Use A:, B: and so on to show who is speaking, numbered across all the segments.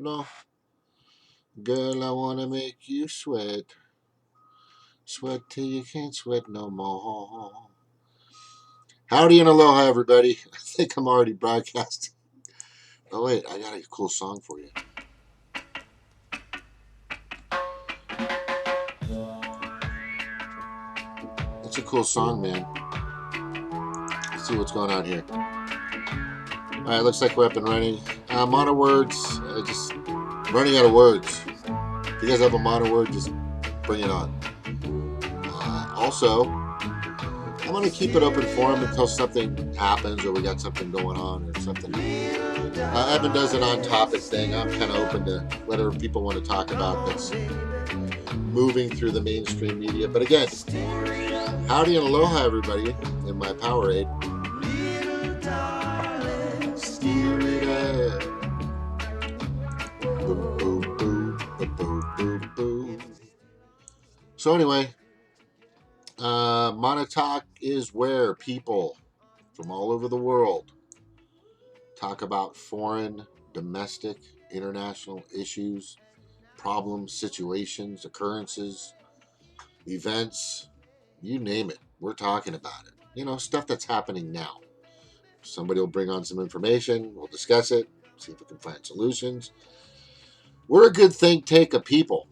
A: No. Girl, I wanna make you sweat. Sweat till you can't sweat no more. Howdy and aloha, everybody. I think I'm already broadcasting. Oh, wait, I got a cool song for you. It's a cool song, man. Let's see what's going on here. All right, looks like we're up and running. Mono words, just running out of words. If you guys have a mono word, just bring it on. Also, I'm going to keep it open for them until something happens or we got something going on or something. Evan does an on-topic thing. I'm kind of open to whatever people want to talk about that's moving through the mainstream media. But again, howdy and aloha, everybody, in my Powerade. Steer it up. Boom, boom, boom, boom, boom, boom. So anyway, Monotalk is where people from all over the world talk about foreign, domestic, international issues, problems, situations, occurrences, events, you name it. We're talking about it. You know, stuff that's happening now. Somebody will bring on some information. We'll discuss it, see if we can find solutions. We're a good think tank of people.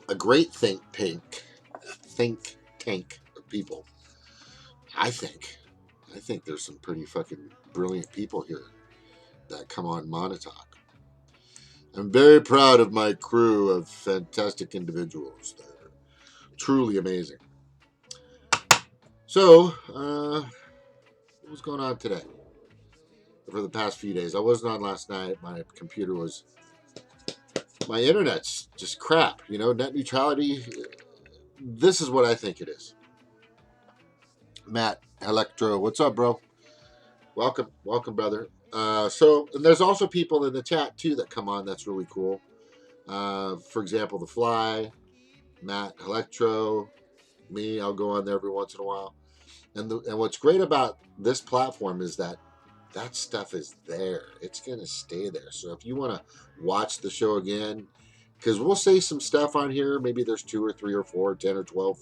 A: A great think tank of people. I think there's some pretty fucking brilliant people here that come on Monotalk. I'm very proud of my crew of fantastic individuals. They're truly amazing. So, what was going on today? For the past few days, I wasn't on last night. My internet's just crap. You know, net neutrality. This is what I think it is. Matt Electro, what's up, bro? Welcome, brother. And there's also people in the chat too that come on. That's really cool. For example, the Fly, Matt Electro, me. I'll go on there every once in a while. And what's great about this platform is that stuff is there. It's going to stay there. So if you want to watch the show again, because we'll say some stuff on here. Maybe there's 2 or 3 or 4, 10 or 12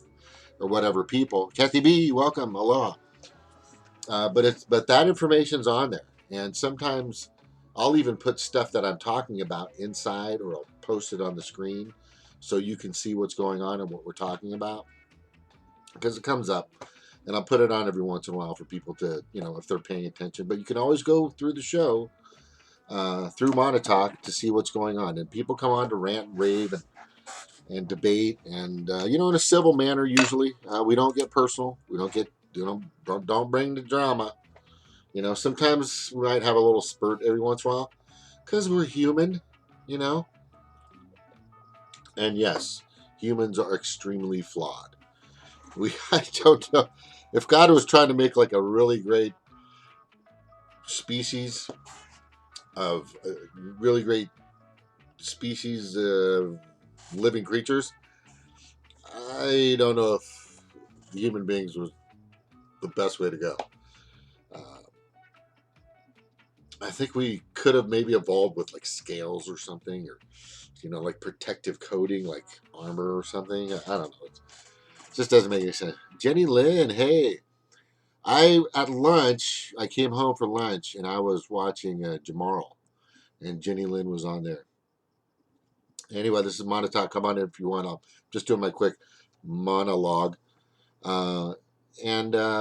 A: or whatever people. Kathy B, welcome. Aloha. But that information's on there. And sometimes I'll even put stuff that I'm talking about inside, or I'll post it on the screen so you can see what's going on and what we're talking about. Because it comes up. And I'll put it on every once in a while for people to, if they're paying attention. But you can always go through the show, through Monotalk, to see what's going on. And people come on to rant and rave and debate. And, in a civil manner, usually. We don't get personal. We don't get, don't bring the drama. Sometimes we might have a little spurt every once in a while. Because we're human, And yes, humans are extremely flawed. I don't know. If God was trying to make like a really great species of living creatures, I don't know if human beings was the best way to go. I think we could have maybe evolved with like scales or something, or like protective coating, like armor or something. I don't know. It just doesn't make any sense. Jenny Lynn, hey. At lunch, I came home for lunch and I was watching Jamarl, and Jenny Lynn was on there. Anyway, this is Monotalk. Come on in if you want. I'm just doing my quick monologue.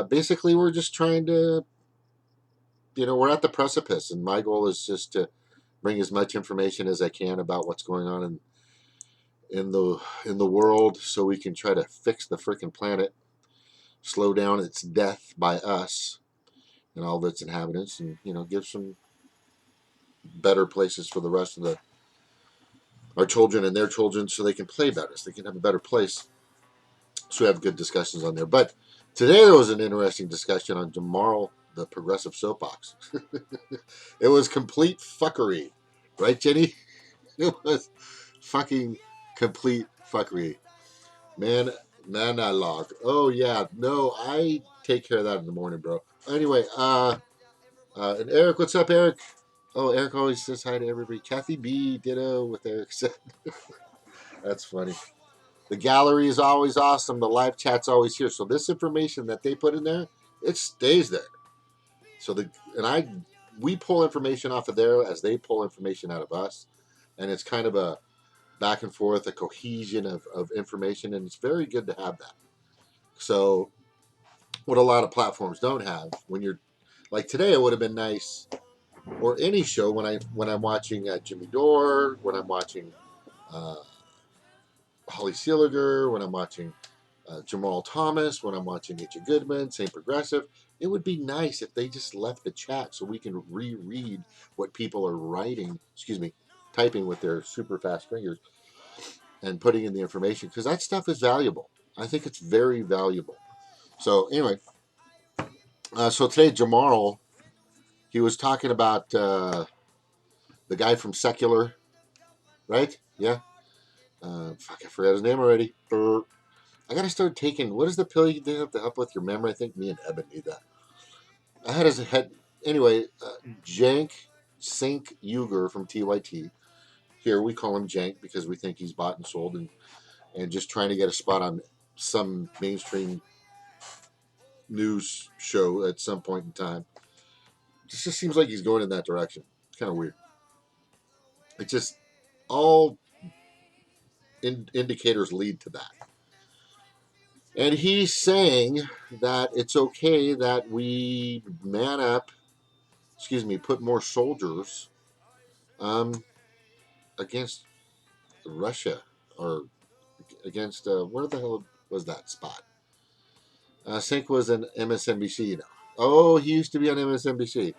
A: Basically, we're just trying to, we're at the precipice, and my goal is just to bring as much information as I can about what's going on in the world, so we can try to fix the freaking planet, slow down its death by us and all of its inhabitants, and give some better places for the rest of our children and their children, so they can play better, so they can have a better place. So we have good discussions on there. But today there was an interesting discussion on Jamarl, the progressive soapbox. It was complete fuckery, right, Jenny? It was fucking complete fuckery. Man, I log. Oh yeah, no, I take care of that in the morning, bro. Anyway, and Eric, what's up, Eric? Oh, Eric always says hi to everybody. Kathy B, ditto with Eric said. That's funny. The gallery is always awesome. The live chat's always here. So this information that they put in there, it stays there. So we pull information off of there as they pull information out of us, and it's kind of a back and forth, a cohesion of information, and it's very good to have that. So what a lot of platforms don't have when you're like today, it would have been nice, or any show when I'm watching Jimmy Dore, when I'm watching uh, Holly Seeliger, when I'm watching Jamal Thomas, when I'm watching H. Goodman, St. Progressive. It would be nice if they just left the chat so we can reread what people are writing, typing with their super fast fingers and putting in the information because that stuff is valuable. I think it's very valuable. So, anyway, so today, Jamal, he was talking about the guy from Secular, right? Yeah. Fuck, I forgot his name already. I gotta start taking. What is the pill you have to help with your memory? I think me and Eben need that. I had his head. Anyway, Jank Sink Uger from TYT. Here we call him Jank because we think he's bought and sold and just trying to get a spot on some mainstream news show at some point in time. It just seems like he's going in that direction. It's kind of weird. It just all indicators lead to that. And he's saying that it's okay that we man up, put more soldiers against Russia or against, where the hell was that spot? Sink was an MSNBC, you know. Oh, he used to be on MSNBC.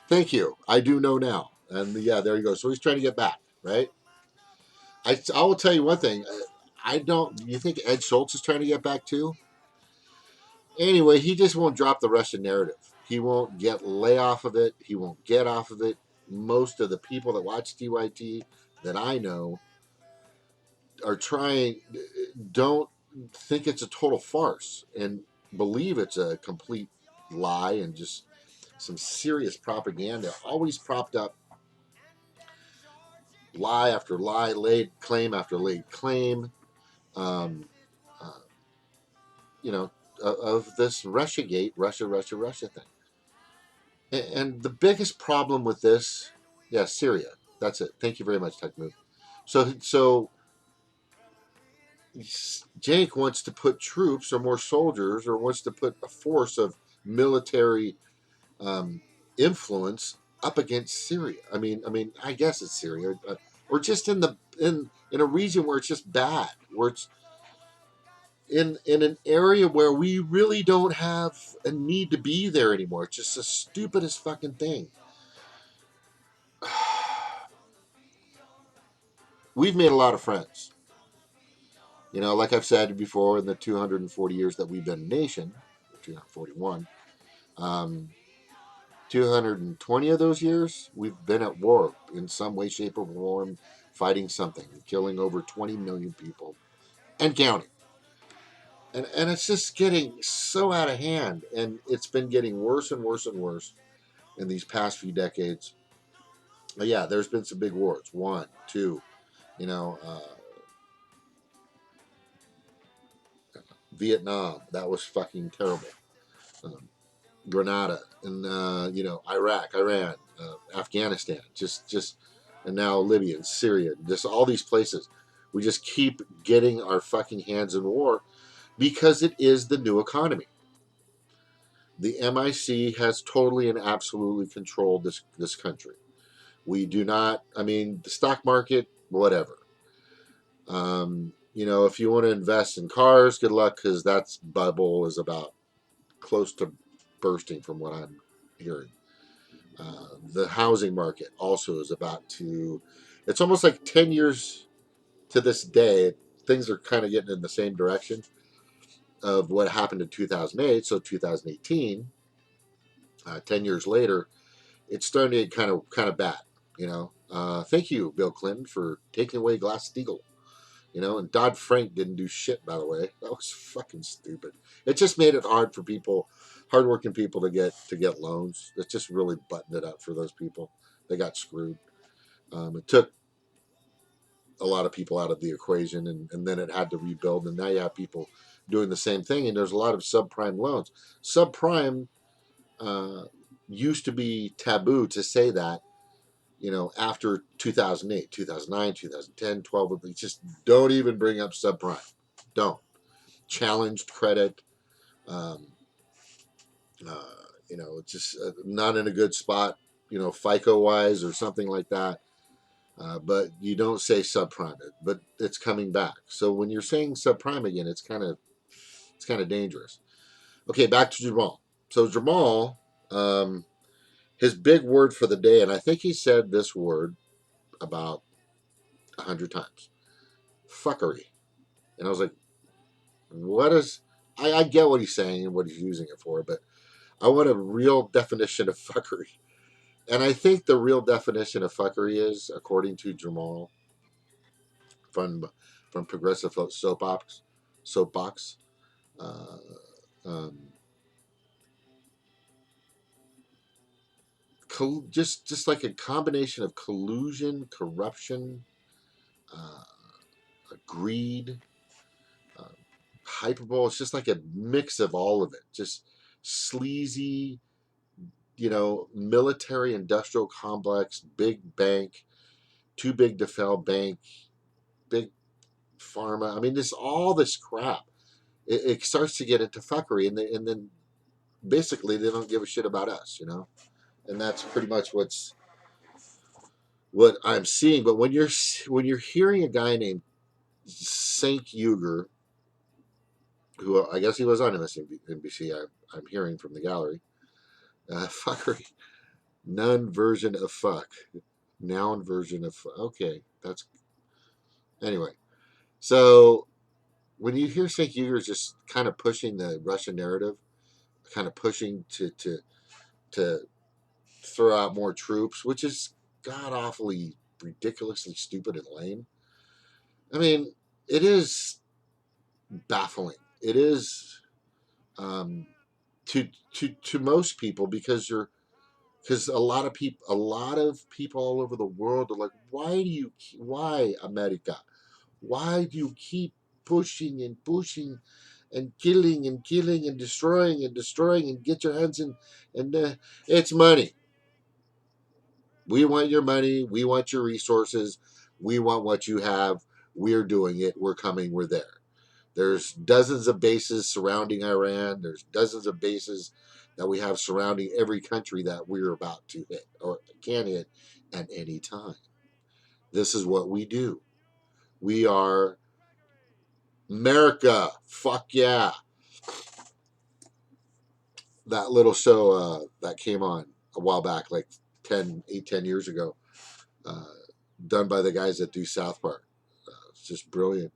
A: Thank you. I do know now. And yeah, there you go. So he's trying to get back, right? I will tell you one thing. I don't. You think Ed Schultz is trying to get back too? Anyway, he just won't drop the Russian narrative. He won't lay off of it. He won't get off of it. Most of the people that watch TYT that I know are don't think it's a total farce and believe it's a complete lie and just some serious propaganda, always propped up lie after lie, laid claim after laid claim, um, uh, you know, of this Russiagate, Russia thing. And the biggest problem with this, yeah, Syria. That's it. Thank you very much, Tech Move. So Jake wants to put troops or more soldiers or wants to put a force of military influence up against Syria. I guess it's Syria, or just in a region where it's just bad, where it's in an area where we really don't have a need to be there anymore. It's just the stupidest fucking thing. We've made a lot of friends. You know, like I've said before, in the 240 years that we've been a nation, 241, 220 of those years, we've been at war in some way, shape, or form, fighting something, killing over 20 million people and counting. And it's just getting so out of hand, and it's been getting worse and worse and worse in these past few decades. But yeah, there's been some big wars. One, two, you know, Vietnam, that was fucking terrible. Um, Grenada, and Iraq, Iran, Afghanistan, and now Libya and Syria, just all these places. We just keep getting our fucking hands in war because it is the new economy. The MIC has totally and absolutely controlled this country. We do not. I mean, the stock market, whatever. If you want to invest in cars, good luck because that bubble is about close to bursting, from what I'm hearing. The housing market also is about to. It's almost like 10 years to this day. Things are kind of getting in the same direction of what happened in 2008. So 2018, 10 years later, it's starting to get kind of bad. Thank you, Bill Clinton, for taking away Glass Steagall. And Dodd-Frank didn't do shit, by the way. That was fucking stupid. It just made it hard for people, hardworking people, to get loans. It just really buttoned it up for those people. They got screwed. It took a lot of people out of the equation, and then it had to rebuild. And now you have people doing the same thing, and there's a lot of subprime loans. Subprime uh, used to be taboo to say that, after 2008, 2009, 2010, 12. Just don't even bring up subprime. Don't. Challenged credit, um, just not in a good spot, FICO wise or something like that. But you don't say subprime, but it's coming back. So when you're saying subprime again, it's kind of dangerous. Okay, back to Jamal. So Jamal, his big word for the day, and I think he said this word about 100 times: fuckery. And I was like, what is? I get what he's saying and what he's using it for, but I want a real definition of fuckery. And I think the real definition of fuckery is, according to Jamal from Progressive Soapbox, uh, um, just like a combination of collusion, corruption, uh, greed, uh, hyperbole. It's just like a mix of all of it. Just sleazy, military industrial complex, big bank, too big to fail bank, big pharma. I mean, this all this crap. It starts to get into fuckery, and then basically they don't give a shit about us. And that's pretty much what I'm seeing. But when you're hearing a guy named Cenk Uygur, who I guess he was on MSNBC, I'm hearing from the gallery, fuckery, none version of fuck, noun version of fuck. Okay, that's anyway. So when you hear Cenk Uygur just kind of pushing the Russian narrative, kind of pushing to throw out more troops, which is god awfully ridiculously stupid and lame. I mean, it is baffling. It is, um, to most people, because a lot of people all over the world are like, why America? Why do you keep pushing and pushing and killing and destroying and get your hands in? And it's money. We want your money. We want your resources. We want what you have. We're doing it. We're coming. We're there. There's dozens of bases surrounding Iran. There's dozens of bases that we have surrounding every country that we're about to hit or can hit at any time. This is what we do. We are America. Fuck yeah. That little show that came on a while back, like 10 years ago, uh, done by the guys that do South Park. It's just brilliant.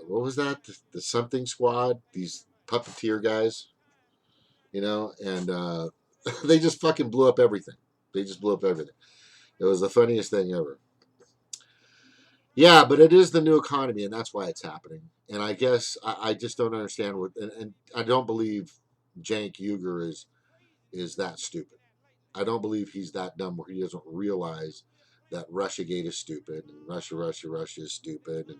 A: What was that? The Something Squad? These puppeteer guys, and they just fucking blew up everything. They just blew up everything. It was the funniest thing ever. Yeah, but it is the new economy, and that's why it's happening. And I guess I just don't understand and I don't believe Cenk Uygur is that stupid. I don't believe he's that dumb where he doesn't realize that Russiagate is stupid and Russia is stupid,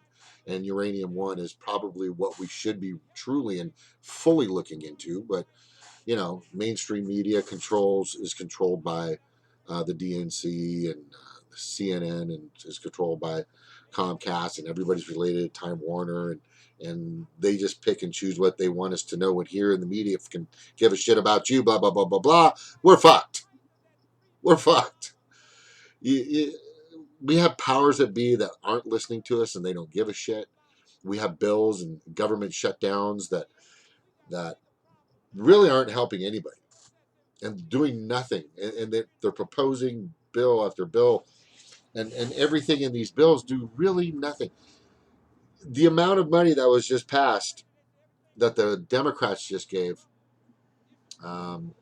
A: and Uranium One is probably what we should be truly and fully looking into. But mainstream media is controlled by the DNC and CNN, and is controlled by Comcast, and everybody's related to Time Warner, and they just pick and choose what they want us to know and hear. And the media can give a shit about you, blah blah blah blah blah. We're fucked. We're fucked. We have powers that be that aren't listening to us, and they don't give a shit. We have bills and government shutdowns that really aren't helping anybody and doing nothing. And they're proposing bill after bill, and everything in these bills do really nothing. The amount of money that was just passed, that the Democrats just gave, um,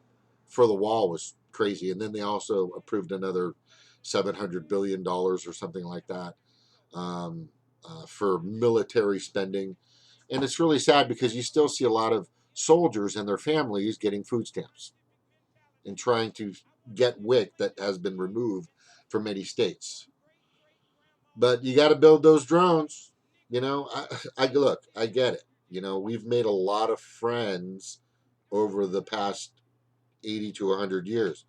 A: for the wall, was crazy. And then they also approved another $700 billion or something like that, um, for military spending. And it's really sad because you still see a lot of soldiers and their families getting food stamps and trying to get WIC that has been removed from many states. But you got to build those drones. I look, I get it. We've made a lot of friends over the past 80 to 100 years.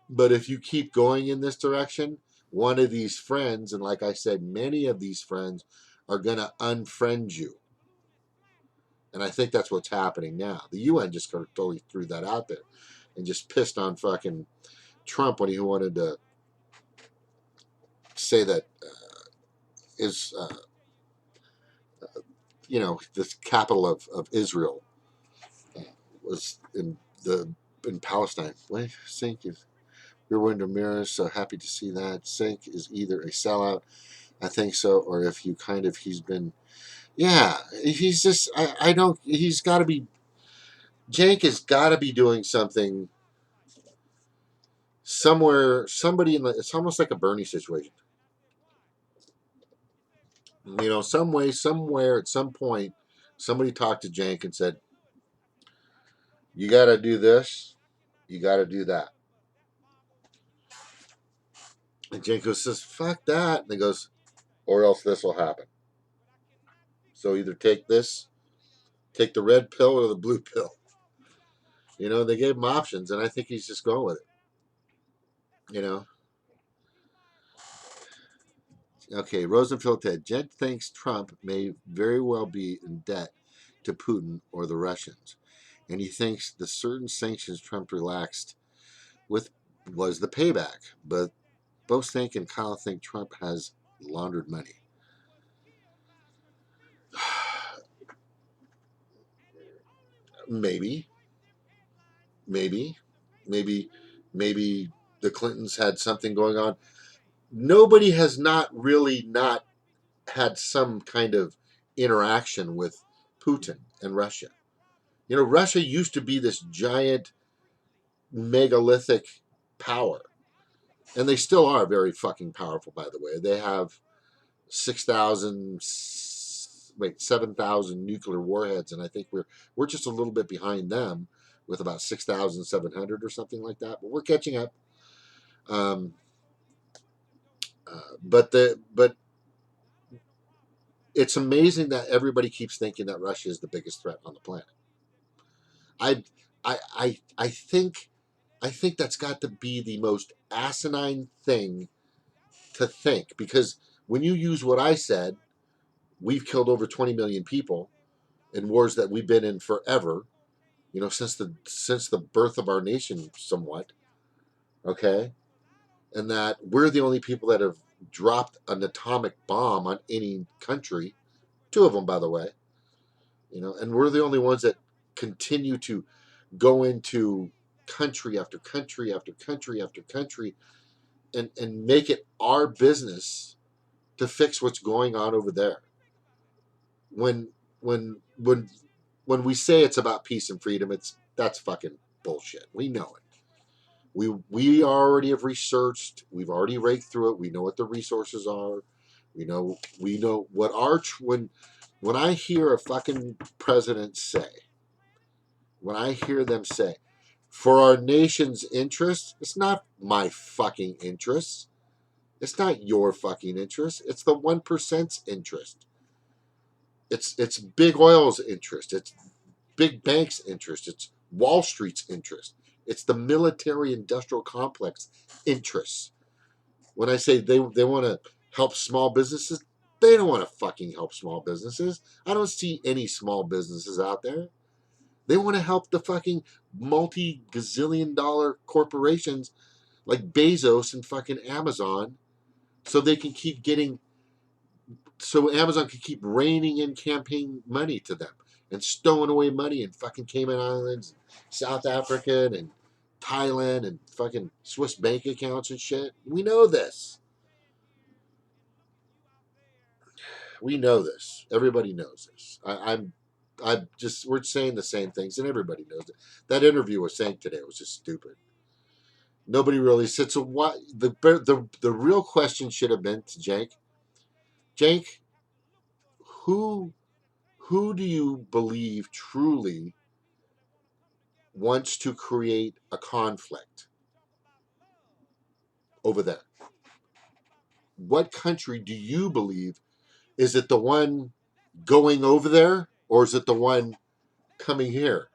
A: But if you keep going in this direction, one of these friends, and like I said, many of these friends are going to unfriend you. And I think that's what's happening now. The UN just totally threw that out there and just pissed on fucking Trump when he wanted to say that is, the capital of Israel was in Palestine. Wait, Sink is your window mirrors. So happy to see that. Sink is either a sellout, I think so, or if you he's been, yeah, he's just, I don't, he's got to be, Jank has got to be doing something somewhere, somebody it's almost like a Bernie situation. Some way, somewhere, at some point, somebody talked to Jank and said, you got to do this, you got to do that. And Janko says, fuck that. And he goes, or else this will happen. So either take this, take the red pill or the blue pill. They gave him options, and I think he's just going with it. Okay, Rosenfeld said, Jen thinks Trump may very well be in debt to Putin or the Russians. And he thinks the certain sanctions Trump relaxed with was the payback. But both Think and Kyle think Trump has laundered money. Maybe. Maybe the Clintons had something going on. Nobody has not really not had some kind of interaction with Putin and Russia. Russia used to be this giant megalithic power, and they still are very fucking powerful, by the way. They have 7,000 nuclear warheads, and I think we're just a little bit behind them with about 6,700 or something like that, but we're catching up. But it's amazing that everybody keeps thinking that Russia is the biggest threat on the planet. I think that's got to be the most asinine thing to think, because when you use what I said, we've killed over 20 million people in wars that we've been in forever, since the birth of our nation, somewhat. Okay, and that we're the only people that have dropped an atomic bomb on any country, two of them, by the way. And we're the only ones that continue to go into country after country after country after country and make it our business to fix what's going on over there. When when when when we say it's about peace and freedom, that's fucking bullshit. We know it. We already have researched. We've already raked through it. We know what the resources are. We know what when I hear a fucking president say, when I hear them say, for our nation's interest, it's not my fucking interest. It's not your fucking interest. It's the 1%'s interest. It's big oil's interest. It's big banks' interest. It's Wall Street's interest. It's the military industrial complex interests. When I say they want to help small businesses, they don't want to fucking help small businesses. I don't see any small businesses out there. They want to help the fucking multi-gazillion dollar corporations like Bezos and fucking Amazon, so they can keep getting, so Amazon can keep raining in campaign money to them and stowing away money in fucking Cayman Islands, South Africa, and Thailand, and fucking Swiss bank accounts and shit. We know this. We know this. Everybody knows this. I'm just, we're saying the same things, and everybody knows it. That interview was saying today was just stupid. Nobody really said. So what? The real question should have been to Jake, Jake, who who do you believe truly wants to create a conflict over there? What country do you believe? Is it the one going over there, or is it the one coming here?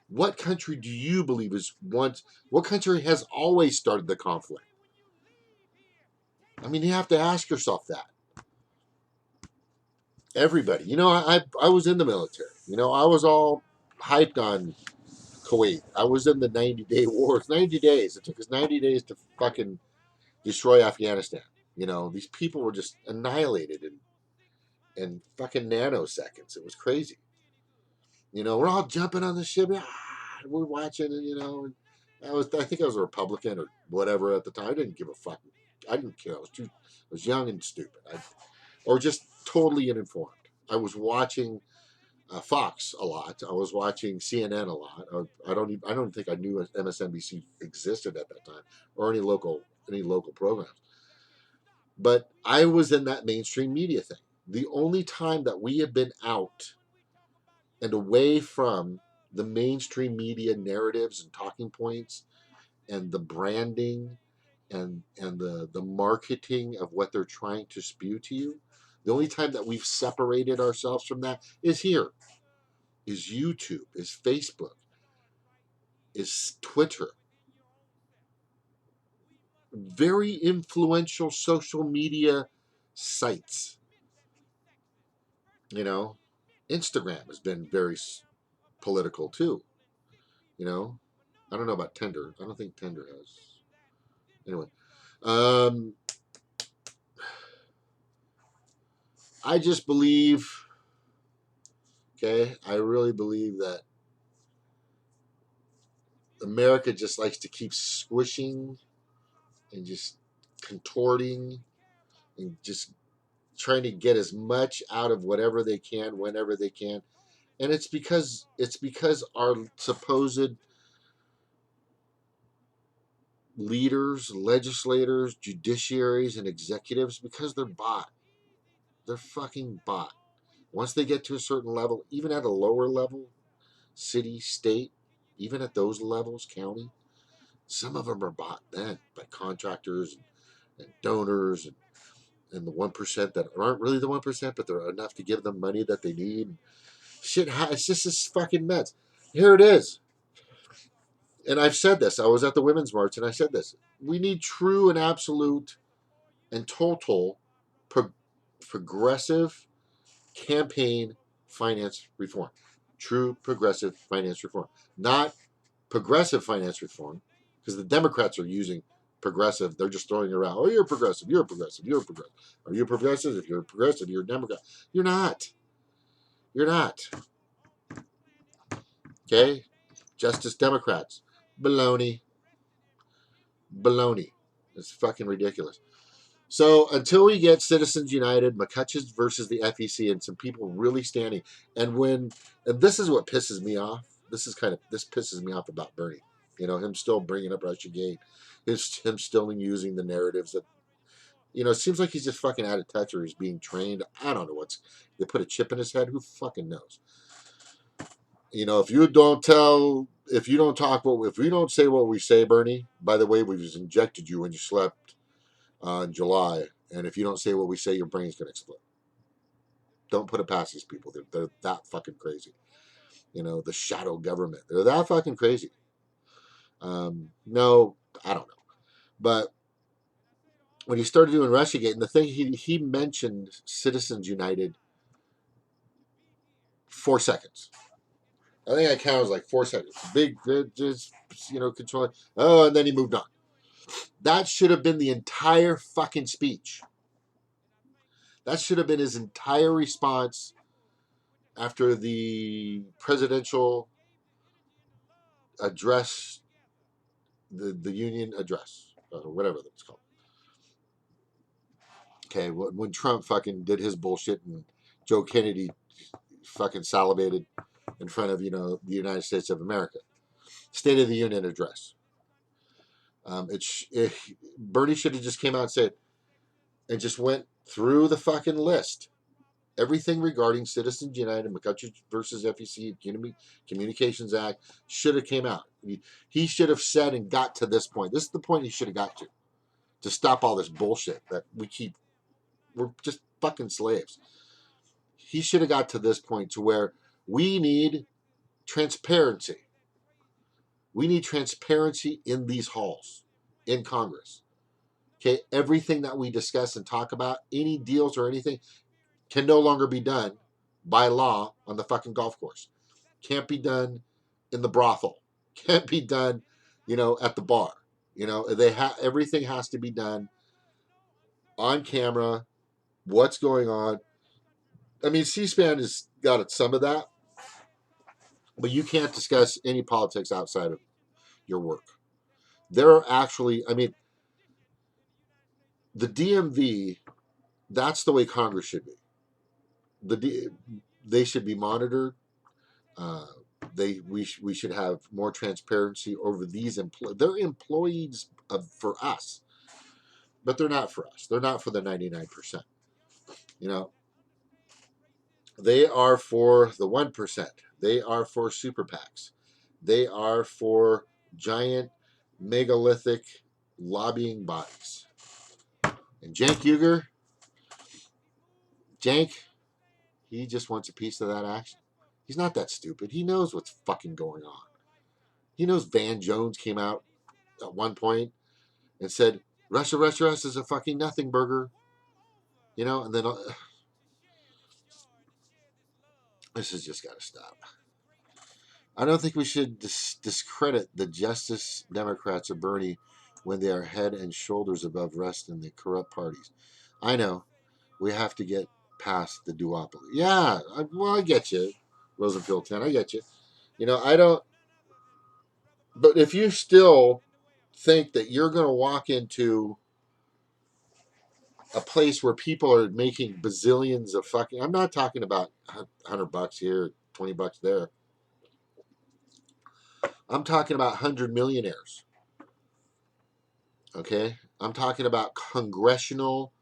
A: What country do you believe is once? What country has always started the conflict? I mean, you have to ask yourself that. Everybody, I was in the military. I was all hyped on Kuwait. I was in the 90-day wars. 90 days. It took us 90 days to fucking destroy Afghanistan. These people were just annihilated in fucking nanoseconds. It was crazy. We're all jumping on the ship. We're watching, and I think I was a Republican or whatever at the time. I didn't give a fuck. I didn't care. I was young and stupid. Or just totally uninformed. I was watching Fox a lot. I was watching CNN a lot. I don't think I knew MSNBC existed at that time, or any local programs. But I was in that mainstream media thing. The only time that we have been out and away from the mainstream media narratives and talking points and the branding and the marketing of what they're trying to spew to you, the only time that we've separated ourselves from that is here, is YouTube, is Facebook, is Twitter. Very influential social media sites. Instagram has been very political too. I don't know about Tinder. I don't think Tinder has. Anyway, um, I just believe, okay, I really believe that America just likes to keep squishing and just contorting and just trying to get as much out of whatever they can whenever they can. And it's because our supposed leaders, legislators, judiciaries, and executives, because they're bought. They're fucking bought. Once they get to a certain level, even at a lower level, city, state, even at those levels, county, some of them are bought then by contractors and donors and the 1% that aren't really the 1%, but they're enough to give them money that they need. Shit, it's just this fucking nuts. Here it is. And I've said this. I was at the Women's March and I said this. We need true and absolute and total progressive campaign finance reform. True progressive finance reform. Not progressive finance reform, because the Democrats are using progressive. They're just throwing it around. Oh, you're progressive. You're progressive. You're progressive. Are you progressive? If you're progressive, you're a Democrat. You're not. You're not. Okay? Justice Democrats. Baloney. Baloney. It's fucking ridiculous. So until we get Citizens United, McCutcheon versus the FEC, and some people really standing, and this is what pisses me off. This pisses me off about Bernie. Him still bringing up Russiagate, him still using the narratives that, it seems like he's just fucking out of touch or he's being trained. I don't know they put a chip in his head. Who fucking knows? If you don't say what we say, Bernie. By the way, we just injected you when you slept in July, and if you don't say what we say, your brain's gonna explode. Don't put it past these people. They're that fucking crazy. The shadow government. They're that fucking crazy. No, I don't know. But when he started doing Russiagate, and the thing he mentioned Citizens United 4 seconds. I think I counted was like 4 seconds. Big, just controlling. Oh, and then he moved on. That should have been the entire fucking speech. That should have been his entire response after the presidential address, the union address, or whatever it's called. Okay, when Trump fucking did his bullshit and Joe Kennedy fucking salivated in front of the United States of America, State of the Union address. Bernie should have just came out and said, and just went through the fucking list. Everything regarding Citizens United, McCutcheon versus FEC, Communications Act should have came out. He should have said and got to this point. This is the point he should have got to stop all this bullshit that we're just fucking slaves. He should have got to this point to where we need transparency. We need transparency in these halls, in Congress. Okay, everything that we discuss and talk about, any deals or anything, can no longer be done by law on the fucking golf course. Can't be done in the brothel. Can't be done, at the bar. Everything has to be done on camera. What's going on? I mean, C-SPAN has got some of that, but you can't discuss any politics outside of your work. There are actually, the DMV, that's the way Congress should be. They should be monitored. We should have more transparency over these they're employees for us, but they're not for us. They're not for the 99%. They are for the 1%. They are for super PACs. They are for giant megalithic lobbying bodies. And Cenk Cenk, he just wants a piece of that action. He's not that stupid. He knows what's fucking going on. He knows Van Jones came out at one point and said, Russia is a fucking nothing burger. And then this has just got to stop. I don't think we should discredit the Justice Democrats or Bernie when they are head and shoulders above rest in the corrupt parties. I know. We have to get past the duopoly. Yeah, I get you, Rosenfield 10. I get you. I don't. But if you still think that you're going to walk into a place where people are making bazillions of fucking. I'm not talking about $100 here, $20 there. I'm talking about 100 millionaires. Okay? I'm talking about congressional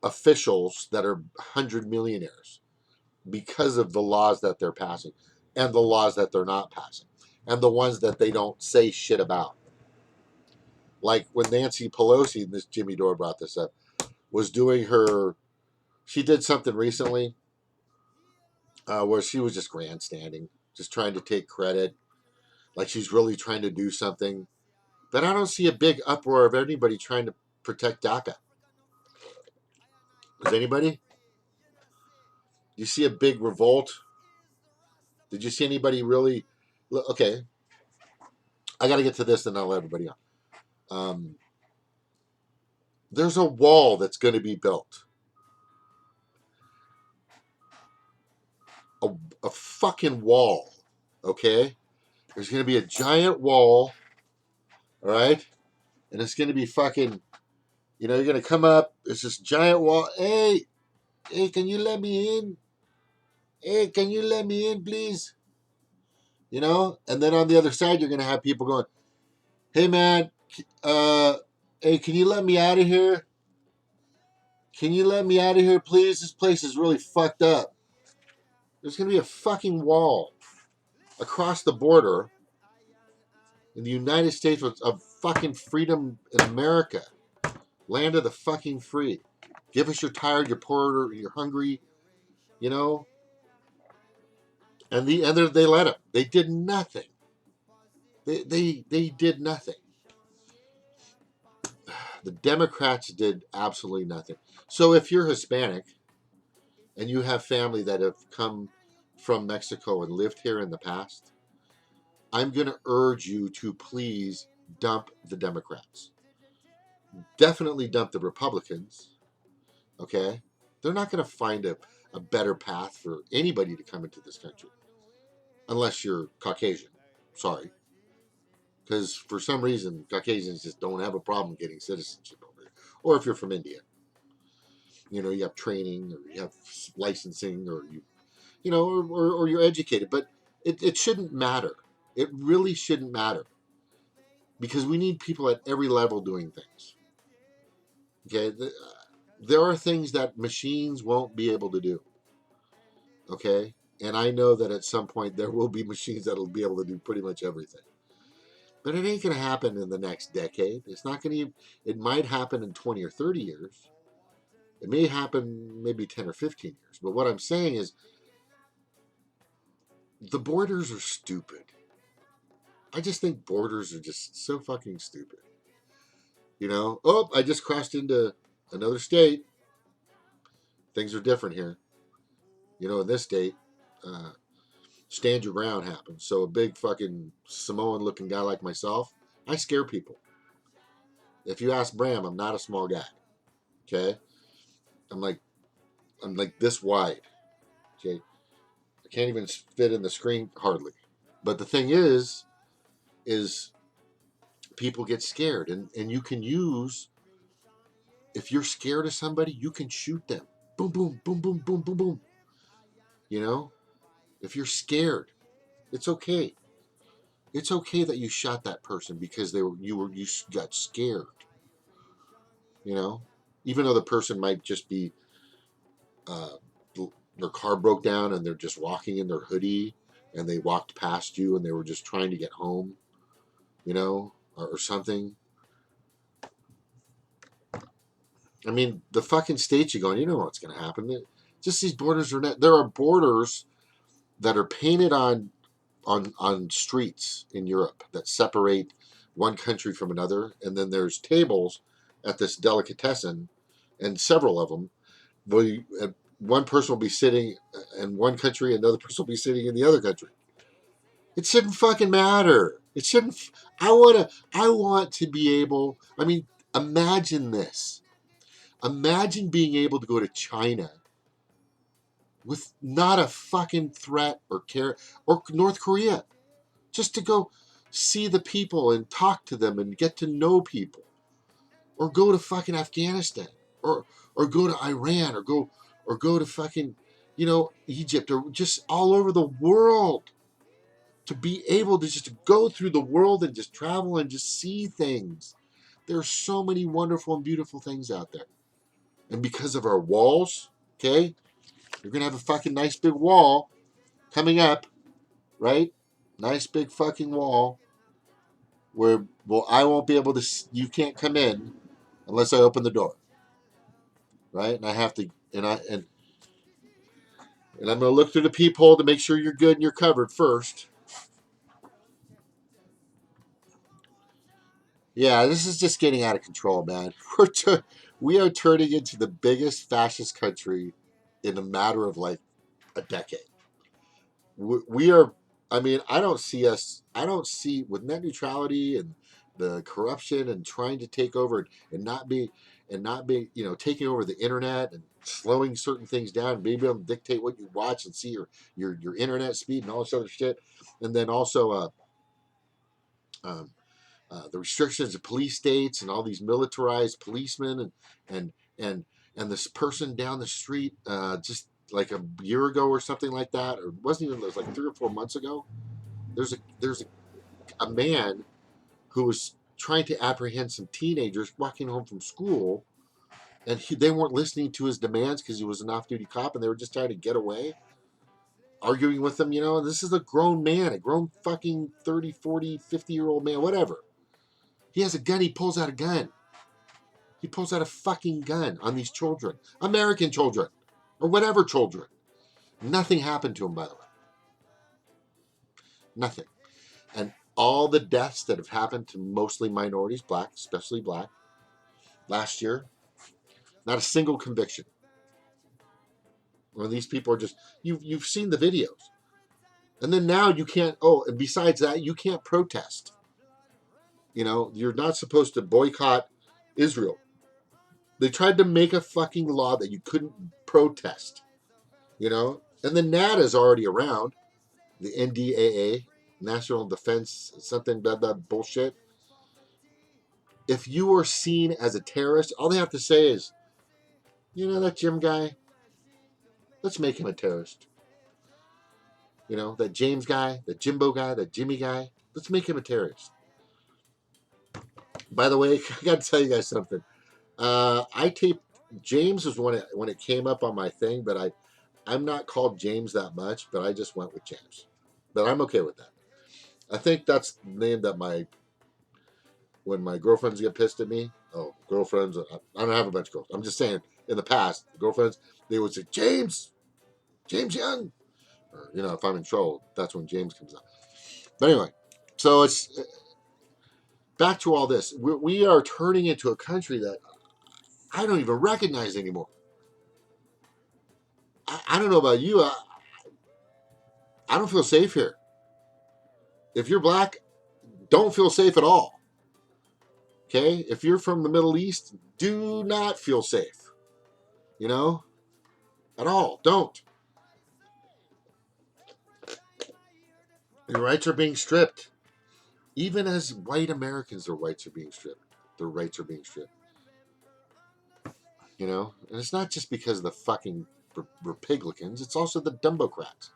A: officials that are 100 millionaires because of the laws that they're passing and the laws that they're not passing and the ones that they don't say shit about. Like when Nancy Pelosi, and this Jimmy Dore brought this up, was doing she did something recently where she was just grandstanding, just trying to take credit, like she's really trying to do something. But I don't see a big uproar of anybody trying to protect DACA. Does anybody? Do you see a big revolt? Did you see anybody really? Okay, I got to get to this and I'll let everybody on. There's a wall that's going to be built. A fucking wall, okay? There's going to be a giant wall, all right? And it's going to be fucking, you're going to come up. It's this giant wall. Hey, can you let me in? Hey, can you let me in, please? And then on the other side, you're going to have people going, hey, man, hey, can you let me out of here? Can you let me out of here, please? This place is really fucked up. There's going to be a fucking wall across the border in the United States of fucking freedom in America. Land of the fucking free. Give us you're tired, you're poor, you're hungry, And they let them. They did nothing. They did nothing. The Democrats did absolutely nothing. So if you're Hispanic and you have family that have come from Mexico and lived here in the past, I'm going to urge you to please dump the Democrats. Definitely dump the Republicans. Okay? They're not going to find a better path for anybody to come into this country. Unless you're Caucasian. Sorry. Because for some reason, Caucasians just don't have a problem getting citizenship over here. Or if you're from India. You have training, or you have licensing, or or you're educated. But it shouldn't matter. It really shouldn't matter. Because we need people at every level doing things. Okay? there are things that machines won't be able to do. Okay? And I know that at some point there will be machines that'll be able to do pretty much everything. But it ain't going to happen in the next decade. It's not going to, it might happen in 20 or 30 years. It may happen maybe 10 or 15 years. But what I'm saying is the borders are stupid. I just think borders are just so fucking stupid. You know, oh, I just crossed into another state. Things are different here. You know, in this state, uh, stand your ground happens. So a big fucking Samoan looking guy like myself, I scare people. If you ask Bram, I'm not a small guy. Okay? I'm like this wide. Okay? I can't even fit in the screen hardly. But the thing is people get scared, and you can use, if you're scared of somebody, you can shoot them. Boom, boom, boom, boom, boom, boom, boom. You know? If you're scared, it's okay. It's okay that you shot that person because you got scared. You know, even though the person might just be uh, their car broke down and they're just walking in their hoodie and they walked past you and they were just trying to get home, you know, or something. I mean, the fucking states you going, you know what's going to happen. Just these borders are not. There are borders that are painted on streets in Europe that separate one country from another, and then there's tables at this delicatessen, and several of them. One person will be sitting in one country, another person will be sitting in the other country. It shouldn't fucking matter. It shouldn't. I want to be able. I mean, imagine this. Imagine being able to go to China with not a fucking threat or care, or North Korea, just to go see the people and talk to them and get to know people, or go to fucking Afghanistan, or go to Iran, or go to fucking, you know, Egypt, or just all over the world, to be able to just go through the world and just travel and just see things. There's so many wonderful and beautiful things out there. And because of our walls, okay, you're gonna have a fucking nice big wall coming up, right? Nice big fucking wall where, well, I won't be able to. You can't come in unless I open the door, right? And I have to, and I'm gonna look through the peephole to make sure you're good and you're covered first. Yeah, this is just getting out of control, man. We are turning into the biggest fascist country in a matter of like a decade. We are. I mean, I don't see us. I don't see, with net neutrality and the corruption and trying to take over and not be, you know, taking over the internet and slowing certain things down, and being able to dictate what you watch and see your internet speed and all this other shit, and then also um, the restrictions of police states and all these militarized policemen and and and this person down the street, just like a year ago or something like that, or it wasn't even, it was like 3 or 4 months ago. There's a man who was trying to apprehend some teenagers walking home from school, and they weren't listening to his demands because he was an off-duty cop, and they were just trying to get away, arguing with him, you know. And this is a grown man, a grown fucking 30, 40, 50-year-old man, whatever. He has a gun. He pulls out a gun. He pulls out a fucking gun on these children, American children, or whatever children. Nothing happened to him, by the way. Nothing. And all the deaths that have happened to mostly minorities, black, especially black, last year, not a single conviction. Well, these people are just, you've seen the videos. And then now you can't, oh, and besides that, you can't protest. You know, you're not supposed to boycott Israel. They tried to make a fucking law that you couldn't protest, you know? And the NATA is already around, the NDAA, National Defense, something, blah, blah, bullshit. If you are seen as a terrorist, all they have to say is, you know, that Jim guy, let's make him a terrorist. You know, that James guy, that Jimbo guy, that Jimmy guy, let's make him a terrorist. By the way, I got to tell you guys something. I taped James was when it came up on my thing, but I'm not called James that much, but I just went with James. But I'm okay with that. I think that's the name that when my girlfriends get pissed at me. Oh, girlfriends! I don't have a bunch of girls. I'm just saying. In the past, girlfriends they would say James, James Young, or if I'm in trouble, that's when James comes out. But anyway, so it's back to all this. We are turning into a country that I don't even recognize anymore. I don't know about you. I don't feel safe here. If you're black, don't feel safe at all. Okay? If you're from the Middle East, do not feel safe. At all. Don't. Your rights are being stripped. Even as white Americans, their rights are being stripped. Their rights are being stripped. And it's not just because of the fucking Republicans, it's also the Dumbocrats.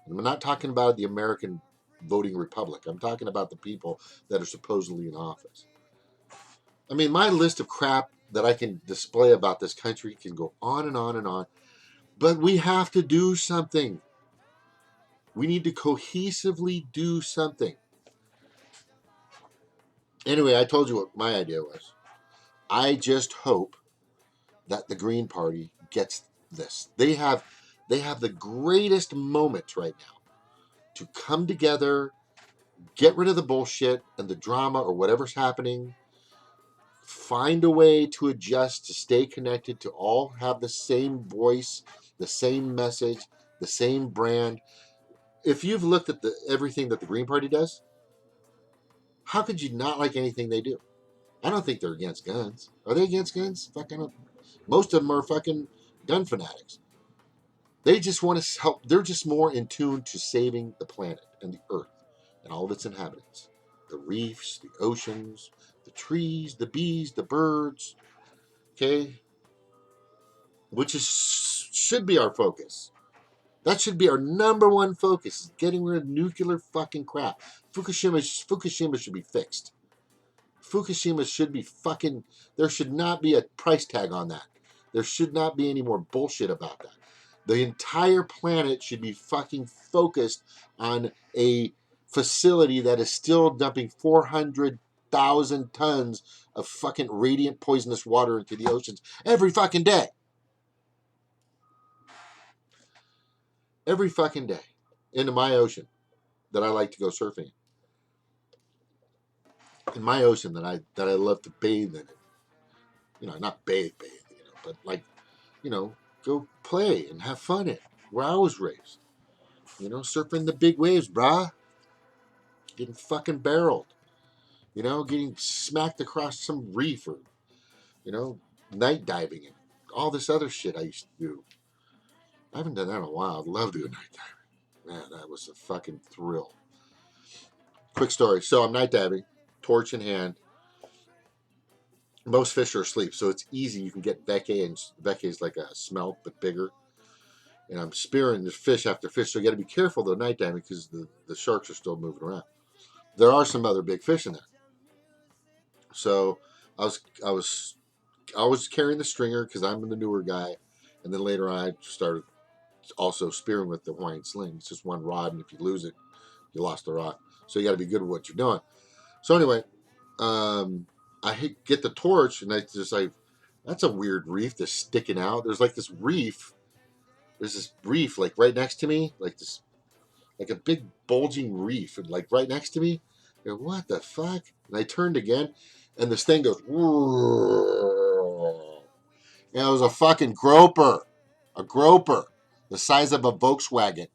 A: And I'm not talking about the American voting republic. I'm talking about the people that are supposedly in office. I mean, my list of crap that I can display about this country can go on and on and on. But we have to do something. We need to cohesively do something. Anyway, I told you what my idea was. I just hope that the Green Party gets this. They have the greatest moment right now to come together, get rid of the bullshit and the drama or whatever's happening, find a way to adjust, to stay connected, to all have the same voice, the same message, the same brand. If you've looked at everything that the Green Party does, how could you not like anything they do? I don't think they're against guns. Are they against guns? Fucking, most of them are fucking gun fanatics. They just want to help. They're just more in tune to saving the planet and the earth and all of its inhabitants. The reefs, the oceans, the trees, the bees, the birds. Okay? Which should be our focus. That should be our number one focus, is getting rid of nuclear fucking crap. Fukushima should be fixed. Fukushima should be fucking... There should not be a price tag on that. There should not be any more bullshit about that. The entire planet should be fucking focused on a facility that is still dumping 400,000 tons of fucking radiant poisonous water into the oceans every fucking day. Every fucking day. Into my ocean that I like to go surfing. In my ocean that I love to bathe in it. Not bathe, but like, go play and have fun in it. Where I was raised. Surfing the big waves, brah. Getting fucking barreled. Getting smacked across some reef or, night diving and all this other shit I used to do. I haven't done that in a while. I'd love to do night diving. Man, that was a fucking thrill. Quick story. So I'm night diving, torch in hand. Most fish are asleep, so it's easy. You can get Becky, and Becky is like a smelt, but bigger. And I'm spearing the fish after fish, so you got to be careful though night diving because the sharks are still moving around. There are some other big fish in there. So I was carrying the stringer because I'm the newer guy, and then later on I started also spearing with the Hawaiian sling. It's just one rod, and if you lose it, you lost the rod. So you got to be good at what you're doing. So anyway, I get the torch, and I just like, that's a weird reef that's sticking out. There's like this reef. There's this reef like right next to me, like a big bulging reef, and like right next to me. I go, what the fuck? And I turned again, and this thing goes, and it was a fucking groper, the size of a Volkswagen.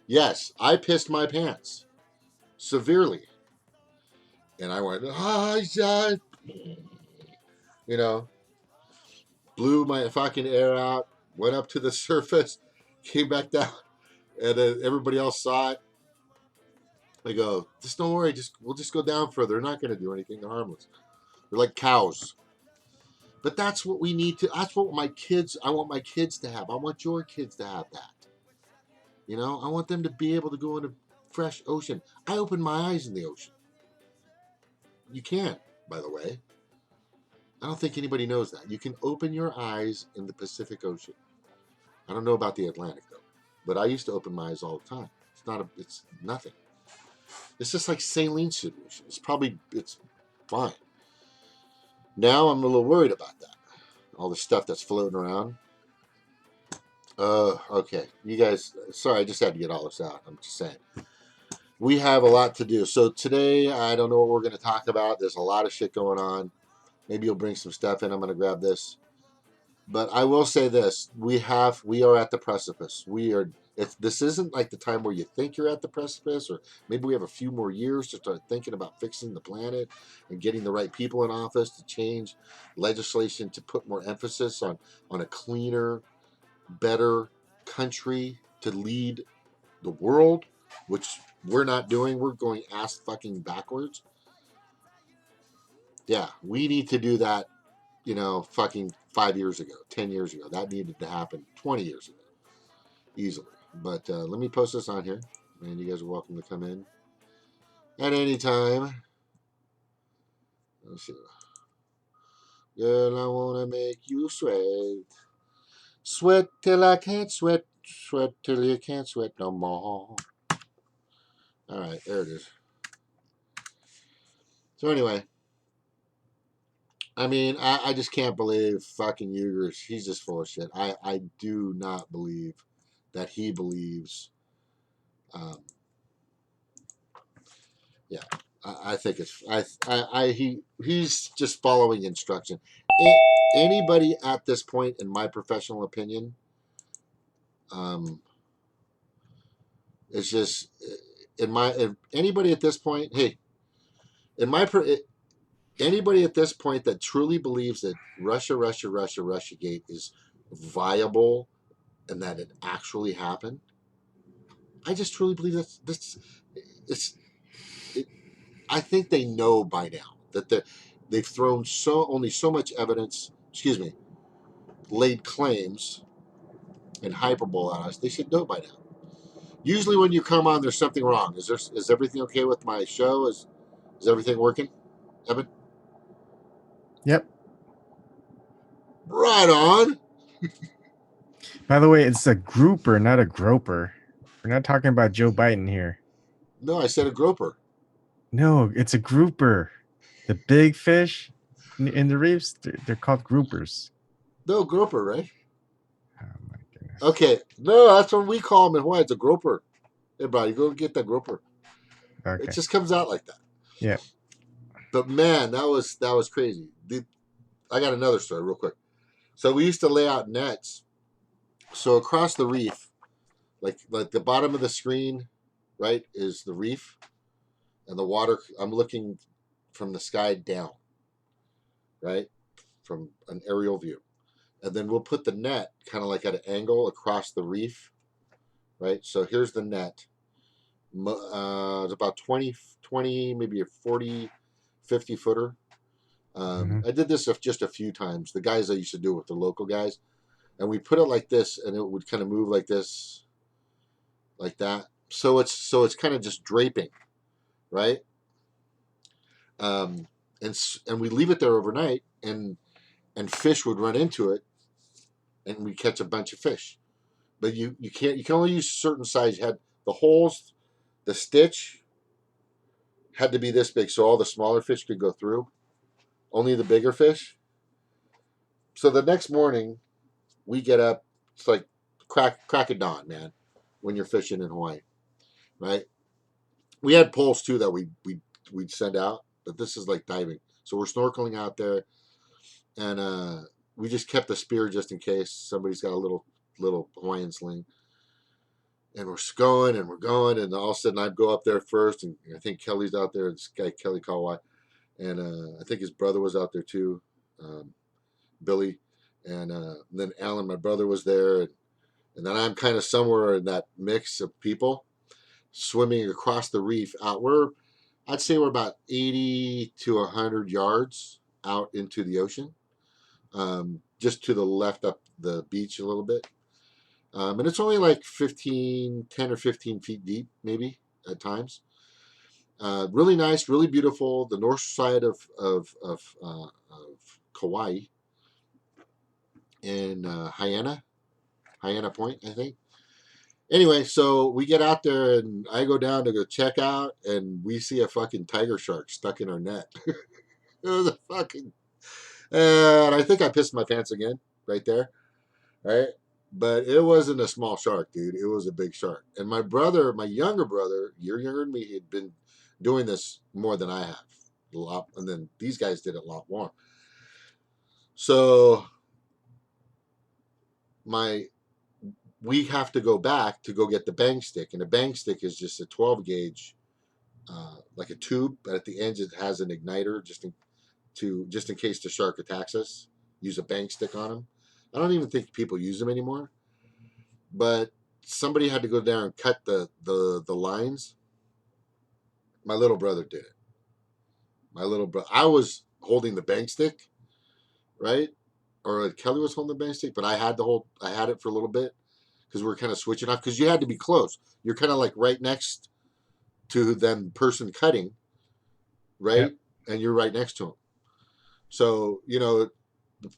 A: Yes, I pissed my pants severely, and I went, you know, blew my fucking air out, went up to the surface, came back down, and then everybody else saw it. I go, just don't worry, we'll just go down further. They're not going to do anything. They're harmless. They're like cows. But that's what we need to. That's what I want my kids to have. I want your kids to have that. I want them to be able to go in a fresh ocean. I open my eyes in the ocean. You can't, by the way. I don't think anybody knows that. You can open your eyes in the Pacific Ocean. I don't know about the Atlantic though, but I used to open my eyes all the time. It's nothing. It's just like saline solution. It's fine. Now I'm a little worried about that. All the stuff that's floating around. Okay. You guys, sorry, I just had to get all this out. I'm just saying. We have a lot to do. So today, I don't know what we're going to talk about. There's a lot of shit going on. Maybe you'll bring some stuff in. I'm going to grab this. But I will say this: we are at the precipice. This isn't like the time where you think you're at the precipice, or maybe we have a few more years to start thinking about fixing the planet and getting the right people in office to change legislation to put more emphasis on a cleaner, better country to lead the world, which we're not doing. We're going ass fucking backwards. Yeah, we need to do that, fucking 5 years ago, 10 years ago. That needed to happen 20 years ago, easily. But let me post this on here, and you guys are welcome to come in at any time. Let's see. Girl, I want to make you sweat. Sweat till I can't sweat. Sweat till you can't sweat no more. All right, there it is. So anyway, I mean, I just can't believe fucking Uyghurs. He's just full of shit. I do not believe that he believes. Yeah, I think it's he's just following instruction. Anybody at this point, in my professional opinion, it's just anybody at this point. Hey, in my anybody at this point that truly believes that Russiagate is viable and that it actually happened, I just truly believe that it's. I think they know by now that they've thrown only so much evidence. Excuse me, laid claims and hyperbole on us. They should know by now. Usually, when you come on, there's something wrong. Is everything okay with my show? Is everything working, Evan?
B: Yep.
A: Right on.
B: By the way, it's a grouper, not a groper. We're not talking about Joe Biden here.
A: No, I said a groper.
B: No, it's a grouper. The big fish in the reefs, they're called groupers.
A: No, groper, right?
B: Oh my goodness.
A: Okay. No, that's what we call them in Hawaii. It's a groper. Hey, buddy, go get that groper. It
B: Okay.
A: just comes out like that.
B: Yeah.
A: But man, that was crazy. I got another story real quick. So we used to lay out nets. So across the reef, like the bottom of the screen, right, is the reef, and the water. I'm looking from the sky down, right, from an aerial view, and then we'll put the net kind of like at an angle across the reef, right. So here's the net. It's about 20, maybe a 40, 50 footer.
B: Hmm.
A: I did this just a few times. The guys I used to do it with, the local guys, and we put it like this, and it would kind of move like this, like that. So it's kind of just draping, right? Um, and we leave it there overnight, and fish would run into it, and we catch a bunch of fish. But you can only use a certain size. You had the holes, the stitch had to be this big, so all the smaller fish could go through. Only the bigger fish. So the next morning, we get up. It's like crack of dawn, man, when you're fishing in Hawaii, right? We had poles too that we'd send out, but this is like diving. So we're snorkeling out there, and we just kept the spear just in case somebody's got a little Hawaiian sling. And we're going and we're going, and all of a sudden I'd go up there first, and I think Kelly's out there. This guy Kelly Kawai, and I think his brother was out there too, um, Billy, and then Alan, my brother, was there, and then I'm kind of somewhere in that mix of people swimming across the reef out. I'd say we're about 80 to 100 yards out into the ocean, just to the left up the beach a little bit. And it's only like 10 or 15 feet deep, maybe at times. Really nice, really beautiful. The north side of Kauai in Hyanna Point, I think. Anyway, so we get out there and I go down to go check out, and we see a fucking tiger shark stuck in our net. It was a fucking, and I think I pissed my pants again right there, right? But it wasn't a small shark, dude. It was a big shark. And my brother, my younger brother, you're younger than me, he had been doing this more than I have, a lot, and then these guys did it a lot more. So we have to go back to go get the bang stick, and the bang stick is just a 12 gauge, like a tube, but at the end it has an igniter just in case the shark attacks us. Use a bang stick on them. I don't even think people use them anymore, but somebody had to go down and cut the lines. My little brother did it. I was holding the bang stick, right? Or Kelly was holding the bang stick, but I had it for a little bit because we were kind of switching off because you had to be close. You're kind of like right next to the person cutting, right? Yep. And you're right next to him. So,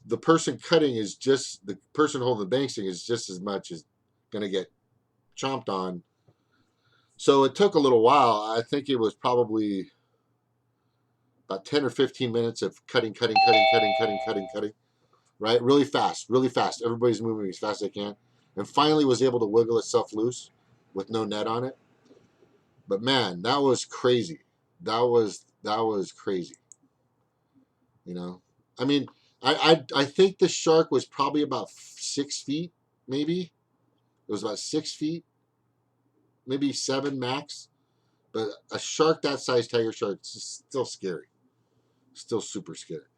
A: the person cutting is just, the person holding the bang stick is just as much as going to get chomped on. So it took a little while. I think it was probably about 10 or 15 minutes of cutting, right? Really fast. Everybody's moving as fast as they can. And finally was able to wiggle itself loose with no net on it. But man, that was crazy. That was crazy. I mean, I think the shark was probably about 6 feet, maybe. It was about 6 feet, maybe 7 max. But a shark that size, tiger shark, is still scary. Still super scary.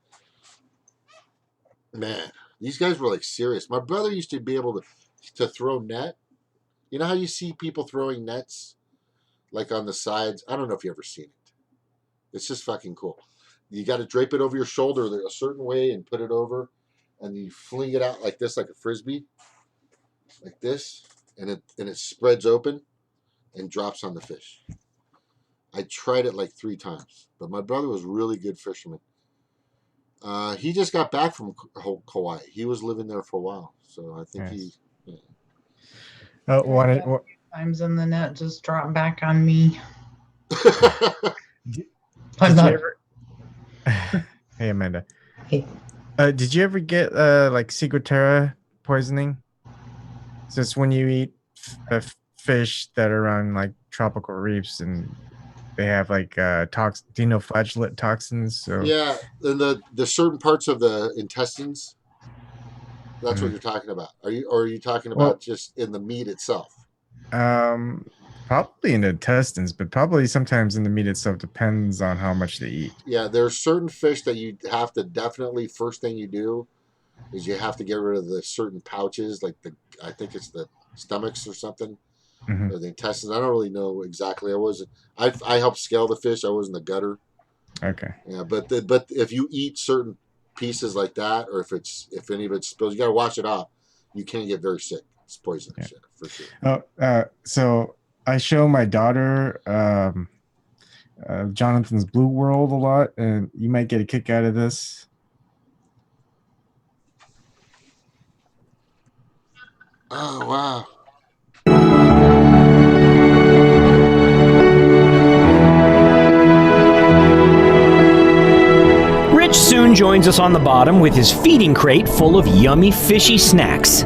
A: Man, these guys were like serious. My brother used to be able to throw net. You know how you see people throwing nets like on the sides? I don't know if you ever seen it. It's just fucking cool. You got to drape it over your shoulder a certain way and put it over, and you fling it out like this, like a frisbee, like this, and it spreads open and drops on the fish. I tried it like 3 times, but my brother was a really good fisherman. He just got back from Kauai. He was living there for a while, so I think
B: yes.
A: he.
B: Yeah.
C: Times in the net just dropped back on me.
B: Did you ever? Hey, Amanda.
C: Hey.
B: Did you ever get like ciguatera poisoning? So it's when you eat fish that are on like tropical reefs and they have like dinoflagellate toxins. So
A: yeah, and the certain parts of the intestines. That's what you're talking about. Are you talking about just in the meat itself?
B: Probably in the intestines, but probably sometimes in the meat itself. Depends on how much they eat.
A: Yeah, there's certain fish that you have to definitely, first thing you do is you have to get rid of the certain pouches, like I think it's the stomachs or something, or the intestines. I don't really know exactly. I helped scale the fish. I was in the gutter.
B: Okay.
A: Yeah, but if you eat certain pieces like that, or if any of it spills, you got to wash it off. You can get very sick. It's poisonous, yeah, for sure.
B: So I show my daughter Jonathan's Blue World a lot, and you might get a kick out of this.
A: Oh, wow.
D: Rich soon joins us on the bottom with his feeding crate full of yummy fishy snacks.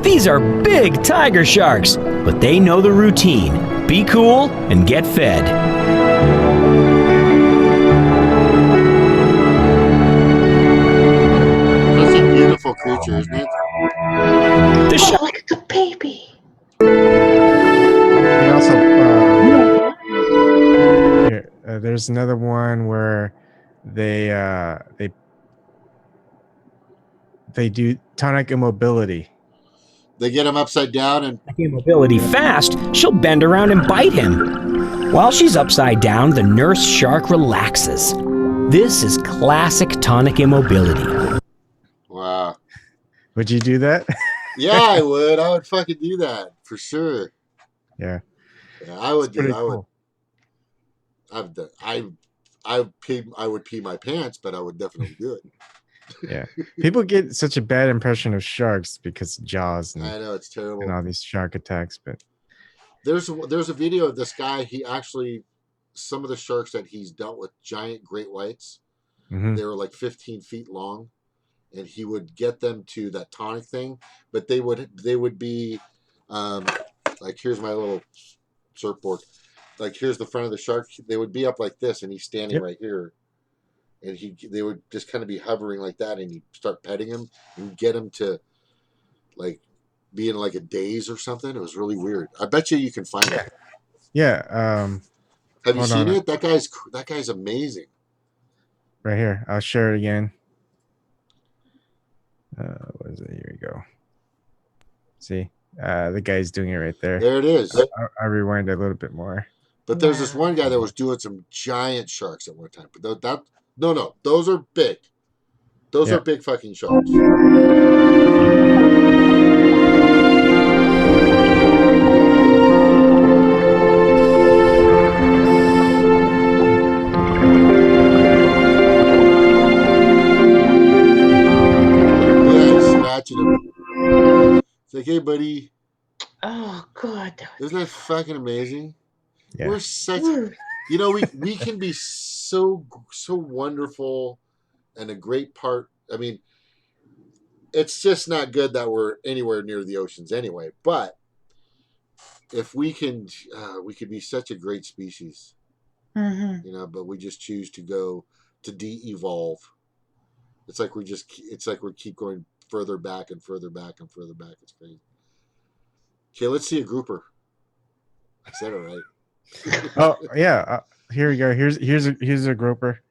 D: These are big tiger sharks, but they know the routine. Be cool and get fed.
A: That's a beautiful creature, isn't it?
C: The shark like a baby.
B: They also there's another one where they do tonic immobility.
A: They get him upside down and
D: immobility fast, she'll bend around and bite him. While she's upside down, the nurse shark relaxes. This is classic tonic immobility.
A: Wow.
B: Would you do that?
A: Yeah, I would. I would fucking do that for sure.
B: Yeah.
A: Yeah, I would do.
B: Cool.
A: I would pee my pants, but I would definitely do it.
B: Yeah. People get such a bad impression of sharks because of Jaws
A: I know it's terrible.
B: and all these shark attacks, but
A: There's a video of this guy. He actually, some of the sharks that he's dealt with, giant great whites,
B: mhm.
A: they were like 15 feet long, and he would get them to that tonic thing, but they would be, like, here's my little surfboard. Like, here's the front of the shark. They would be up like this, and he's standing
B: Yep.
A: right here, and they would just kind of be hovering like that, and you start petting him and get him to like be in like a daze or something. It was really weird. I bet you can find it.
B: Yeah.
A: Have you
B: hold
A: seen
B: on.
A: it? That guy's amazing.
B: Right here. I'll share it again. What is it? Here we go. See, the guy's doing it right there.
A: There it is.
B: I rewind a little bit more.
A: But there's this one guy that was doing some giant sharks at one time. But no, those are big. Those are big fucking sharks. Yeah, he's scratching him. It's like, hey, buddy.
C: Oh, God.
A: Isn't that fucking amazing?
B: Yeah.
A: We're such, we can be so wonderful and a great part. I mean, it's just not good that we're anywhere near the oceans anyway. But if we can, we could be such a great species,
C: Mm-hmm.
A: But we just choose to go to de-evolve. It's like we keep going further back and further back and further back. It's crazy. Okay, let's see a grouper. I said it right.
B: Oh yeah. Here we go. Here's a grouper.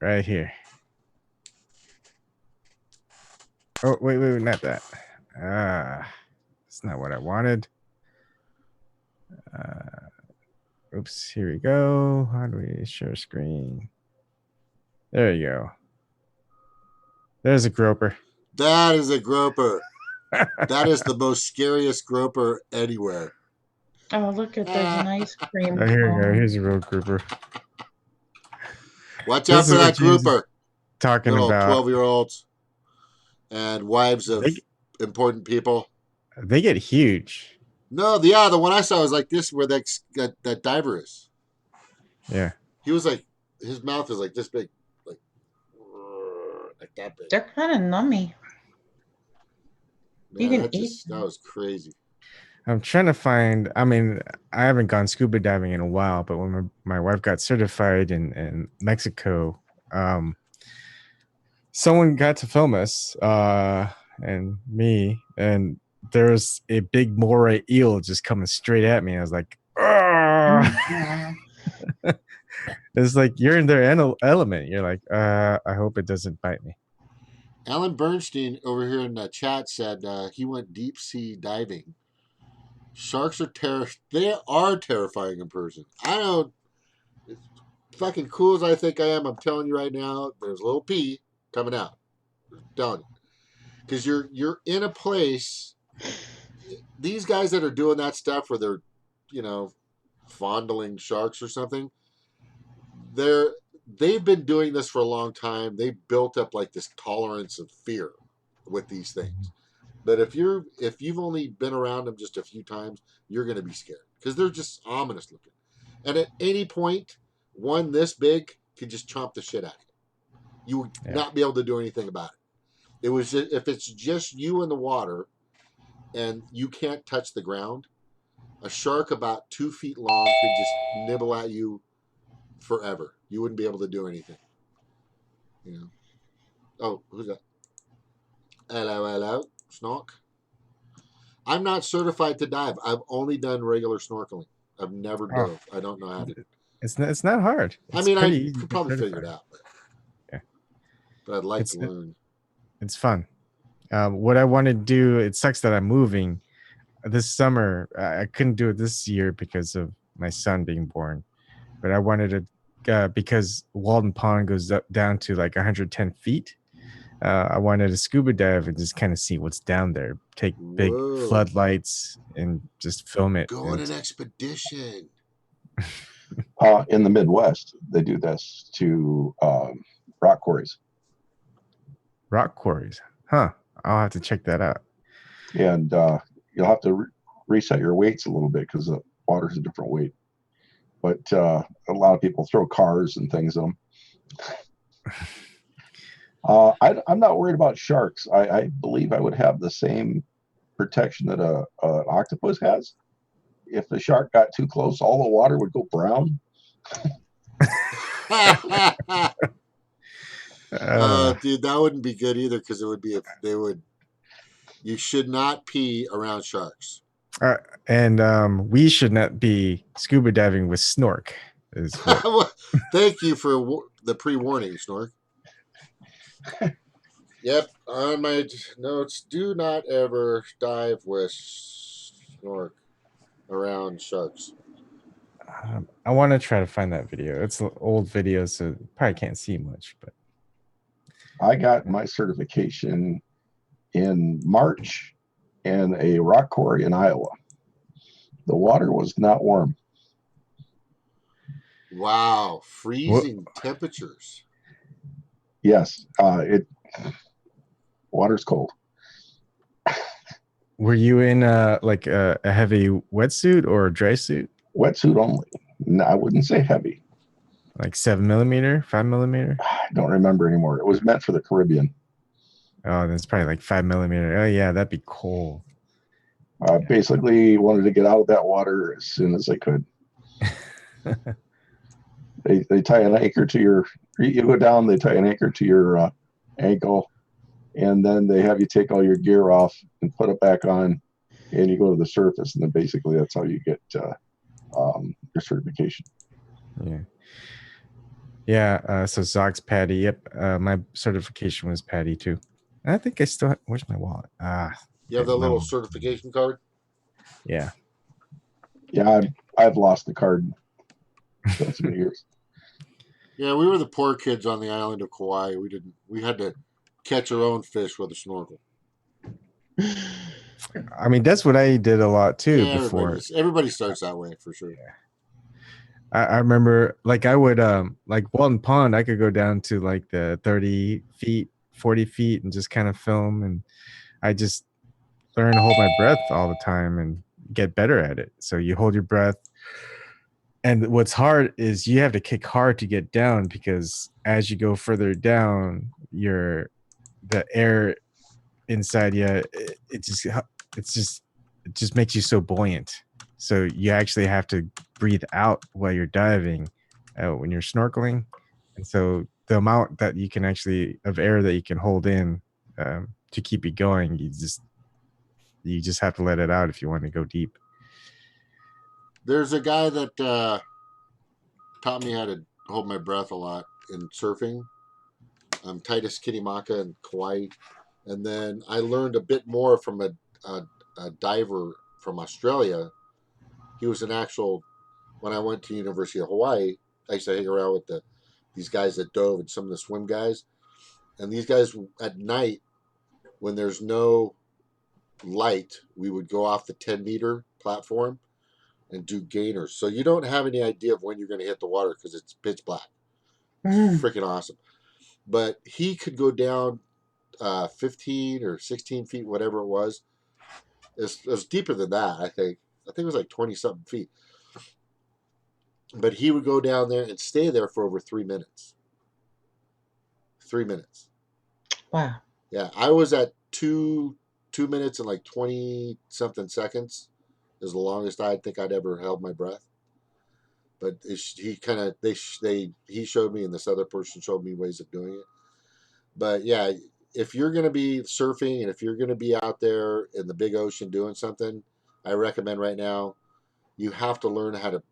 B: Right here. Oh wait, not that. That's not what I wanted. Oops. Here we go. How do we share screen? There you go. There's a groper.
A: That is a groper. That is the most scariest groper anywhere.
C: Oh, look at there's an ice cream
B: Oh, here we go.
C: cone.
B: Here's a real grouper.
A: Watch out
B: This
A: for
B: is
A: that
B: what Jesus
A: grouper.
B: Talking
A: Little
B: about
A: 12-year-olds and wives of important people.
B: they get huge.
A: No, the one I saw was like this, where that diver is.
B: Yeah.
A: He was like, his mouth is like this big, like that big.
C: They're kind of nummy.
A: Man,
C: you can
A: that
C: eat
A: that was crazy.
B: I'm trying to find. I mean, I haven't gone scuba diving in a while, but when my wife got certified in Mexico, someone got to film us, and me, and there's a big moray eel just coming straight at me. I was like, "Argh!" It's like you're in their element. You're like, I hope it doesn't bite me.
A: Alan Bernstein over here in the chat said he went deep sea diving. Sharks they are terrifying in person. I don't, as fucking cool as I think I am, I'm telling you right now, there's a little pee coming out. I'm telling you. Because you're in a place, these guys that are doing that stuff where they're, fondling sharks or something, they've been doing this for a long time. They've built up like this tolerance of fear with these things. But if you've only been around them just a few times, you're going to be scared because they're just ominous looking. And at any point, one this big could just chomp the shit out of you. You would not be able to do anything about it. It was just, if it's just you in the water and you can't touch the ground, a shark about 2 feet long could just nibble at you forever. You wouldn't be able to do anything. Oh, who's that? Hello, snork. I'm not certified to dive. I've only done regular snorkeling. I've never dove. I don't know how to.
B: It's not hard.
A: I could probably figure it out. But I'd like to learn.
B: It's fun. What I want to do, it sucks that I'm moving this summer. I couldn't do it this year because of my son being born. But I wanted to, because Walden Pond goes down to like 110 feet. I wanted to scuba dive and just kind of see what's down there. Take big floodlights and just film it.
A: Go on an expedition.
E: In the Midwest, they do this to rock quarries.
B: Rock quarries. Huh. I'll have to check that out.
E: And you'll have to reset your weights a little bit because the water's a different weight. But a lot of people throw cars and things in them. I'm not worried about sharks. I believe I would have the same protection that an octopus has. If the shark got too close, all the water would go brown.
A: Dude, that wouldn't be good either because it would be you should not pee around sharks.
B: And we should not be scuba diving with snork.
A: Thank you for the pre-warning, Snork. Yep, on my notes, do not ever dive with snork around sharks.
B: I want to try to find that video. It's an old video, so probably can't see much. But
E: I got my certification in March in a rock quarry in Iowa. The water was not warm.
A: Wow, freezing temperatures.
E: Yes, water's cold.
B: Were you in like a heavy wetsuit or a dry suit?
E: Wetsuit only. No, I wouldn't say heavy.
B: Like 7mm, 5mm?
E: I don't remember anymore. It was meant for the Caribbean.
B: Oh, that's probably like 5mm. Oh yeah, that'd be cool.
E: Basically wanted to get out of that water as soon as I could. They tie an anchor to you go down, they tie an anchor to your ankle, and then they have you take all your gear off and put it back on, and you go to the surface, and then basically that's how you get your certification.
B: Yeah. So Zog's Patty. Yep. My certification was Patty too. I think I still where's my wallet?
A: You have the little certification card?
B: Yeah.
E: Yeah, I've lost the card. That's many years.
A: Yeah, we were the poor kids on the island of Kauai. We had to catch our own fish with a snorkel.
B: I mean, that's what I did a lot too before.
A: Everybody starts that way for sure.
B: Yeah. I remember, like, I would like Walton Pond, I could go down to like the 30 feet, 40 feet and just kind of film, and I just learn to hold my breath all the time and get better at it. So you hold your breath, and what's hard is you have to kick hard to get down, because as you go further down, the air inside you, it just makes you so buoyant. So you actually have to breathe out while you're diving when you're snorkeling. And so the amount that you can of air that you can hold in to keep it going, you just have to let it out if you want to go deep.
A: There's a guy that taught me how to hold my breath a lot in surfing. Titus Kitimaka in Kauai. And then I learned a bit more from a diver from Australia. He was when I went to University of Hawaii, I used to hang around with these guys that dove and some of the swim guys. And these guys at night, when there's no light, we would go off the 10-meter platform and do gainers. So you don't have any idea of when you're going to hit the water because it's pitch black. It's freaking awesome. But he could go down 15 or 16 feet, whatever it was. It was deeper than that, I think. I think it was like 20-something feet. But he would go down there and stay there for over 3 minutes. 3 minutes.
C: Wow.
A: Yeah, I was at 2 minutes and like 20-something seconds. Is the longest I think I'd ever held my breath. But he showed me, and this other person showed me ways of doing it. But yeah, if you're going to be surfing and if you're going to be out there in the big ocean doing something, I recommend right now you have to learn how to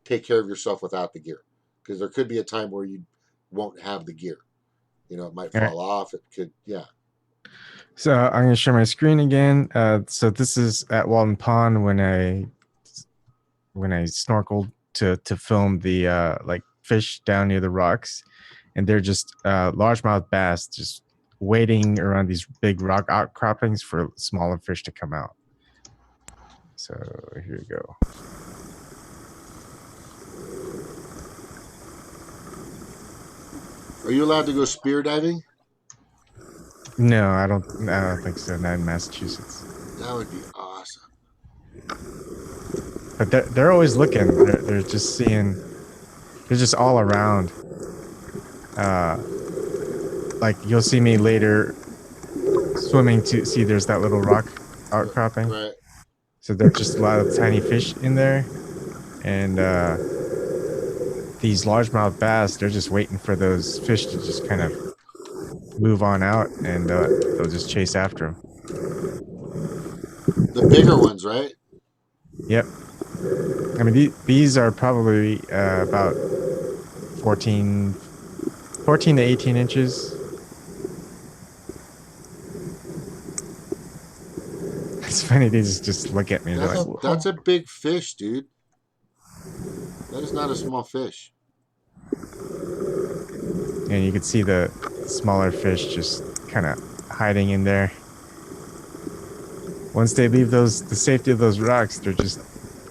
A: take care of yourself without the gear, because there could be a time where you won't have the gear. It might fall off. It could, yeah.
B: So I'm going to share my screen again. So this is at Walton Pond when I snorkeled to film the like fish down near the rocks, and they're just largemouth bass just waiting around these big rock outcroppings for smaller fish to come out. So here you go.
A: Are you allowed to go spear diving?
B: No, I don't think so. Not in Massachusetts.
A: That would be awesome.
B: But they're always looking. They're just seeing. They're just all around. Like you'll see me later swimming to see there's that little rock outcropping.
A: Right.
B: So there's just a lot of tiny fish in there, and these largemouth bass, they're just waiting for those fish to just kind of move on out, and they'll just chase after them.
A: The bigger ones, right?
B: Yep. I mean, these are probably about 14 to 18 inches. It's funny, they just look at me. And they're like,
A: That's a big fish, dude. That is not a small fish.
B: and you can see the smaller fish just kind of hiding in there. Once they leave the safety of those rocks, they're just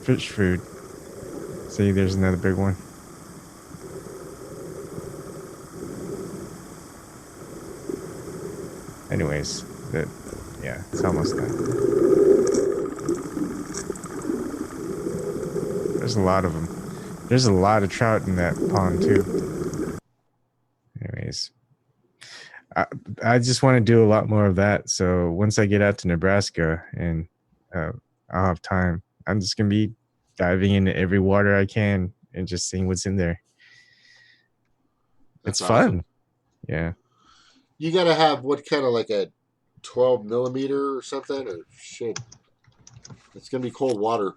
B: fish food. See, there's another big one. Anyways, yeah, it's almost done. There's a lot of them. There's a lot of trout in that pond too. Anyways, I just want to do a lot more of that. So once I get out to Nebraska and I'll have time, I'm just gonna be diving into every water I can and just seeing what's in there.
A: That's
B: It's
A: awesome.
B: fun. Yeah.
A: You gotta have what kind of like a 12 millimeter or something, or shit. It's gonna be cold water.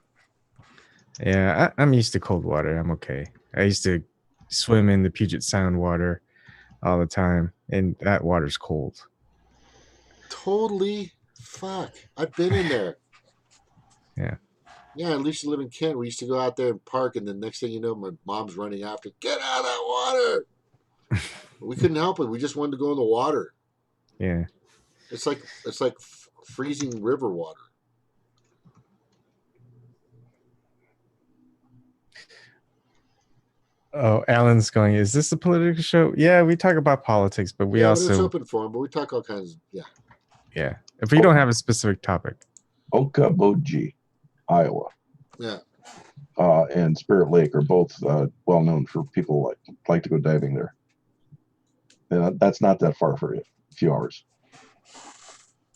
B: Yeah, I'm used to cold water. I'm okay. I used to swim in the Puget Sound water all the time, and that water's cold.
A: Totally. Fuck. I've been in there.
B: Yeah.
A: Yeah, at least you live in Kent. We used to go out there and park, and the next thing you know, my mom's running after, get out of that water. We couldn't help it. We just wanted to go in the water.
B: Yeah.
A: It's like freezing river water.
B: Oh, Alan's going, is this a political show? Yeah, we talk about politics, but we
A: But
B: also...
A: it's open forum, but we talk all kinds of... Yeah.
B: Yeah. If we don't have a specific topic.
E: Okoboji, Iowa.
A: Yeah.
E: And Spirit Lake are both well known for people like to go diving there. And that's not that far for you, a few hours.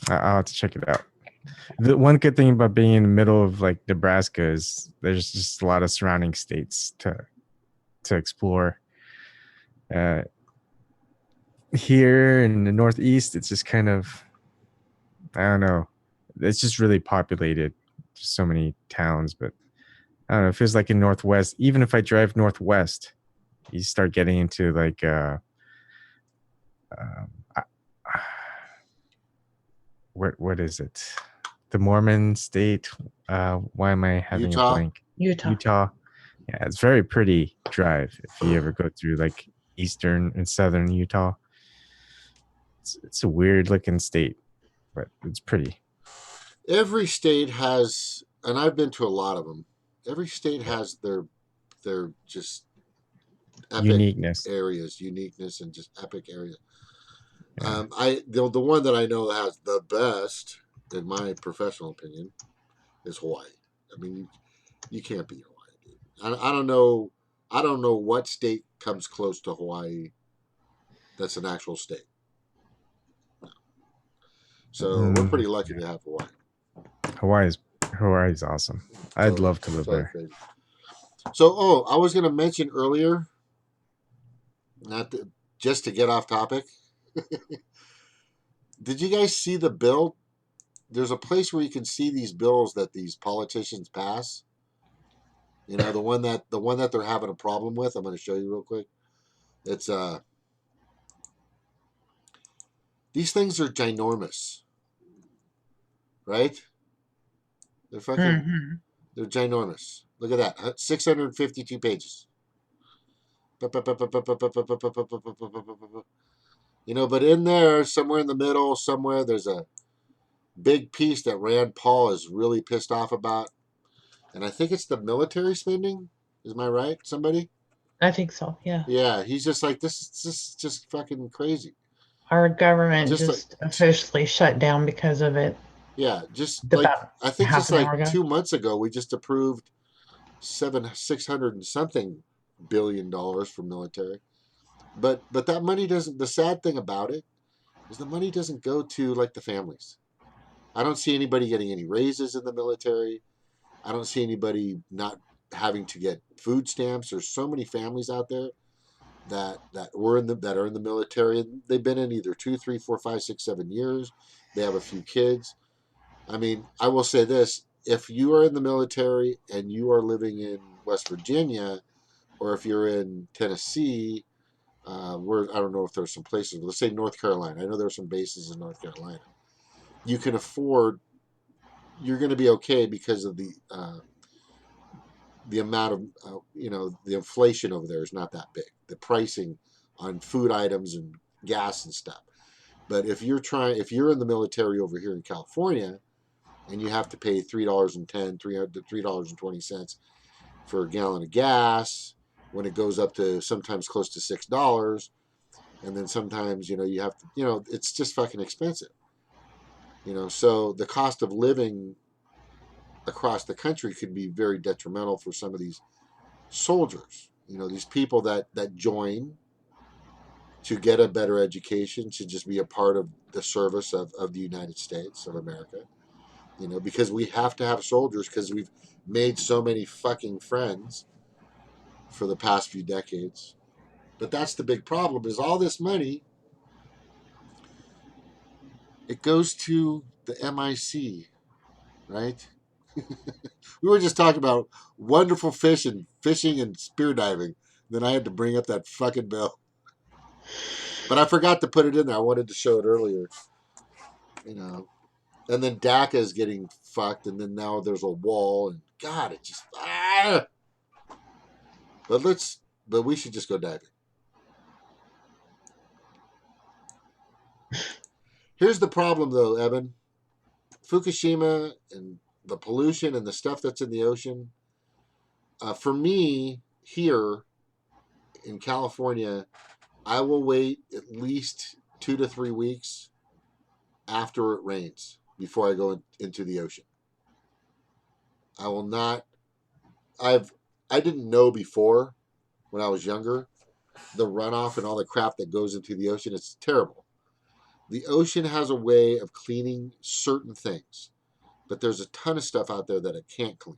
B: I'll have to check it out. The one good thing about being in the middle of like Nebraska is there's just a lot of surrounding states to explore. Here in the Northeast, it's just kind of, I don't know. It's just really populated. Just so many towns, but I don't know. It feels like in Northwest, even if I drive Northwest, you start getting into like, what is it? The Mormon state. Why am I having
A: Utah?
B: a blank?
C: Utah.
B: Yeah, it's very pretty drive if you ever go through like eastern and southern Utah. It's a weird looking state, but it's pretty.
A: Every state has, and I've been to a lot of them. Every state has their just epic
B: Uniqueness.
A: uniqueness, and just epic areas.
B: Yeah.
A: The one that I know has the best, in my professional opinion, is Hawaii. I mean, you can't beat Hawaii, dude. I don't know what state comes close to Hawaii. That's an actual state. So we're pretty lucky to have Hawaii.
B: Hawaii's awesome. I'd love to live there.
A: Crazy. So, I was going to mention earlier, just to get off topic. Did you guys see the bill? There's a place where you can see these bills that these politicians pass. You know, the one that they're having a problem with. I'm going to show you real quick. It's these things are ginormous, right? They're fucking. They're ginormous. Look at that. 652 pages. You know, but in there, somewhere in the middle, somewhere, there's a big piece that Rand Paul is really pissed off about. And I think it's the military spending. Is my right? Somebody?
C: I think so. Yeah.
A: Yeah, he's just like, this is just fucking crazy.
C: Our government
A: Just
C: just
A: like-
C: officially shut down because of it.
A: Yeah, just like
C: About
A: I think
C: half
A: just
C: an
A: like
C: hour ago.
A: 2 months ago, we just approved $600 and something billion for military. But that money doesn't. The sad thing about it is the money doesn't go to like the families. I don't see anybody getting any raises in the military. I don't see anybody not having to get food stamps. There's so many families out there that are in the military. They've been in either 2, 3, 4, 5, 6, 7 years. They have a few kids. I mean, I will say this: if you are in the military and you are living in West Virginia, or if you're in Tennessee, where I don't know if there's some places. Let's say North Carolina. I know there's some bases in North Carolina. You can afford. You're going to be okay because of the amount of the inflation over there is not that big. The pricing on food items and gas and stuff. But if you're in the military over here in California, and you have to pay $3.10, $3.20 for a gallon of gas, when it goes up to sometimes close to $6, and then sometimes you have to it's just fucking expensive. So the cost of living across the country could be very detrimental for some of these soldiers. These people that join to get a better education, to just be a part of the service of the United States of America. Because we have to have soldiers, because we've made so many fucking friends for the past few decades. But that's the big problem, is all this money, it goes to the MIC, right? We were just talking about wonderful fishing and spear diving. Then I had to bring up that fucking bill. But I forgot to put it in there. I wanted to show it earlier. And then DACA is getting fucked, and then now there's a wall, and God, it just But we should just go diving. Here's the problem, though, Evan. Fukushima and the pollution and the stuff that's in the ocean. For me, here in California, I will wait at least 2 to 3 weeks after it rains before I go into the ocean. I will not. I didn't know before, when I was younger, the runoff and all the crap that goes into the ocean. It's terrible. The ocean has a way of cleaning certain things, but there's a ton of stuff out there that it can't clean.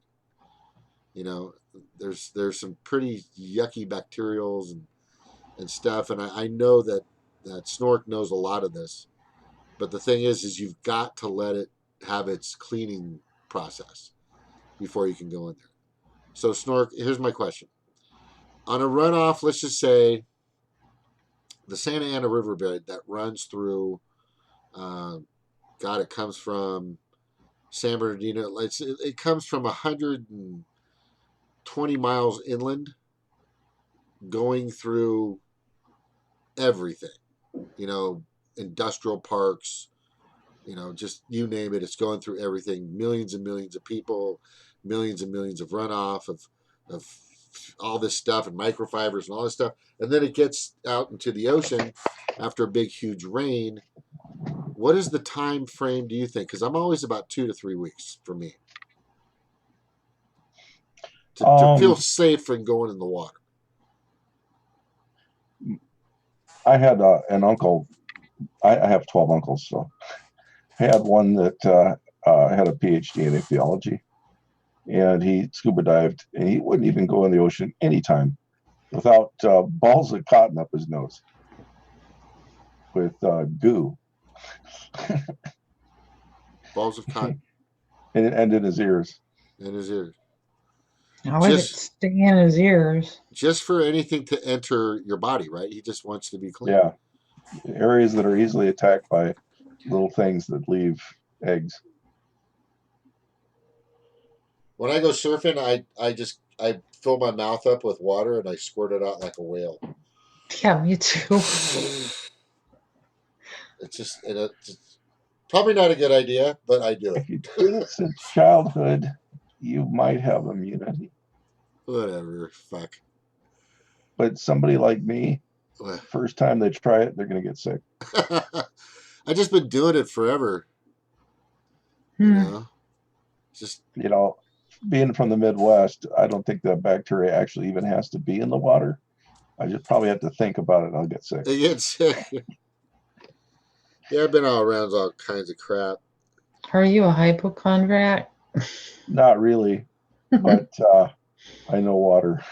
A: There's some pretty yucky bacterials and stuff, and I know that Snork knows a lot of this. But the thing is you've got to let it have its cleaning process before you can go in there. So Snork, here's my question. On a runoff, let's just say the Santa Ana Riverbed that runs through, it comes from San Bernardino. It comes from 120 miles inland, going through everything, industrial parks, just you name it. It's going through everything. Millions and millions of people, millions and millions of runoff of all this stuff and microfibers and all this stuff. And then it gets out into the ocean after a big, huge rain. What is the time frame, do you think? Because I'm always about 2 to 3 weeks for me to feel safe and going in the water.
E: I had an uncle. I have 12 uncles, so I had one that had a PhD in ichthyology, and he scuba dived, and he wouldn't even go in the ocean anytime without balls of cotton up his nose with goo.
A: Balls of cotton.
E: and in his ears.
A: In his ears.
C: How would it stay in his ears?
A: Just for anything to enter your body, right? He just wants to be clean.
E: Yeah. Areas that are easily attacked by little things that leave eggs.
A: When I go surfing, I fill my mouth up with water and I squirt it out like a whale.
C: Yeah, me too.
A: It's probably not a good idea, but I do it.
E: If you do it since childhood, you might have immunity.
A: Whatever, fuck.
E: But somebody like me, first time they try it, they're going to get sick.
A: I just been doing it forever. You know, just
E: being from the Midwest, I don't think that bacteria actually even has to be in the water. I just probably have to think about it. I'll get sick.
A: They get sick. Yeah, I've been all around all kinds of crap.
C: Are you a hypochondriac?
E: Not really, but I know water.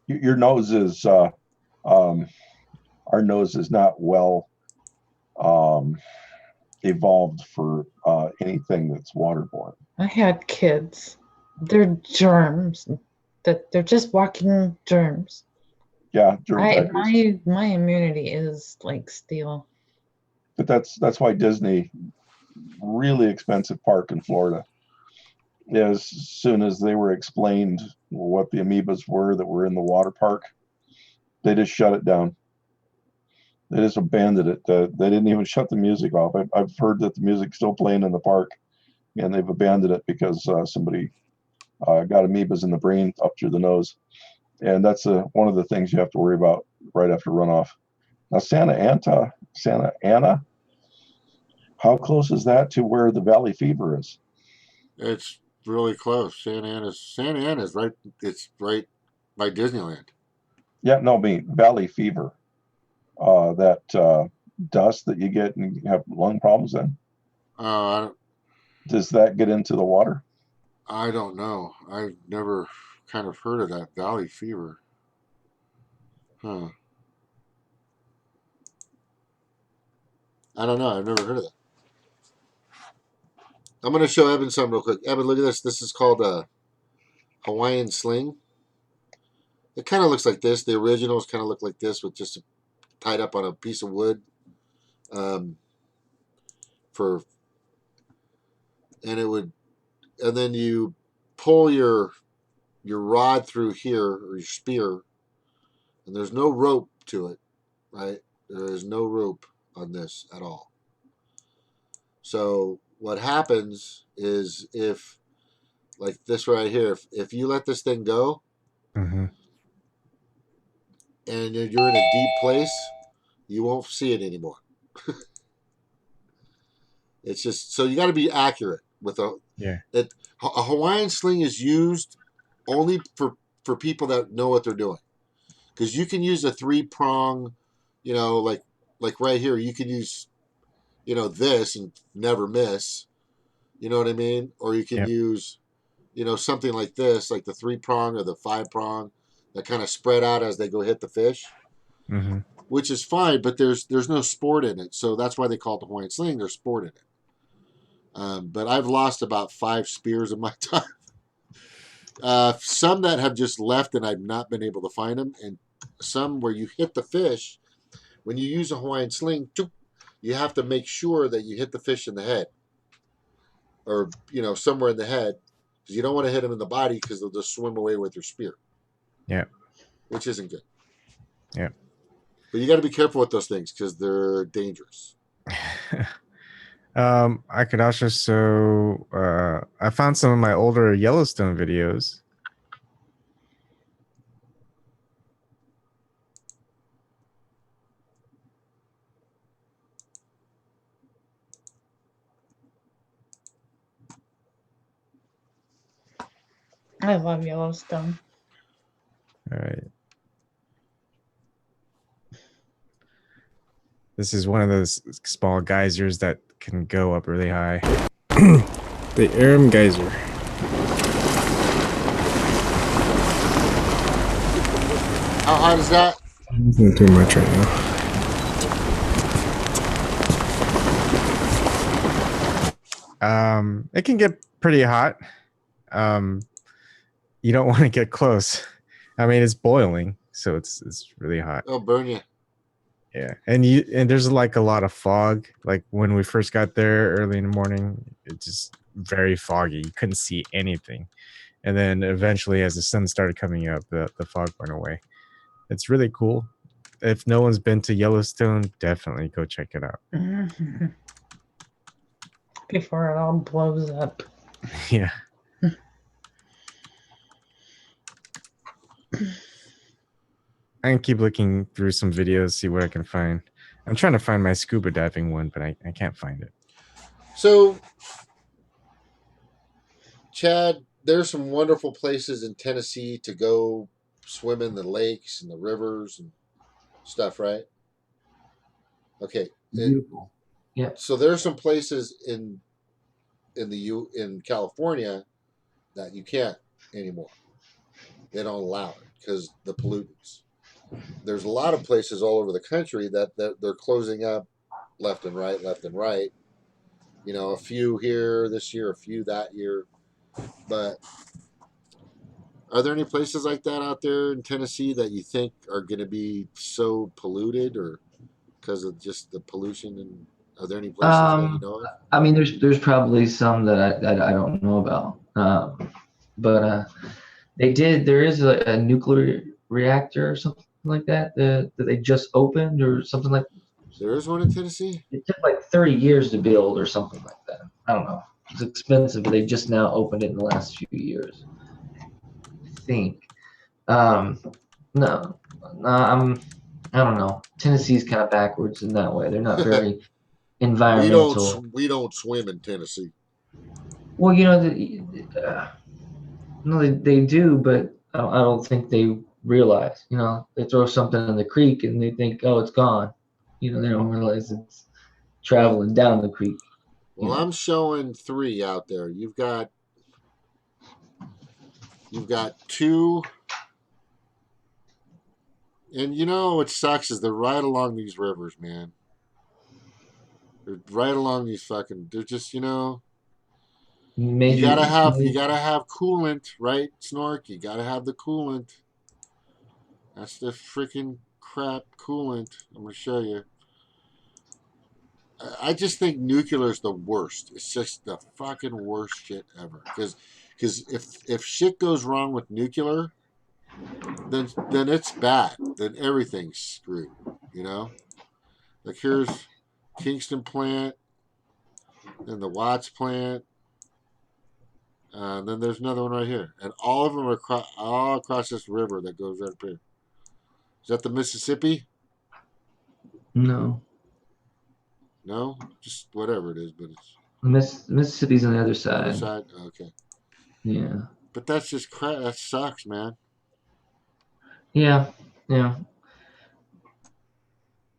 E: Your nose is, our nose is not well evolved for anything that's waterborne.
C: I had kids. They're germs. They're just walking germs.
E: Yeah, germ
C: my immunity is like steel.
E: But that's why Disney, really expensive park in Florida, as soon as they were explained what the amoebas were that were in the water park, they just shut it down. They just abandoned it. They didn't even shut the music off. I've heard that the music's still playing in the park, and they've abandoned it because somebody got amoebas in the brain up through the nose. And that's one of the things you have to worry about right after runoff. Now, Santa Ana, how close is that to where the valley fever is?
A: It's really close. Santa Ana's right. It's right by Disneyland.
E: Yeah, no, valley fever. That dust that you get and you have lung problems in. Does that get into the water?
A: I don't know. I've never kind of heard of that valley fever. Huh. I don't know. I've never heard of that. I'm going to show Evan something real quick. Evan, look at this. This is called a Hawaiian sling. It kind of looks like this. The originals kind of look like this with just tied up on a piece of wood. And then you pull your rod through here, or your spear, and there's no rope to it, right? There is no rope on this at all. So what happens is, if, like this right here, if you let this thing go, and you're in a deep place, you won't see it anymore. It's just, so you got to be accurate with a Hawaiian sling is used only for people that know what they're doing, because you can use a 3-prong, like right here, you can use this and never miss, you know what I mean, or you can use something like this, like the 3-prong or the 5-prong that kind of spread out as they go hit the fish, which is fine, but there's no sport in it, so that's why they call it the Hawaiian sling. There's sport in it. But I've lost about 5 spears in my time. Some that have just left and I've not been able to find them, and some where you hit the fish. When you use a Hawaiian sling, you have to make sure that you hit the fish in the head, or somewhere in the head, because you don't want to hit them in the body, because they'll just swim away with your spear. Yeah, which isn't good. Yeah, but you got to be careful with those things because they're dangerous.
B: I could also I found some of my older Yellowstone videos.
C: I love Yellowstone.
B: All right. This is one of those small geysers that can go up really high. The Aram geyser.
A: How hot is that?
B: Not too much right now. It can get pretty hot. You don't want to get close. I mean, it's boiling, so it's really hot.
A: It'll burn you.
B: Yeah, and there's like a lot of fog. Like when we first got there early in the morning, it's just very foggy. You couldn't see anything, and then eventually, as the sun started coming up, the fog went away. It's really cool. If no one's been to Yellowstone, definitely go check it out.
C: Before it all blows up.
B: Yeah. I can keep looking through some videos, see what I can find. I'm trying to find my scuba diving one, but I can't find it.
A: So, Chad, there's some wonderful places in Tennessee to go swim in the lakes and the rivers and stuff, right? Okay.
F: Beautiful. Yeah.
A: So there's some places in California that you can't anymore. They don't allow it because the pollutants. There's a lot of places all over the country that they're closing up left and right. You know, a few here this year, a few that year. But are there any places like that out there in Tennessee that you think are going to be so polluted, or because of just the pollution? And are there any places that you know of?
F: I mean, there's probably some that I don't know about. But there is a nuclear reactor or something like that that they just opened or something like.
A: There is one in Tennessee?
F: It took like 30 years to build or something like that. I don't know. It's expensive, but they just now opened it in the last few years. I think. No, I don't know. Tennessee's kind of backwards in that way. They're not very environmental.
A: We don't swim in Tennessee.
F: Well, you know, no, they do, but I don't think they realize. You know, they throw something in the creek and they think, oh, it's gone. You know, they don't realize it's traveling down the creek.
A: Well, I'm showing 3 out there. You've got 2, and you know what sucks is they're right along these rivers, man. They're right along these they're just, you know. You gotta have coolant, right, Snork? You gotta have the coolant. That's the freaking crap coolant. I'm gonna show you. I just think nuclear is the worst. It's just the fucking worst shit ever. Because if shit goes wrong with nuclear, then it's bad. Then everything's screwed. You know, like here's Kingston plant, then the Watts plant, then there's another one right here, and all of them are all across this river that goes right up here. Is that the Mississippi?
F: No.
A: No, just whatever it is, but it's
F: Mississippi's on the other side.
A: Other side, okay.
F: Yeah.
A: But that's just crap. That sucks, man.
F: Yeah.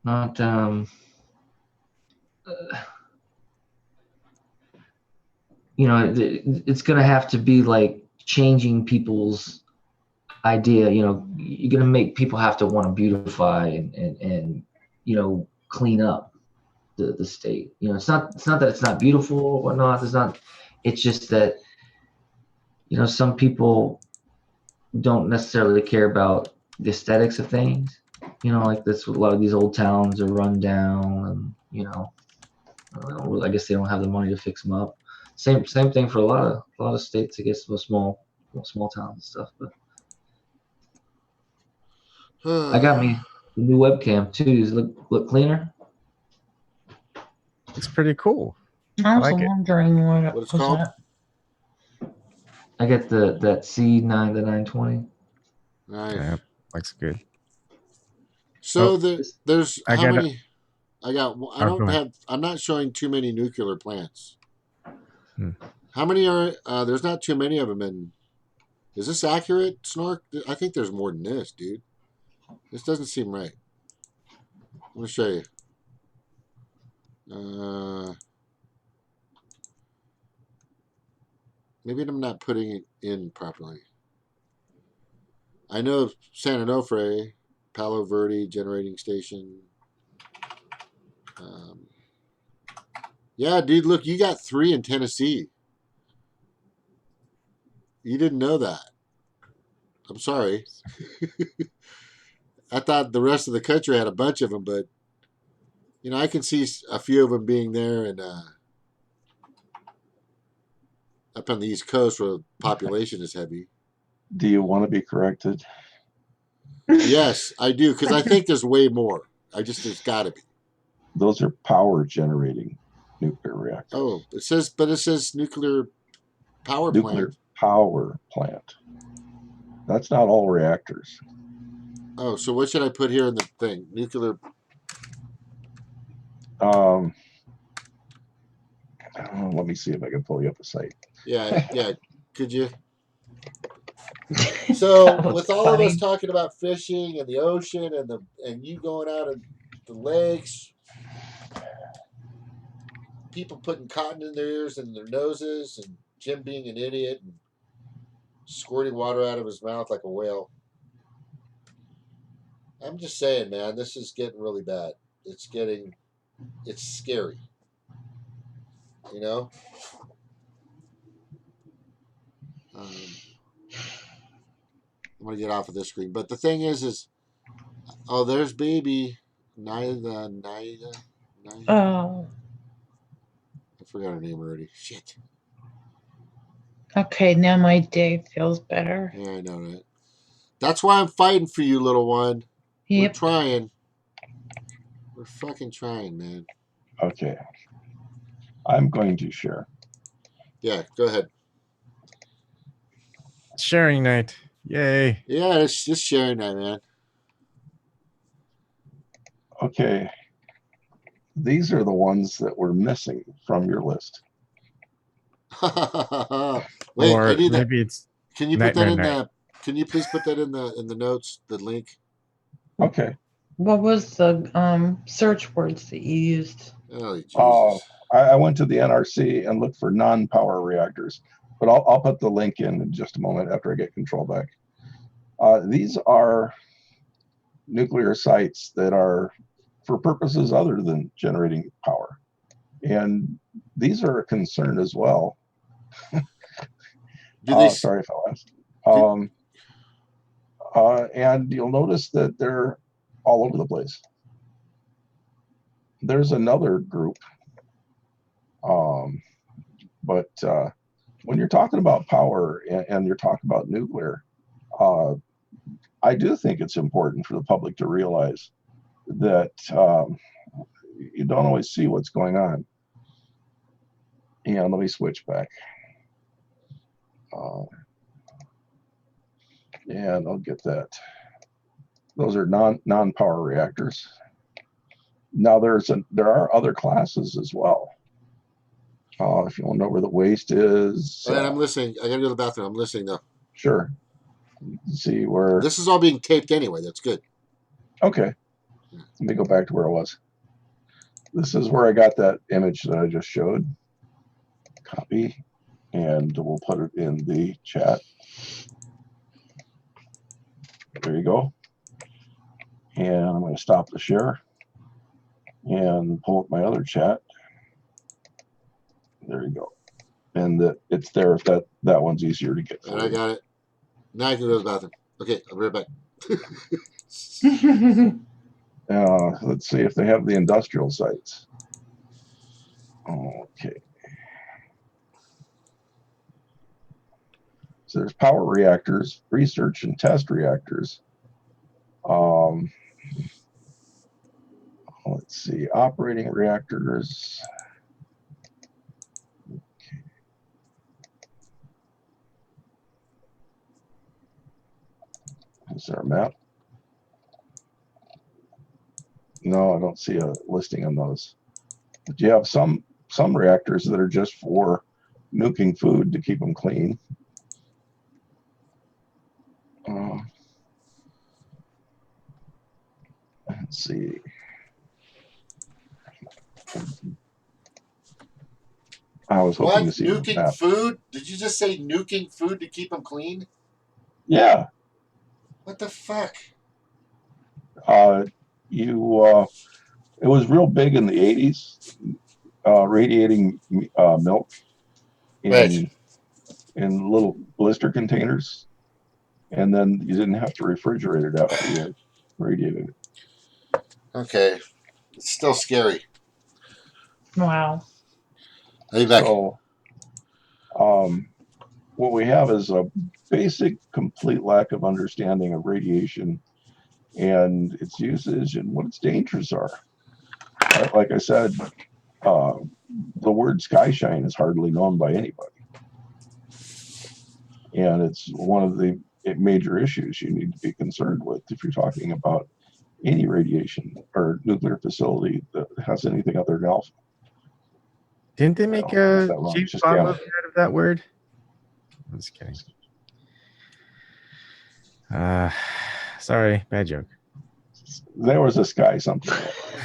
F: Not you know, it's gonna have to be like changing people's idea. You know, you're gonna make people have to want to beautify and you know, clean up the state. You know, it's not that it's not beautiful or whatnot. It's just that, you know, some people don't necessarily care about the aesthetics of things. You know, like that's what a lot of these old towns are run down, and you know, I guess they don't have the money to fix them up. Same thing for a lot of states. I guess small towns and stuff. But I got me the new webcam too. Does it look cleaner?
B: It's pretty cool.
C: I was
B: like it.
C: wondering what
A: What it's
C: was
A: called?
C: that.
F: I got that C9 to 920.
A: Nice.
B: Yeah, looks good.
A: So there's
B: I
A: how
B: got
A: many? I got. I
B: go
A: don't
B: ahead.
A: have. I'm not showing too many nuclear plants.
B: Hmm.
A: How many are? There's not too many of them in. Is this accurate, Snork? I think there's more than this, dude. This doesn't seem right. I'm gonna show you. Maybe I'm not putting it in properly. I know San Onofre, Palo Verde generating station. Yeah, dude, look, you got 3 in Tennessee. You didn't know that. I'm sorry. I thought the rest of the country had a bunch of them, but you know, I can see a few of them being there and up on the East Coast where the population is heavy.
E: Do you want to be corrected?
A: Yes, I do, because I think there's way more. There's got to be.
E: Those are power generating nuclear reactors.
A: Oh, it says nuclear power
E: nuclear
A: plant.
E: Power plant. That's not all reactors.
A: Oh, so what should I put here in the thing? Nuclear.
E: Let me see if I can pull you up a site.
A: Yeah. Could you? So
C: That was
A: with all of us
C: funny.
A: talking about fishing and the ocean and you going out in the lakes, people putting cotton in their ears and their noses, and Jim being an idiot and squirting water out of his mouth like a whale. I'm just saying, man, this is getting really bad. It's scary. You know? I'm going to get off of this screen. But the thing is, oh, there's baby. Naida.
C: Oh,
A: I forgot her name already. Shit.
C: okay. Now my day feels better.
A: Yeah, I know, right? That's why I'm fighting for you, little one. We're
C: Yep.
A: trying. We're fucking trying, man.
E: Okay. I'm going to share.
A: Yeah, go ahead.
B: Sharing night. Yay.
A: Yeah, it's just sharing that, man.
E: Okay. These are the ones that were missing from your list.
A: Wait,
B: Or
A: I need that.
B: maybe it's
A: Can you
B: night,
A: put that
B: night,
A: in
B: night.
A: the? Can you please put that in the notes? The link.
E: Okay.
C: What was the search words that you used?
A: Oh Jesus!
E: I went to the NRC and looked for non-power reactors, but I'll put the link in just a moment after I get control back. These are nuclear sites that are for purposes other than generating power, and these are a concern as well.
A: Do they?
E: Sorry if I laughed. And you'll notice that they're all over the place. There's another group, but when you're talking about power and you're talking about nuclear, I do think it's important for the public to realize that you don't always see what's going on. And let me switch back. And I'll get that. Those are non-power reactors. Now there are other classes as well. If you want to know where the waste is.
A: All right, I'm listening. I gotta go to the bathroom. I'm listening though.
E: Sure. See where.
A: This is all being taped anyway. That's good.
E: Okay. Let me go back to where I was. This is where I got that image that I just showed. Copy. And we'll put it in the chat. There you go. And I'm going to stop the share and pull up my other chat. There you go. And it's there if that one's easier to get.
A: And I got it. Now I can go to the bathroom. Okay, I'll be right back.
E: Let's see if they have the industrial sites. Okay. So there's power reactors, research and test reactors. Let's see, operating reactors. Okay. Is there a map? No, I don't see a listing on those. But you have some reactors that are just for nuking food to keep them clean. Let's see. I was hoping to see
A: nuking food? Did you just say nuking food to keep them clean?
E: Yeah.
A: What the fuck?
E: It was real big in the 80s, radiating milk in little blister containers, and then you didn't have to refrigerate it after you had radiated it.
A: Okay. It's still scary.
C: Wow.
A: I'll be back.
E: So, what we have is a basic, complete lack of understanding of radiation and its usage and what its dangers are. Like I said, the word skyshine is hardly known by anybody. And it's one of the major issues you need to be concerned with if you're talking about any radiation or nuclear facility that has anything other than alpha.
B: Didn't they make
E: a
B: a James Bond movie out of that word? I'm just kidding. Sorry, bad joke.
E: There was a something.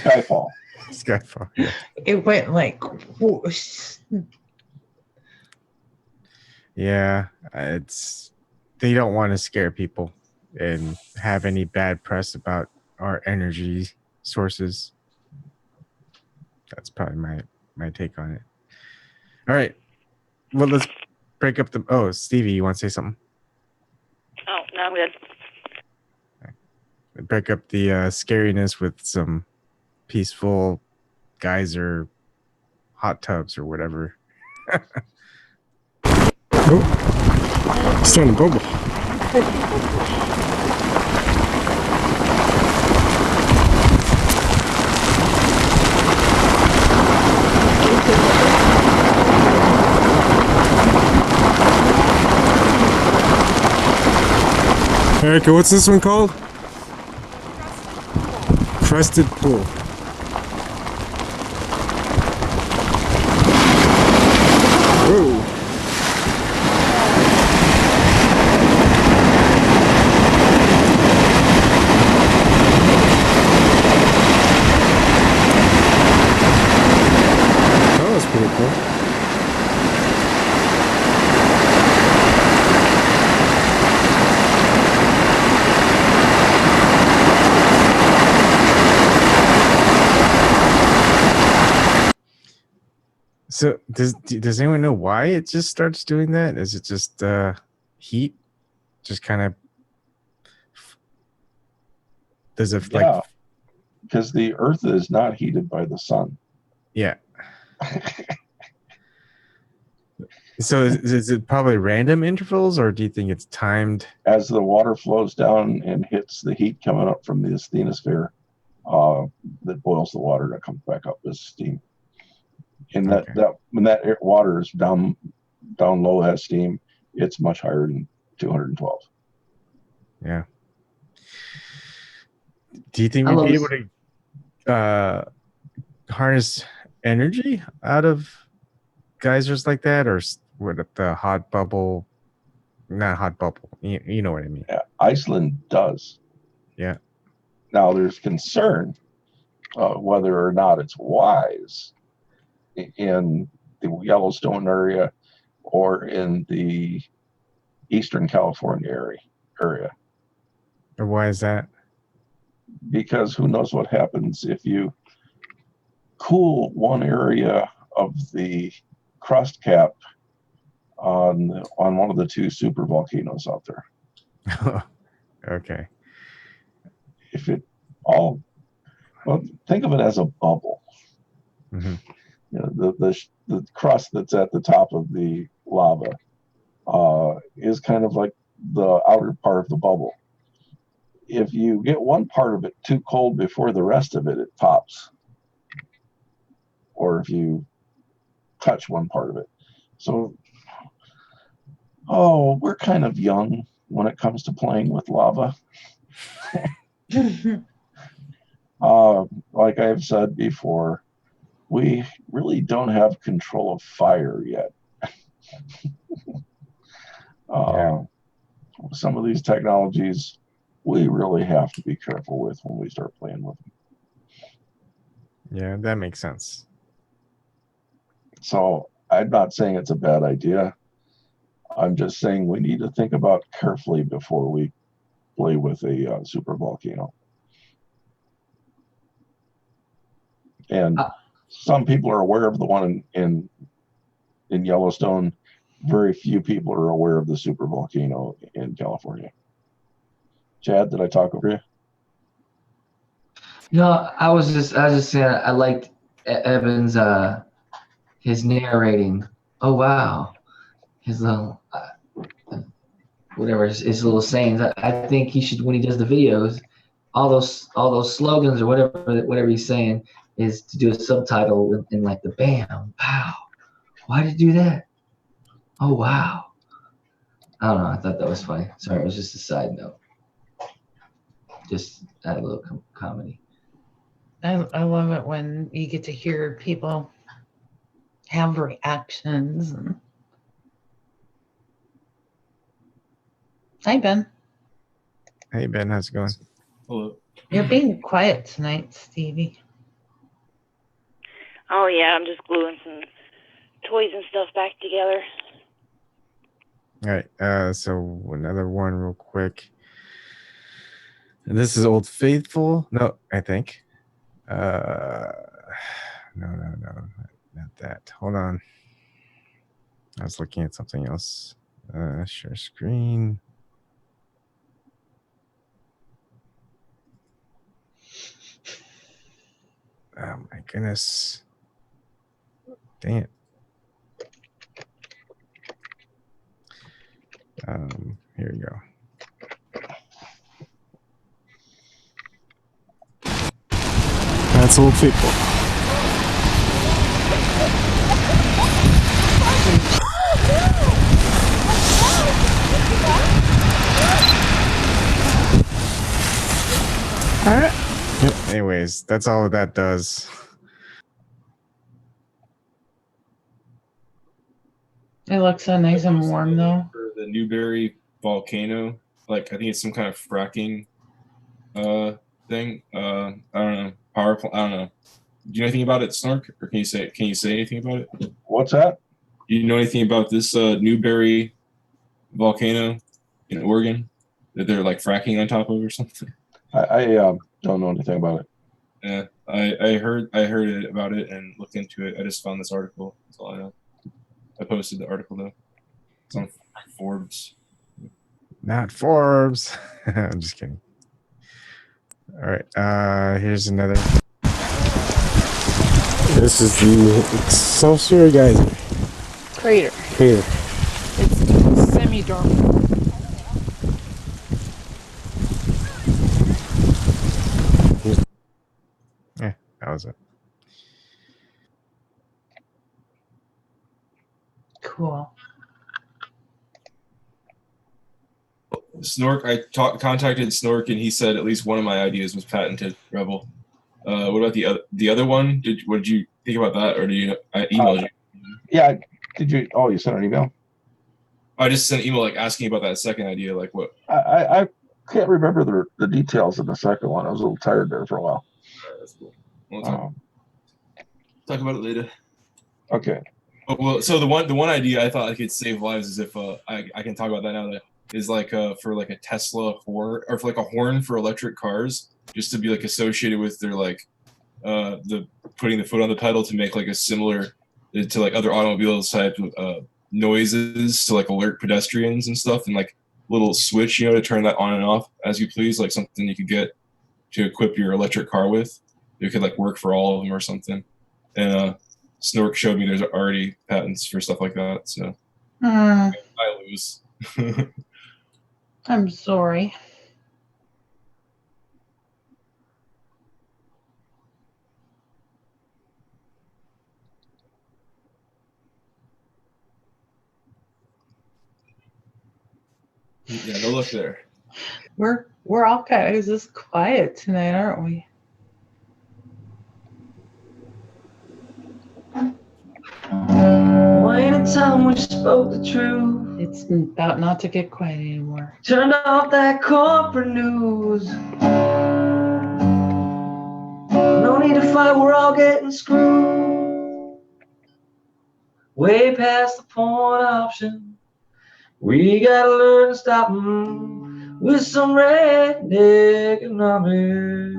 E: Skyfall.
B: Skyfall. Yeah.
C: It went like whoosh.
B: Yeah, they don't want to scare people and have any bad press about our energy sources. That's probably my take on it. All right. Well, let's break up the. Oh, Stevie, you want to say something?
G: Oh, no, I'm good.
B: Break up the scariness with some peaceful geyser hot tubs or whatever.
H: Oh, it's starting to bubble. Erica, what's this one called? Crested Pool. Whoa. That was pretty cool.
B: So does anyone know why it just starts doing that? Is it just heat? Just kind of does it like?
E: Because the Earth is not heated by the sun.
B: Yeah. So is it probably random intervals, or do you think it's timed?
E: As the water flows down and hits the heat coming up from the asthenosphere, that boils the water and it comes back up as steam. And that when that water is down low as steam, it's much higher than 212.
B: Yeah. Do you think we'd be able to harness energy out of geysers like that, or what the hot bubble? Not hot bubble. You know what I mean?
E: Yeah, Iceland does.
B: Yeah.
E: Now there's concern whether or not it's wise in the Yellowstone area or in the Eastern California area.
B: And why is that?
E: Because who knows what happens if you cool one area of the crust cap on one of the two super volcanoes out there.
B: Okay.
E: If it think of it as a bubble.
B: Mm-hmm.
E: You know, the crust that's at the top of the lava is kind of like the outer part of the bubble. If you get one part of it too cold before the rest of it, it pops. Or if you touch one part of it. So, we're kind of young when it comes to playing with lava. Like I've said before, we really don't have control of fire yet. Some of these technologies we really have to be careful with when we start playing with them.
B: Yeah, that makes sense.
E: So I'm not saying it's a bad idea. I'm just saying we need to think about carefully before we play with a super volcano. And some people are aware of the one in Yellowstone. Very few people are aware of the super volcano in California. Chad, did I talk over you?
F: No, I was just saying I liked Evan's his narrating. Oh wow, his little whatever his little sayings. I think he should, when he does the videos, all those slogans or whatever he's saying, is to do a subtitle in like the bam, pow. Why did you do that? Oh wow. I don't know. I thought that was funny. Sorry, it was just a side note. Just add a little comedy.
C: I love it when you get to hear people have reactions. Hi, Ben.
B: Hey Ben, how's it going?
I: Hello.
C: You're being quiet tonight, Stevie.
G: Oh, yeah, I'm just gluing some toys and stuff back together.
B: All right, so another one real quick. And this is Old Faithful. No, I think. No, not that. Hold on. I was looking at something else. Share screen. Oh my goodness. Dang it. Here we go.
H: That's Old Faithful.
B: All right. Anyways, that's all that does.
C: It looks so nice and warm, though.
I: For the Newberry volcano, like I think it's some kind of fracking thing. I don't know. Power plant. I don't know. Do you know anything about it, Snark? Or can you say anything about it?
E: What's that?
I: Do you know anything about this Newberry volcano in Oregon that they're like fracking on top of or something?
E: I don't know anything about it.
I: Yeah, I heard about it and looked into it. I just found this article. That's all I know. I posted the article though. It's on Forbes.
B: Not Forbes. I'm just kidding. All right. Here's another.
H: This is the Excelsior Geyser
J: Crater.
H: crater.
J: It's semi-dormant.
B: Yeah, that was it.
C: Cool.
I: Snork, I contacted Snork and he said at least one of my ideas was patented. Rebel. What about the other one? What did you think about that, or do you? I emailed you.
E: Yeah. Did you? Oh, you sent an email.
I: I just sent an email like asking about that second idea, like what?
E: I can't remember the details of the second one. I was a little tired there for a while.
I: All right, that's cool. We'll talk about it later.
E: Okay.
I: Oh, well, so the one idea I thought I could save lives is if I can talk about that now. That is like for like a Tesla horn, or for like a horn for electric cars, just to be like associated with their like the putting the foot on the pedal to make like a similar to like other automobiles type noises to like alert pedestrians and stuff, and like little switch, to turn that on and off as you please, like something you could get to equip your electric car with. It could like work for all of them or something. And Snork showed me there's already patents for stuff like that, so I lose.
C: I'm sorry.
I: Yeah, no luck there.
C: We're all kind of just quiet tonight, aren't we?
F: Why ain't it time we spoke the truth?
C: It's about not to get quiet anymore.
F: Turned off that corporate news. No need to fight, we're all getting screwed. Way past the point option. We gotta learn to stop them with some red economics.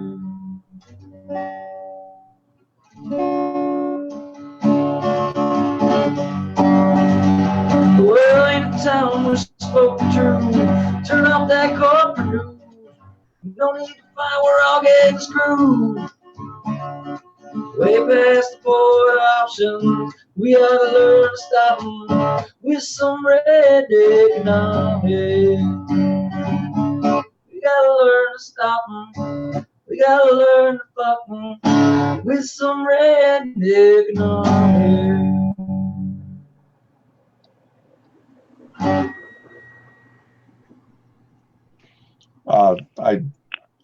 F: Well, ain't it time we spoke the truth? Turn off that corporate news. No need to fight, we're all getting screwed. Way past the board options. We gotta learn to stop them with some red economics. We gotta learn to stop them. We gotta learn to fuck them with some red economics.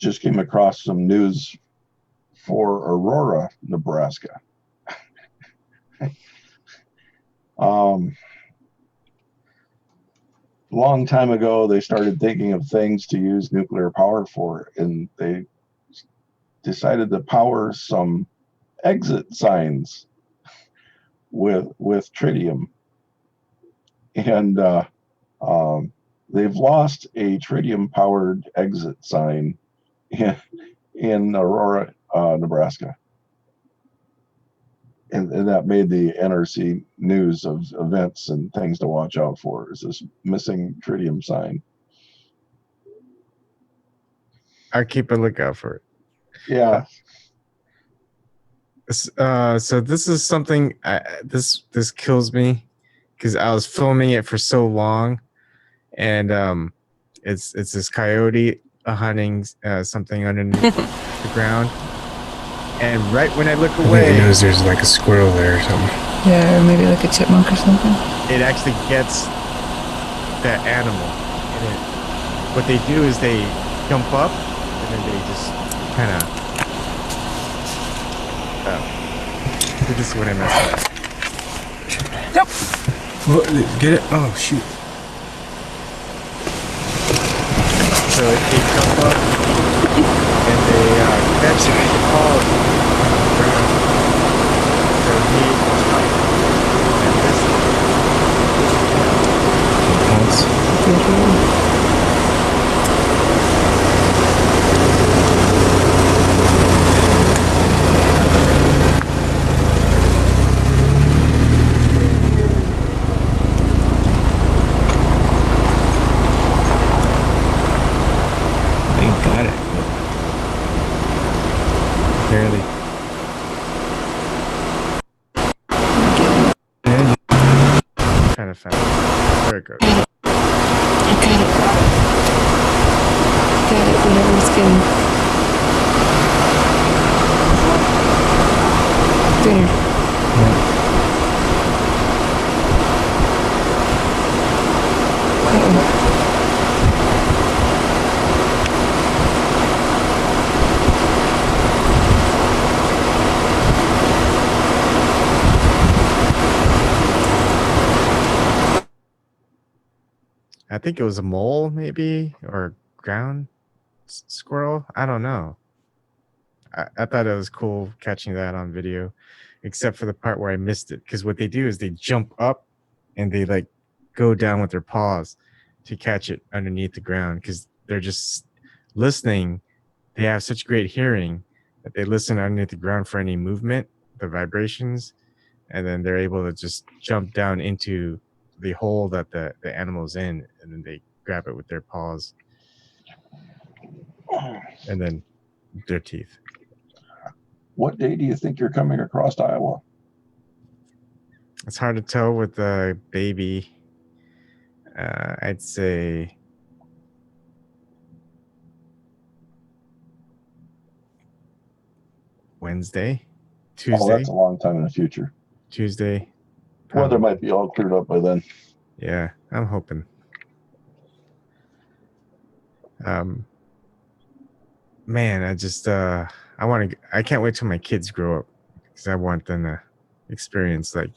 E: just came across some news for Aurora, Nebraska. Long time ago, they started thinking of things to use nuclear power for, and they decided to power some exit signs with tritium. And they've lost a tritium-powered exit sign in Aurora, Nebraska. And that made the NRC news of events and things to watch out for, is this missing tritium sign.
B: I'll keep a lookout for it.
E: Yeah.
B: So this is something, this kills me, because I was filming it for so long, and it's this coyote hunting something underneath the ground. And right when I look
H: I think
B: away,
H: he knows there's like a squirrel there or something.
J: Yeah, or maybe like a chipmunk or something.
B: it actually gets that animal. And what they do is they jump up and then they just kind of. This is what I messed up.
J: Yep.
H: Well, get it? Oh, shoot.
B: So they jump up and they catch it with the paw on the ground. So he and this.
H: Got it.
B: Barely. Kind of fast. There it goes.
J: I got it. Got it. Whatever it's getting. There.
B: I think it was a mole, maybe, or a ground squirrel. I don't know. I thought it was cool catching that on video, except for the part where I missed it. Because what they do is they jump up and they like go down with their paws to catch it underneath the ground, because they're just listening. They have such great hearing that they listen underneath the ground for any movement, the vibrations, and then they're able to just jump down into the hole that the animal's in, and then they grab it with their paws and then their teeth.
E: What day do you think you're coming across Iowa?
B: It's hard to tell with the baby. I'd say Wednesday, Tuesday.
E: Oh, that's a long time in the future.
B: Tuesday.
E: Weather might be all cleared up by then.
B: Yeah, I'm hoping. Man, I just I can't wait till my kids grow up, because I want them to experience like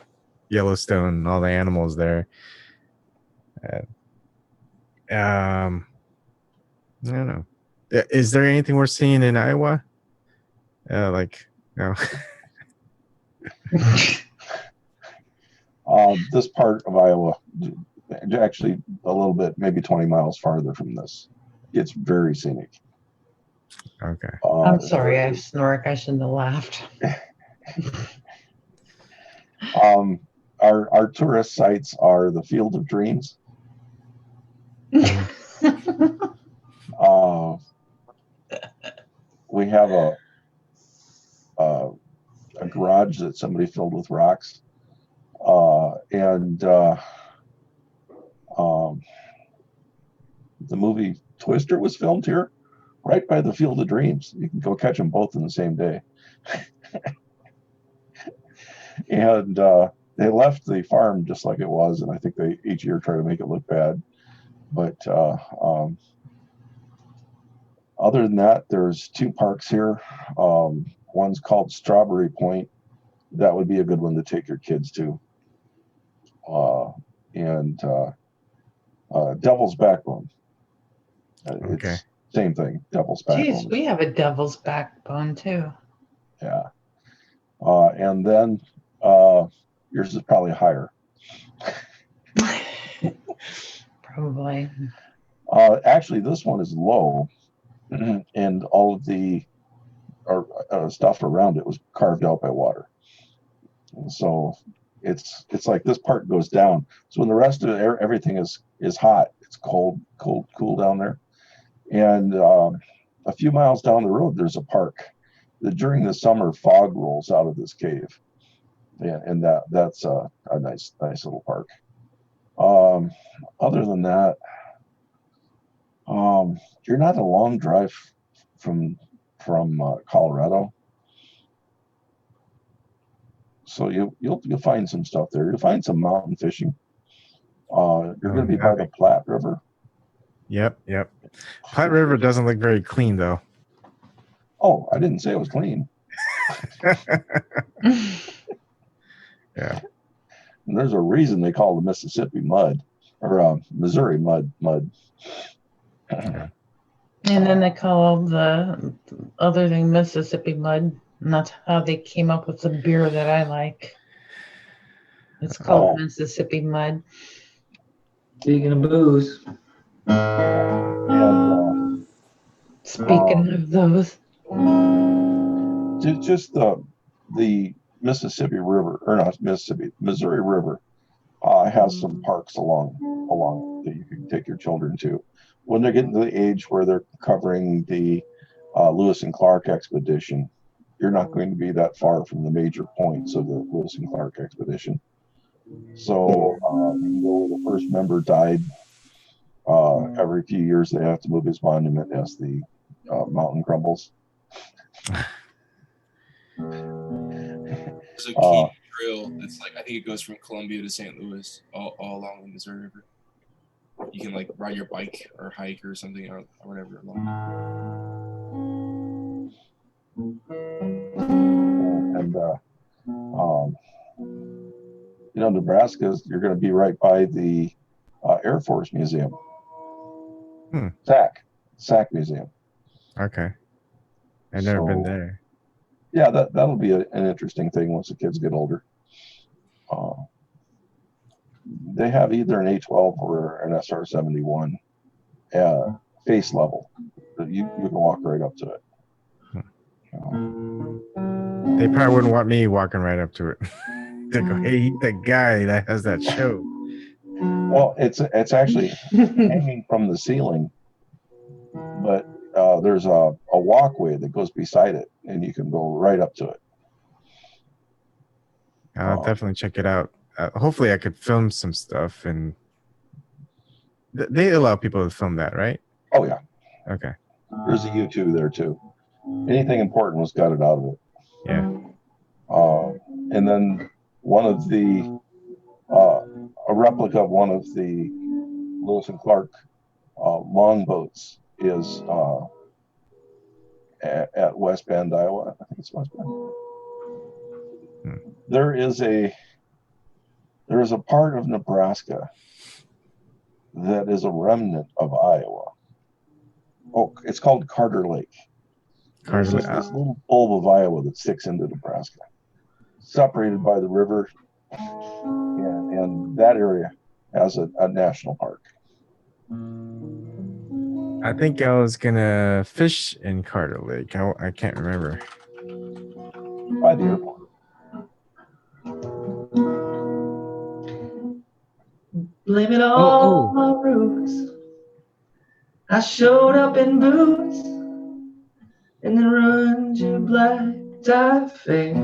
B: Yellowstone and all the animals there. I don't know. Is there anything we're seeing in Iowa? Like, no.
E: This part of Iowa, actually a little bit, maybe 20 miles farther from this, it's very scenic.
B: Okay.
C: I'm sorry, I snork. I shouldn't have laughed.
E: Our tourist sites are the Field of Dreams. We have a garage that somebody filled with rocks, and the movie Twister was filmed here, right by the Field of Dreams. You can go catch them both in the same day. And they left the farm just like it was, and I think they each year try to make it look bad. But Other than that, there's 2 parks here. One's called Strawberry Point. That would be a good one to take your kids to. And Devil's Backbone.
B: Okay.
E: It's same thing. Devil's
C: Jeez,
E: Backbone.
C: we have a devil's backbone too.
E: Yeah. And then yours is probably higher.
C: Probably.
E: Actually, this one is low, and all of the stuff around it was carved out by water. And so it's like this part goes down. So when the rest of it, everything is hot, it's cool down there. And a few miles down the road, there's a park that during the summer fog rolls out of this cave. Yeah, and that's a nice little park. Other than that, you're not a long drive from Colorado, so you'll find some stuff there. You'll find some mountain fishing. You're going to be by the Platte River.
B: Yep. Platte River doesn't look very clean though.
E: Oh, I didn't say it was clean.
B: Yeah.
E: And there's a reason they call the Mississippi mud or Missouri mud.
C: And then they call the other thing Mississippi mud. And that's how they came up with the beer that I like. It's called Mississippi mud.
F: Speaking of booze.
E: And
C: Speaking of those.
E: Just the Mississippi River, or not Mississippi, Missouri River has some parks along that you can take your children to. When they're getting to the age where they're covering the Lewis and Clark expedition, you're not going to be that far from the major points of the Lewis and Clark expedition. So you can go where the first member died. Every few years they have to move his monument as the mountain crumbles.
I: There's a key trail that's like, I think it goes from Columbia to St. Louis, all along the Missouri River. You can like ride your bike or hike or something or whatever along.
E: And Nebraska, you're going to be right by the Air Force Museum. SAC Museum.
B: Okay. I've never been there.
E: Yeah, that'll be an interesting thing once the kids get older. They have either an A12 or an SR-71 face level. You can walk right up to it.
B: They probably wouldn't want me walking right up to it. They go, hey, the guy that has that show.
E: Well, it's actually hanging from the ceiling, but there's a walkway that goes beside it, and you can go right up to it.
B: I'll definitely check it out. Hopefully, I could film some stuff, and they allow people to film that, right?
E: Oh yeah.
B: Okay.
E: There's a U2 there too. Anything important was gutted out of it.
B: Yeah.
E: And then one of the a replica of one of the Lewis and Clark longboats is at West Bend, Iowa. I think it's West Bend. There is a part of Nebraska that is a remnant of Iowa. Oh, it's called Carter Lake. There's this little bulb of Iowa that sticks into Nebraska, separated by the river, and that area has a national park.
B: I think I was gonna fish in Carter Lake. I can't remember.
E: By the airport.
F: Blame it all on my roots. I showed up in boots and then run to black tie fair.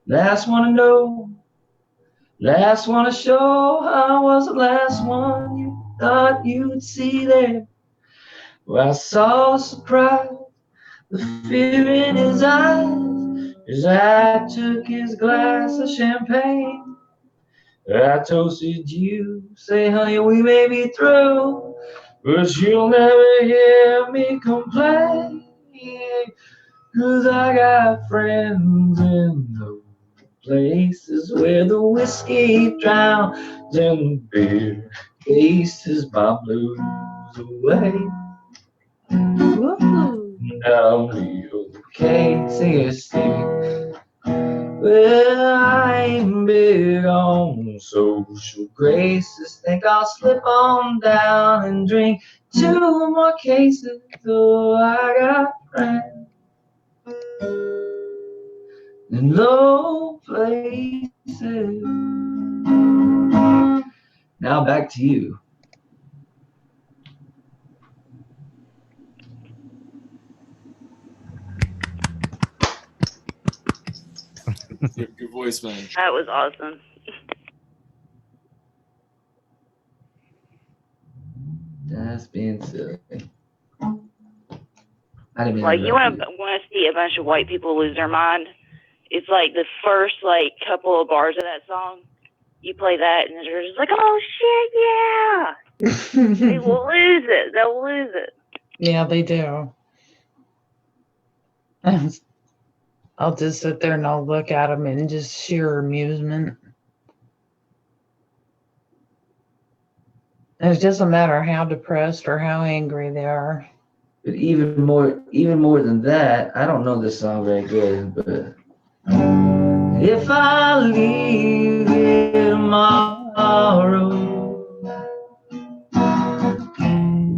F: Last one to know, last one to show. I was the last one you thought you'd see there. Where I saw the surprise, the fear in his eyes, as I took his glass of champagne. I toasted you, say honey, we may be through, But you'll never hear me complain, 'cause I got friends in those places where the whiskey drowns and the beer chases my blues away. Now the okay, sing it, Stevie. Well, I ain't big on social graces. Think I'll slip on down and drink 2 more cases. Oh, I got friends in low places. Now back to you.
I: Good voice, man.
G: That was awesome.
F: That's being silly. I didn't mean
G: Like,
F: to
G: you want
F: interrupt
G: to see a bunch of white people lose their mind? It's like the first like couple of bars of that song. You play that, and they're just like, "Oh shit, yeah!" They will lose it. They'll lose it.
C: Yeah, they do. I'll just sit there and I'll look at them in just sheer amusement. And it doesn't matter how depressed or how angry they are.
F: But even more than that, I don't know this song very good, but if I leave here tomorrow,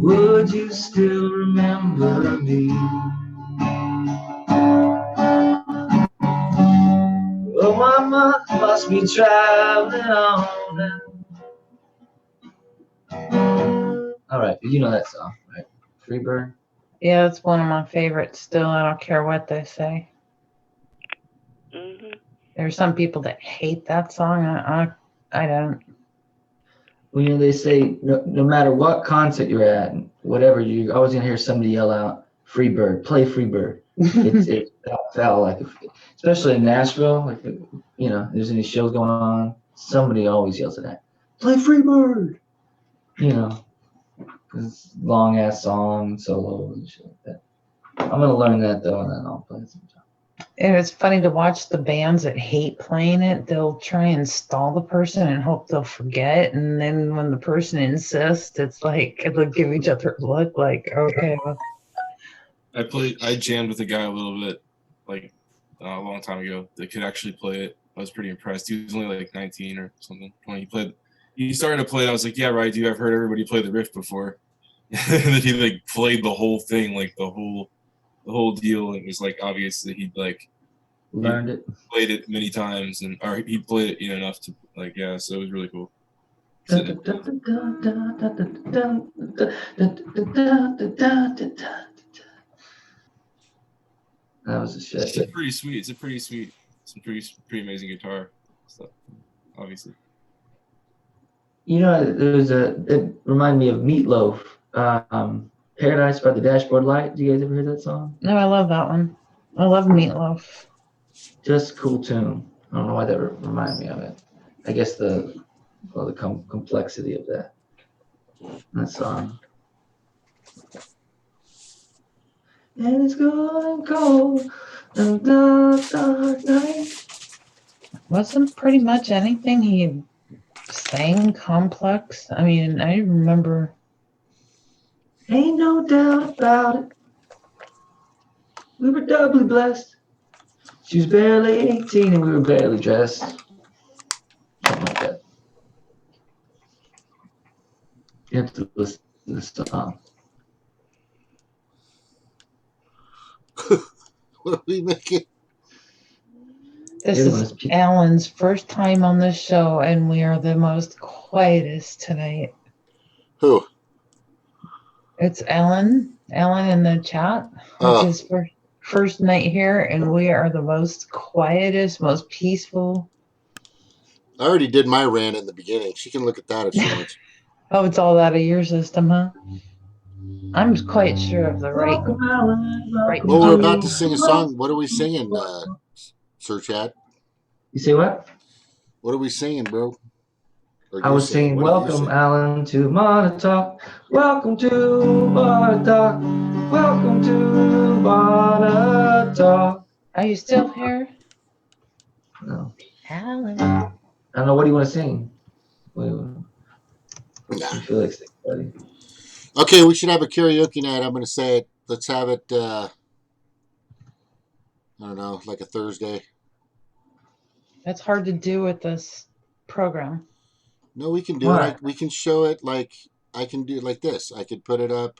F: would you still remember me? Well, my month must be traveling on. All right, you know that song, right? Freebird?
C: Yeah, it's one of my favorites still. I don't care what they say.
G: Mm-hmm.
C: There's some people that hate that song. I don't.
F: Well, you know, they say no matter what concert you're at, whatever, you're always gonna hear somebody yell out, "Freebird, play Freebird." It felt like, especially in Nashville, like, you know, there's any shows going on, somebody always yells at that, "Play Freebird," you know, because it's long ass song, solos and shit like that. I'm gonna learn that though, and then I'll play it sometime.
C: And it's funny to watch the bands that hate playing it. They'll try and stall the person and hope they'll forget. And then when the person insists, it's like they'll give each other a look like, okay. Well.
I: I jammed with a guy a little bit, like a long time ago, that could actually play it. I was pretty impressed. He was only like 19 or something when he started to play it. I was like, yeah, right, dude, I've heard everybody play the riff before. And then he like played the whole thing, like the whole deal, and it was like obvious that he'd like
F: learned it,
I: played it many times, and or he played it, enough to like, yeah, so it was really cool.
F: That was a shit.
I: It's pretty sweet. It's some pretty amazing guitar stuff, obviously.
F: You know, it reminded me of Meatloaf, Paradise by the Dashboard Light. Do you guys ever hear that song?
C: No, I love that one. I love Meatloaf.
F: Just a cool tune. I don't know why that reminded me of it. I guess the complexity of that song. And it's going cold and dark night.
C: Wasn't pretty much anything he sang complex. I mean, I remember.
F: Ain't no doubt about it. We were doubly blessed. She was barely 18 and we were barely dressed. Something like that. You have to listen to this song.
A: What are we making?
C: This is Alan's first time on this show, and we are the most quietest tonight.
A: Who?
C: It's Alan. Alan in the chat. It's his first night here, and we are the most quietest, most peaceful.
A: I already did my rant in the beginning. She can look at that if she wants.
C: Oh, it's all out of your system, huh? I'm quite sure of the right.
A: Well, we're about to sing a song. What are we singing, Sir Chad?
F: You say what?
A: What are we singing, bro?
F: I was saying, welcome, Alan, to Montauk. Welcome to Montauk. Welcome to Montauk.
C: Are you still here?
F: No.
C: Alan.
F: I don't know. What do you want to sing? What do you
A: Nah.
F: feel like singing, buddy?
A: Okay, we should have a karaoke night. I'm going to say it. Let's have it, I don't know, like a Thursday.
C: That's hard to do with this program.
A: No, we can do it. We can show it like, I can do it like this. I could put it up.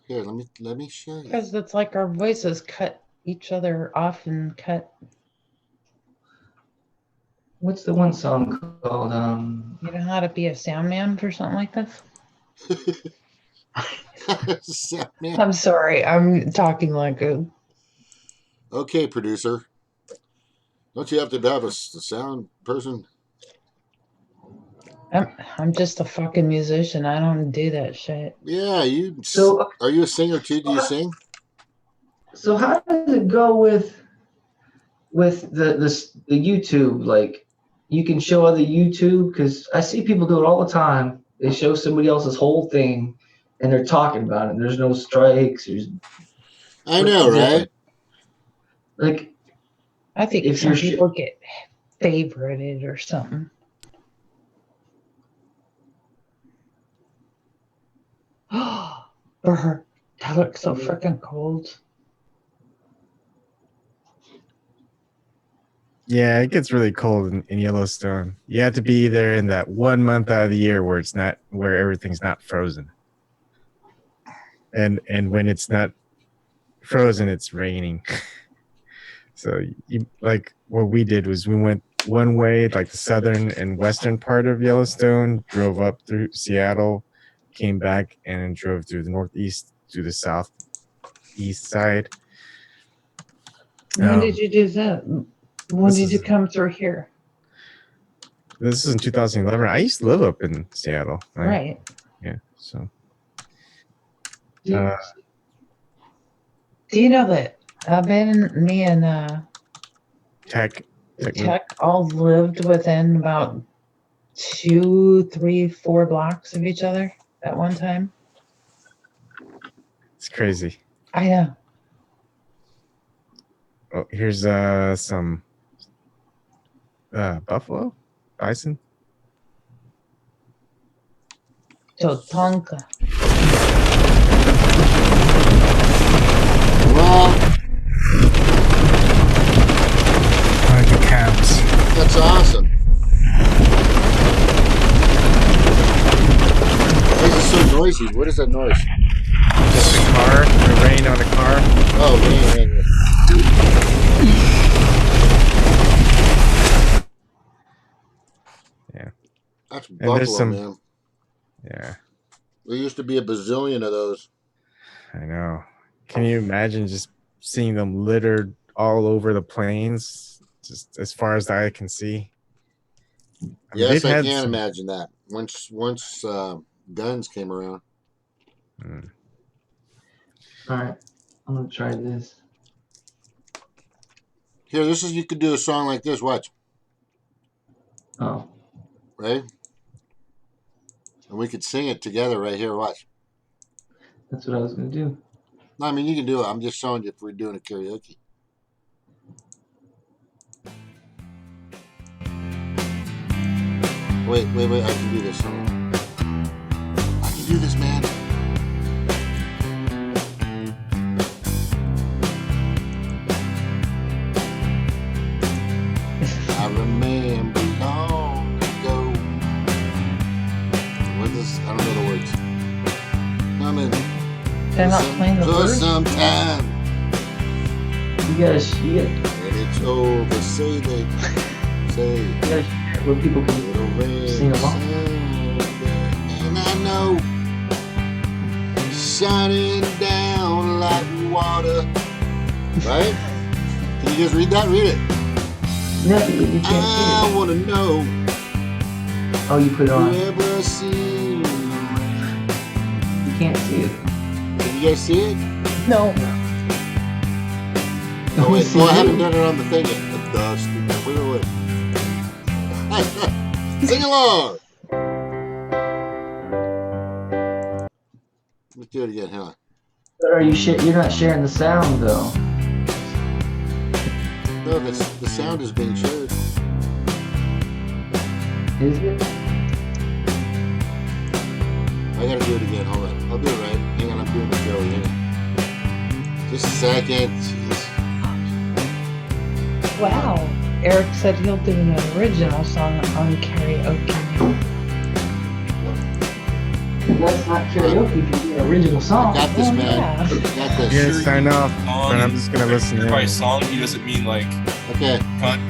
A: Here, let me show you.
C: Because it's like our voices cut each other off and cut.
F: What's the one song called?
C: You know how to be a sound man for something like this? I'm sorry. I'm talking like a...
A: Okay, producer. Don't you have to have a sound person?
C: I'm just a fucking musician. I don't do that shit.
A: Yeah, you.
F: So,
A: are you a singer too? Do you sing?
F: So how does it go with the YouTube? Like, you can show other YouTube, because I see people do it all the time. They show somebody else's whole thing, and they're talking about it. There's no strikes.
A: I know, right?
F: Like,
C: I think if some people get favorited or something. That looks so freaking cold.
B: Yeah, it gets really cold in Yellowstone. You have to be there in that 1 month out of the year where everything's not frozen. And when it's not frozen, it's raining. So like what we did was we went one way, like the southern and western part of Yellowstone, drove up through Seattle, came back, and then drove through the northeast to the southeast side.
C: When did you do that? When did you come through here?
B: This is in 2011. I used to live up in Seattle.
C: Right.
B: Yeah. So.
C: Do you know that me and
B: Tech
C: all lived within about 2, 3, 4 blocks of each other at one time?
B: It's crazy.
C: I know.
B: Oh, here's some buffalo, bison.
C: Tonka.
A: Well,
H: I like the cows.
A: That's awesome. Why is it so noisy? What is that noise?
B: Just the car, the rain on the car.
A: Oh, rain.
B: Yeah.
A: That's
B: And
A: buffalo, man.
B: Yeah.
A: There used to be a bazillion of those.
B: I know. Can you imagine just seeing them littered all over the plains, just as far as the eye can see?
A: Yes, I can imagine that. Once guns came around.
F: All right, I'm gonna try this.
A: Here, you could do a song like this. Watch.
F: Oh.
A: Right? And we could sing it together right here. Watch.
F: That's what I was gonna do.
A: No, I mean, you can do it. I'm just showing you if we're doing a karaoke. Wait. I can do this. I can do this, man. I remember long ago. What is this? I don't know the words. Coming.
C: They're not playing the words?
A: Sometime.
F: You gotta
A: And it's over. Say.
F: You gotta share where people can sing along.
A: And I know, shining down like water. Right? Can you just read that? Read it.
F: No, you can't
A: I want to know.
F: Oh, you put it on.
A: Whoever seen the rain.
F: You can't see it.
A: Can you guys see it?
C: No.
A: Oh, wait. Well, I haven't done it on the thing yet. The dust. Wait. Sing along. Let's do it again. Hang on.
F: But are you you're not sharing the sound though.
A: No, the sound is being shared.
F: Is it?
A: I gotta do it again. Hold on. I'll do it right. Hang on, I'm doing the Joey. Hang on. Just a second. Jeez.
C: Wow. Eric said he'll do an original song on karaoke.
F: That's not karaoke if you do an original song.
A: I got this, man.
C: Yeah.
A: I got this.
B: Yeah, sign off. But I'm just gonna listen
I: By
B: in.
I: song, he doesn't mean like
A: Okay.
I: cunt.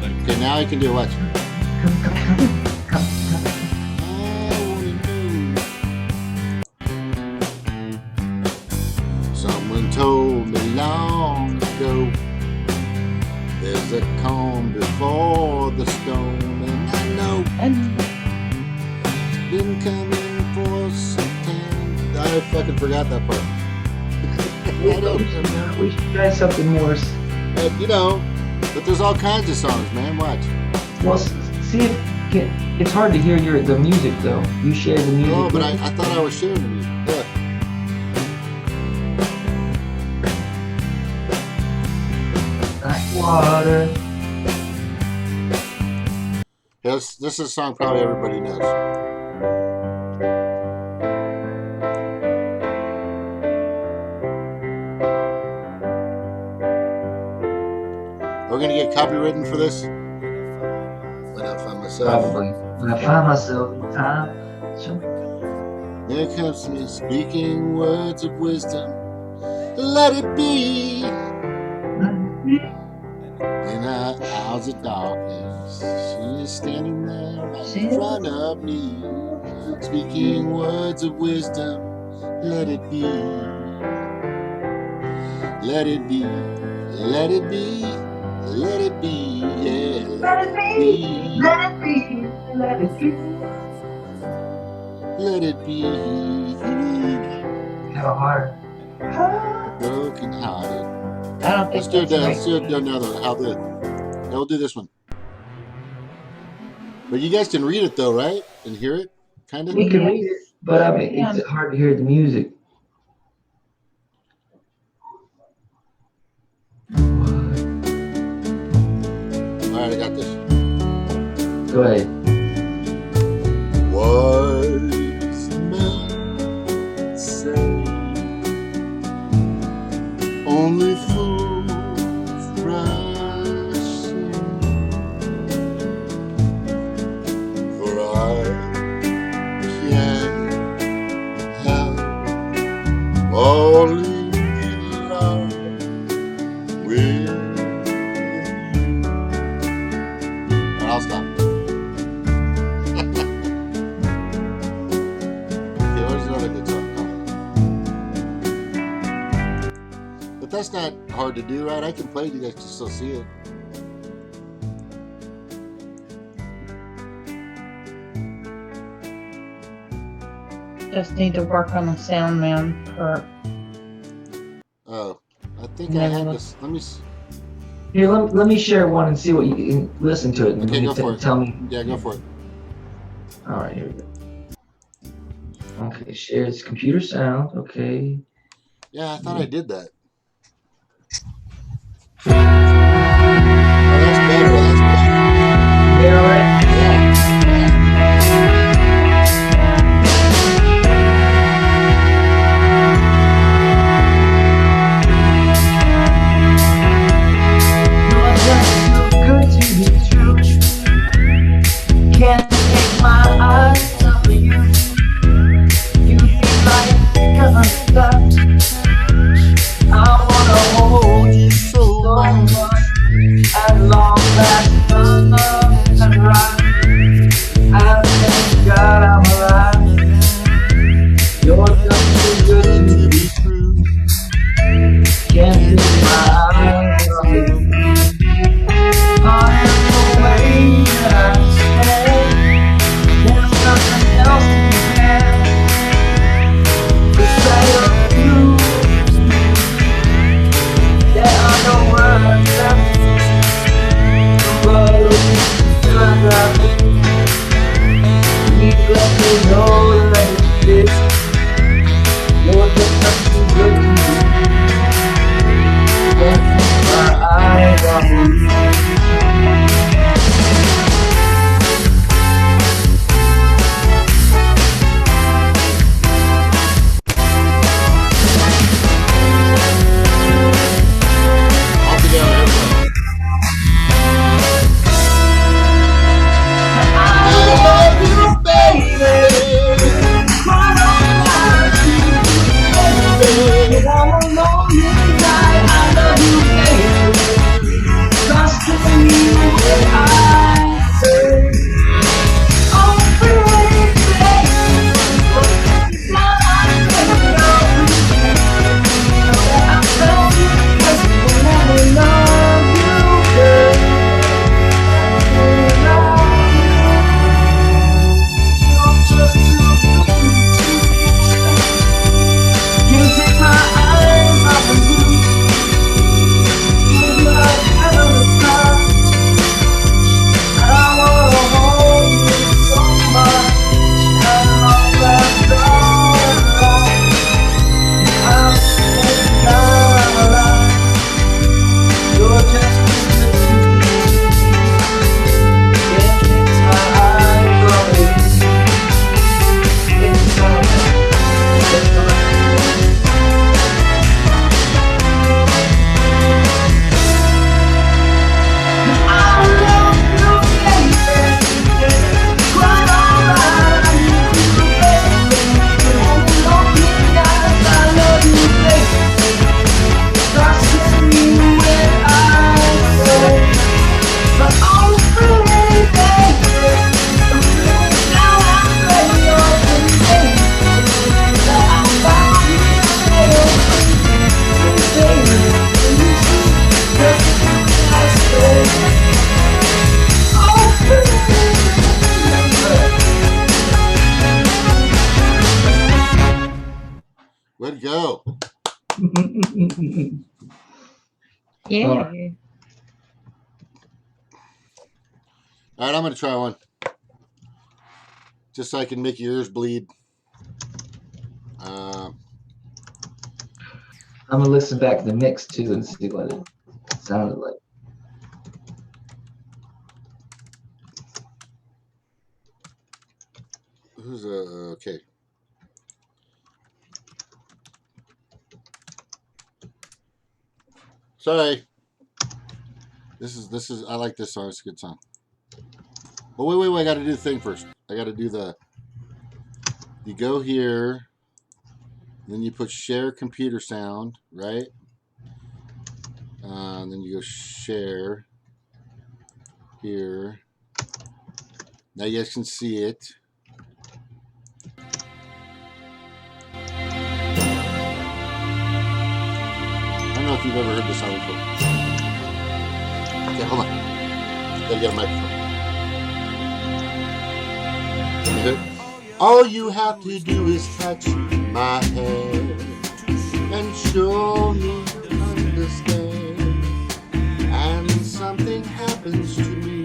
I: Like,
A: Okay, now I can do what? Someone told me long ago there's a calm before the storm, and I know
C: And
A: it's been coming for some time. I fucking forgot that part. I don't remember.
F: We should try something more.
A: But, you know, but there's all kinds of songs, man. Watch.
F: Well, see if it's hard to hear the music though. You share the music.
A: Oh, but
F: with
A: I thought I was sharing the music. Look.
F: like water.
A: This is a song probably everybody knows. Are we gonna get copywritten for this? When I find myself.
F: Probably. When I find myself in time. So,
A: Here comes me speaking words of wisdom. Let it be. In her hours of darkness, she is standing there right in front of me, speaking words of wisdom. Let it be. Let it be. Let it be. Let it be. Yeah. Let it be.
F: let it be. Let it be.
A: Let it be.
F: Have a heart.
A: Broken hearted.
C: I don't think
A: Let's do it.
C: that's
A: Let's do
C: right.
A: another. How the? Yeah, we'll do this one. But you guys can read it though, right? And hear it, kind of.
F: We can read it, but I mean, it's hard to hear the music.
A: All right, I got this.
F: Go ahead.
A: Wise men say only fools rush in, for I can't help falling in love with you. I'll stop. Okay, where's another good song? But that's not hard to do, right? I can play it, you guys can still see it.
C: Just need to work on the sound, man. For
A: Oh, I think I had this. Let me.
F: Here, let me share one and see what you can listen to it. And
A: Okay,
F: then
A: go for it.
F: Tell me.
A: Yeah, go for it.
F: All right, here we go. Okay, share its computer sound. Okay.
A: Yeah, I thought I did that. Oh, that's better. That's better.
F: Yeah, all right.
K: Can't take my eyes off of you. You be like I wanna hold you so much.
C: Yeah.
E: Oh.
A: All right, I'm gonna try one, just so I can make your ears bleed.
F: I'm gonna listen back to the mix too and see what it sounded like.
A: Who's okay? Sorry. This is. I like this song. It's a good song. Oh wait! I got to do the thing first. I got to do the. You go here, then you put share computer sound, right? And then you go share here. Now you guys can see it. I don't know if you've ever heard this song before. Okay, hold on. Gotta get a microphone. All you have to do is touch my hand and show me understand, and something happens to me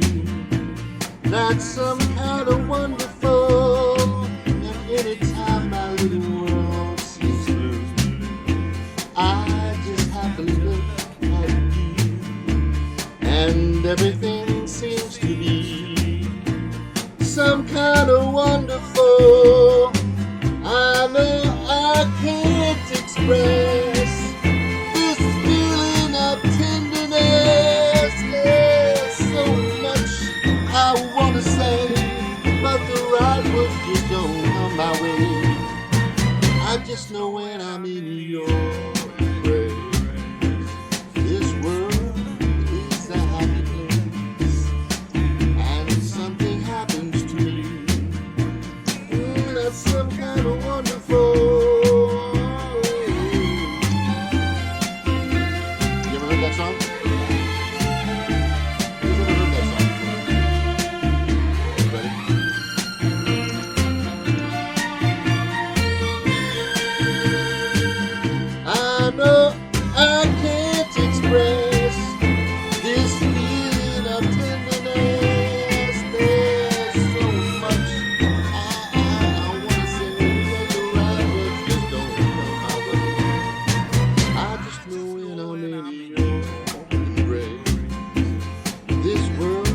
A: that's some kind of wonderful. And anytime my little world seems blue, I just have to look at you, and everything seems to be some kind of wonderful. I know I can't express this feeling of tenderness. There's so much I want to say, but the right words just don't come my way. I just know when I'm in your embrace, this world is a happy place, and something happens to me. That's some kind of wonderful. You ever heard that song? Who's ever heard that song before? Everybody? I know I can't express this feeling of tenderness. There's so much I wanna say, but the right words just don't come my way. I just know when I'm in your embrace, this world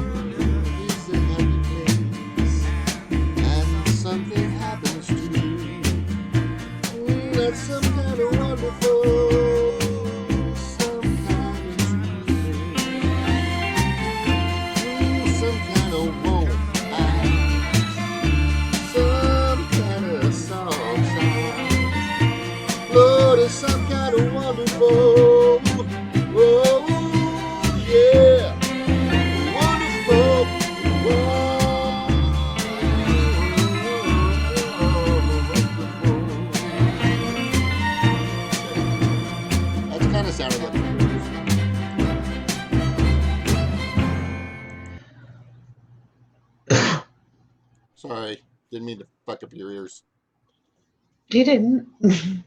A: is a happy place, and something happens to me. That's some kind of wonderful, some kind of feeling, some kind of want, some kind of song. Lord, it's some kind of wonderful. Oh, yeah, wonderful. That's kind of sounded like. Sorry, didn't mean to fuck up your ears.
C: You didn't.
A: Okay.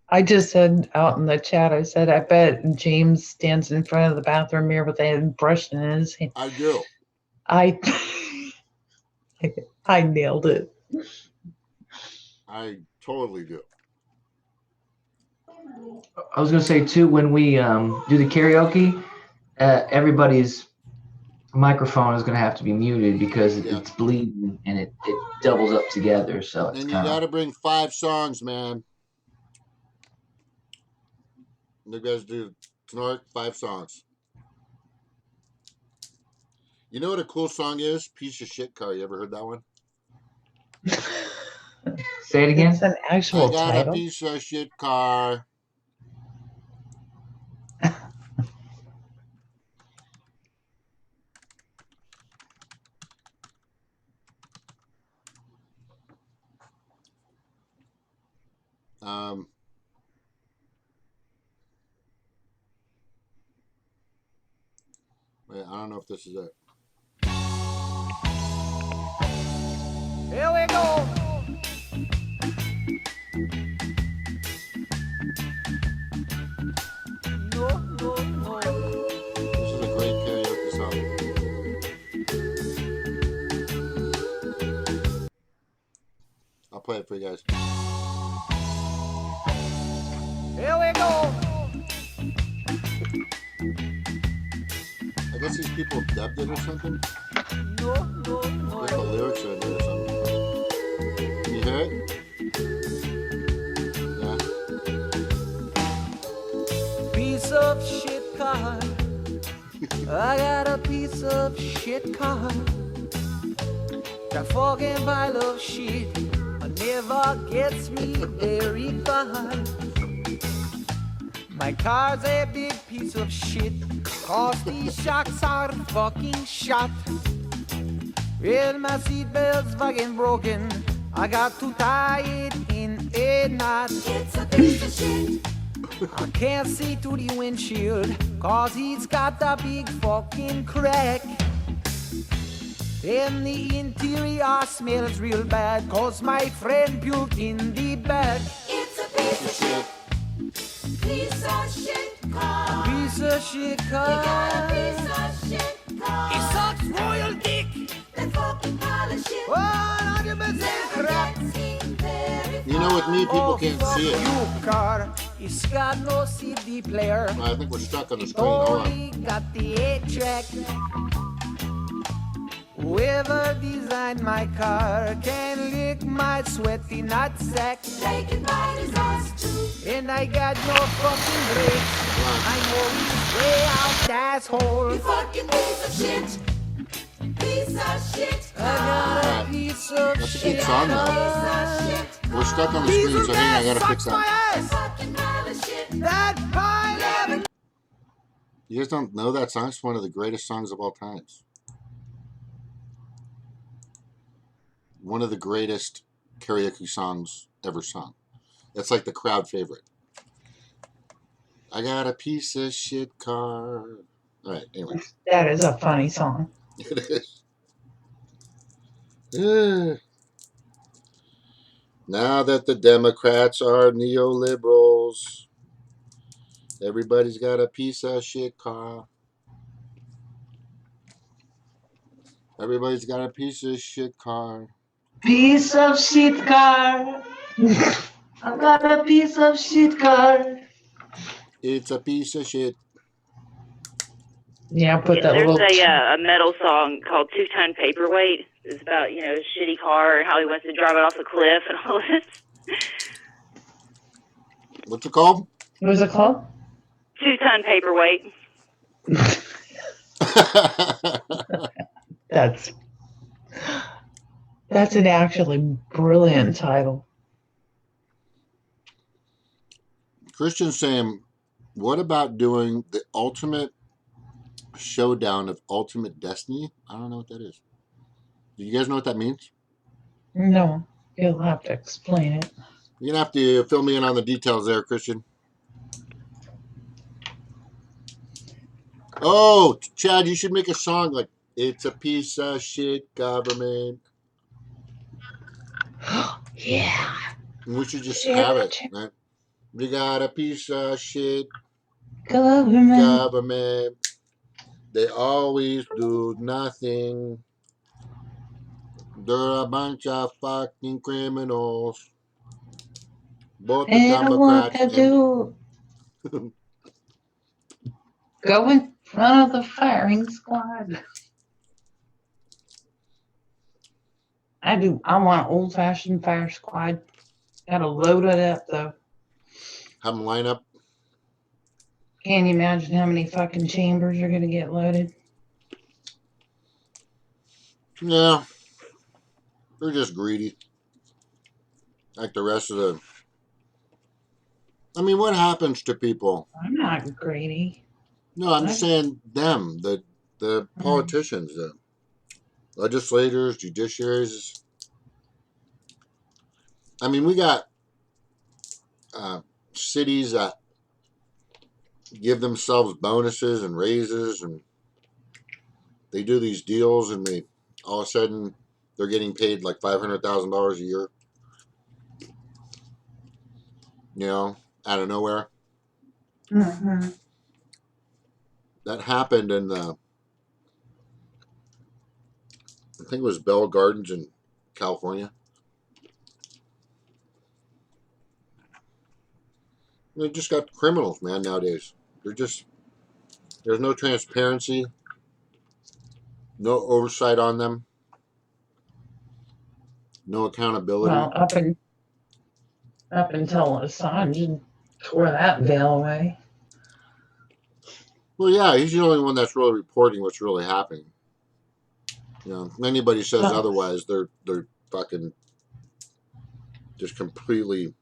C: I just said out in the chat, I said, I bet James stands in front of the bathroom mirror with a brush in his hand.
A: I do.
C: I nailed it.
A: I totally do.
F: I was gonna say too, when we do the karaoke, everybody's microphone is gonna have to be muted because
A: Yeah.
F: it's bleeding and it doubles up together. So it's
A: And you
F: kind
A: got
F: of
A: to bring 5 songs, man. You guys do tonight 5 songs. You know what a cool song is? Piece of Shit Car. You ever heard that one?
F: say it again.
C: It's an actual
A: I got
C: title.
A: a piece of shit car. Wait, I don't know if this is it.
K: Here we go. No, no,
A: play it for you guys.
K: Here we go.
A: I guess these people dubbed it or something.
K: No.
A: I think the lyrics are in there or something. Can you hear it? Yeah.
K: Piece of shit car. I got a piece of shit car. That fucking pile of shit never gets me very far. My car's a big piece of shit, 'cause these shocks are fucking shot. Well, my seatbelt's fucking broken, I got to tie it in a knot. It's a piece of shit. I can't see through the windshield, 'cause he's got a big fucking crack. And the interior smells real bad, 'cause my friend puked in the back. It's a piece of shit. Piece of shit car. Piece of shit car. You got a piece of shit car. He sucks royal dick. That fucking pile of shit. 100% crap.
A: You know, with me, people can't see it.
K: You car. It's got no CD player.
A: I think we're stuck on the screen. Hold
K: Only
A: on.
K: got the 8-track. Whoever designed my car can lick my sweaty nutsack. They can bite his ass too. And I got no fucking brakes. I know he's way out, asshole. You fucking piece of shit. Piece of shit. I got a piece of
A: That's a
K: shit.
A: good song, though. We're stuck on the screen, so hang on, I gotta fix that.
K: That pile of...
A: You guys don't know that song? It's one of the greatest songs of all times. One of the greatest karaoke songs ever sung. That's like the crowd favorite. I got a piece of shit car. All right, anyway.
C: That is a funny song.
A: It is. Yeah. Now that the Democrats are neoliberals, everybody's got a piece of shit car. Everybody's got a piece of shit car.
F: Piece of shit car. I've got a piece of shit car.
A: It's a piece of shit.
C: Yeah, put that
G: There's
C: little...
G: a metal song called 2-Ton Paperweight. It's about, a shitty car and how he wants to drive it off a cliff and all this.
A: What's it called?
C: What is it called?
G: 2-Ton Paperweight.
C: That's an actually brilliant title.
A: Christian's saying, what about doing the ultimate showdown of ultimate destiny? I don't know what that is. Do you guys know what that means?
C: No, you'll have to explain it.
A: You're going to have to fill me in on the details there, Christian. Oh, Chad, you should make a song like, it's a piece of shit government.
C: Yeah.
A: And we should just have it, right? We got a piece of shit government. They always do nothing. They're a bunch of fucking criminals. Both the
C: And what
A: Democrats
C: to do? Go in front of the firing squad. I want old-fashioned fire squad. Gotta load it up, though.
A: have them line up.
C: Can't you imagine how many fucking chambers are gonna get loaded?
A: Yeah. They're just greedy. Like the rest of the... I mean, what happens to people?
C: I'm not greedy.
A: No, I'm just saying them, the politicians, the legislators, judiciaries. I mean, we got cities that give themselves bonuses and raises, and they do these deals, and they all of a sudden they're getting paid like $500,000 a year. You know, out of nowhere.
C: Mm-hmm.
A: That happened in the, I think it was Bell Gardens in California. They just got criminals, man. Nowadays, there's no transparency, no oversight on them, no accountability.
C: Well, up until Assange tore that veil away.
A: Well, yeah, he's the only one that's really reporting what's really happening. You know, if anybody says otherwise, they're fucking just completely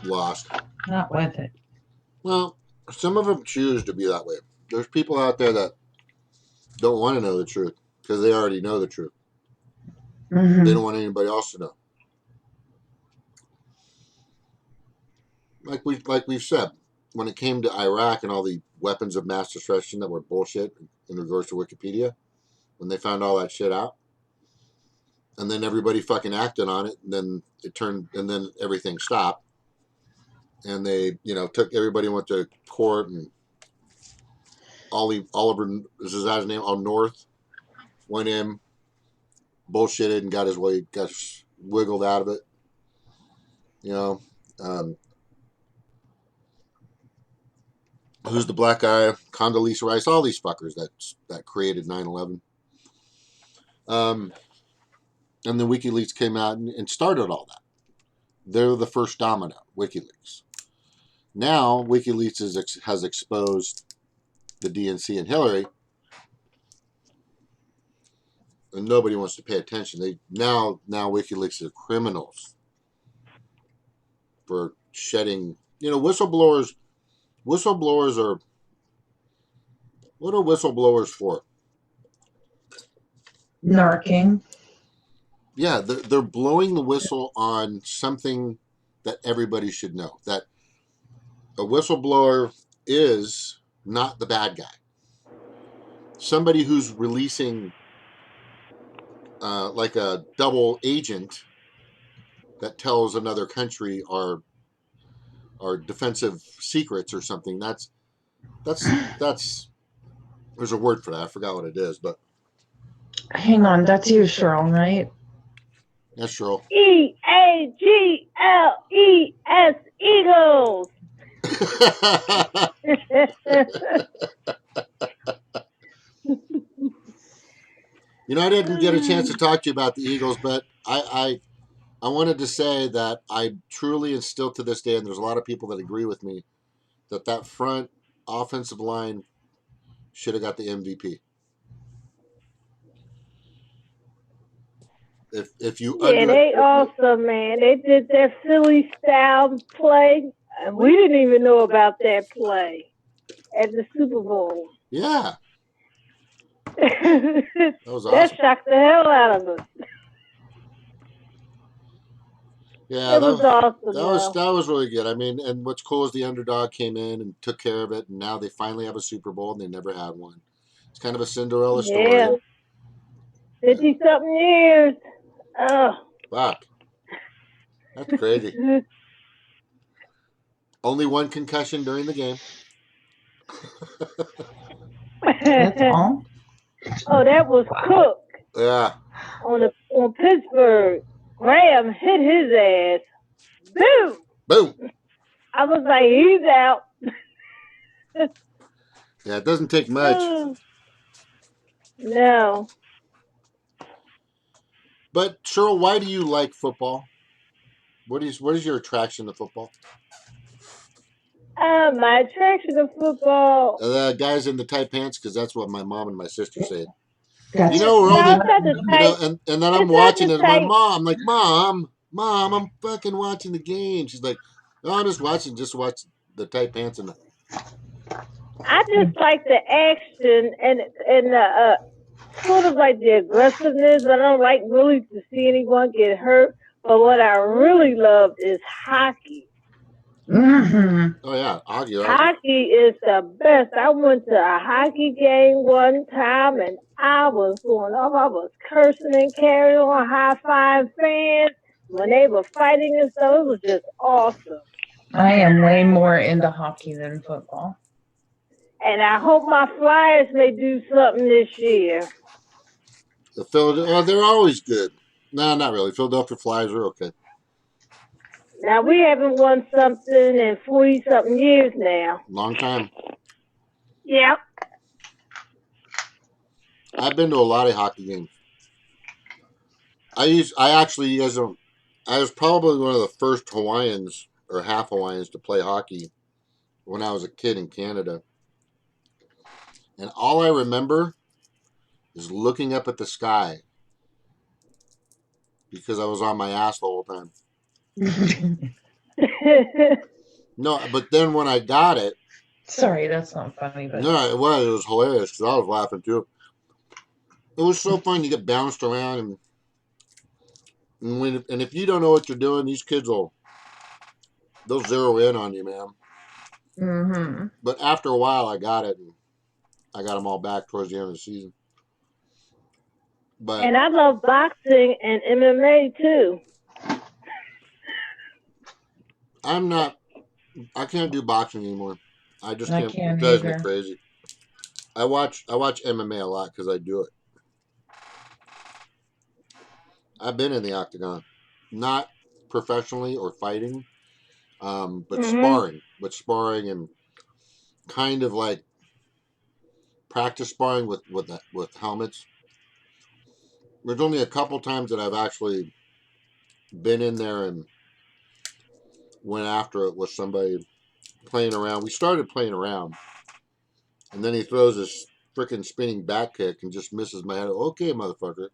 A: lost.
C: Not with it.
A: Well, some of them choose to be that way. There's people out there that don't want to know the truth because they already know the truth.
C: Mm-hmm.
A: They don't want anybody else to know. Like we've said, when it came to Iraq and all the weapons of mass destruction that were bullshit in regards to Wikipedia, when they found all that shit out, and then everybody fucking acted on it, and then it turned, and then everything stopped, and they, took everybody went to court, and Oliver, this is his name, North, went in, bullshitted, and got his way, got wiggled out of it. Who's the black guy? Condoleezza Rice, all these fuckers that created 9/11. And then WikiLeaks came out and started all that. They're the first domino, WikiLeaks. Now WikiLeaks has exposed the DNC and Hillary, and nobody wants to pay attention. Now WikiLeaks are criminals for shedding. Whistleblowers. Whistleblowers are. What are whistleblowers for?
C: Narking.
A: Yeah, they're blowing the whistle on something that everybody should know. That a whistleblower is not the bad guy. Somebody who's releasing like a double agent that tells another country our defensive secrets or something. That's there's a word for that. I forgot what it is, but
C: Hang on, that's you, Cheryl, right?
A: that's Cheryl.
L: EAGLES, Eagles.
A: I didn't get a chance to talk to you about the Eagles, but I wanted to say that I truly, and still to this day, and there's a lot of people that agree with me, that front offensive line should have got the MVP. If you
L: they awesome, man. They did their Philly style play, and we didn't even know about that play at the Super Bowl.
A: Yeah. That was awesome.
L: That shocked the hell out of us.
A: Yeah,
L: it was awesome.
A: That was really good. I mean, and what's cool is the underdog came in and took care of it, and now they finally have a Super Bowl, and they never had one. It's kind of a Cinderella story.
L: Yeah. 50-something years. Oh.
A: Fuck. That's crazy. Only one concussion during the game.
C: That's all?
L: Oh, that was Cook.
A: Yeah.
L: On Pittsburgh. Graham hit his ass. Boom.
A: Boom.
L: I was like, he's out.
A: Yeah, it doesn't take much.
L: No.
A: But Cheryl, why do you like football? What is your attraction to football?
L: My attraction to football.
A: The guys in the tight pants, because that's what my mom and my sister said.
C: Gotcha.
A: We're only,
L: and
A: then I'm watching it. My mom, I'm like, Mom, I'm fucking watching the game. She's like, no, I'm just watch the tight pants and.
L: I just like the action and the sort of like the aggressiveness. I don't like really to see anyone get hurt. But what I really love is hockey.
C: Mm-hmm.
A: Oh yeah, hockey.
L: Hockey is the best. I went to a hockey game one time and I was going off. I was cursing and carrying on, high-five fans when they were fighting and stuff. It was just awesome.
C: I am way more into hockey than football.
L: And I hope my Flyers may do something this year.
A: They're always good. No, not really. Philadelphia Flyers are okay.
L: Now we haven't won something in 40-something years now.
A: Long time.
L: Yep.
A: I've been to a lot of hockey games. I actually, you guys don't. I was probably one of the first Hawaiians or half Hawaiians to play hockey when I was a kid in Canada. And all I remember is looking up at the sky because I was on my ass the whole time. No, but then when I got it,
C: Sorry, that's not funny, but
A: no, it was hilarious because I was laughing too. It was so fun. You get bounced around, and if you don't know what you're doing, these kids they'll zero in on you, man.
C: mm-hmm.
A: But after a while, I got it, and I got them all back towards the end of the season. But
L: and I love boxing and MMA too.
A: I can't do boxing anymore. I just
C: I
A: can't. It
C: can't
A: drives me
C: either.
A: crazy. I watch MMA a lot because I do it. I've been in the octagon, not professionally or fighting, but sparring and kind of like practice sparring with helmets. There's only a couple times that I've actually been in there and went after it with somebody playing around. We started playing around, and then he throws this freaking spinning back kick and just misses my head. Okay, motherfucker.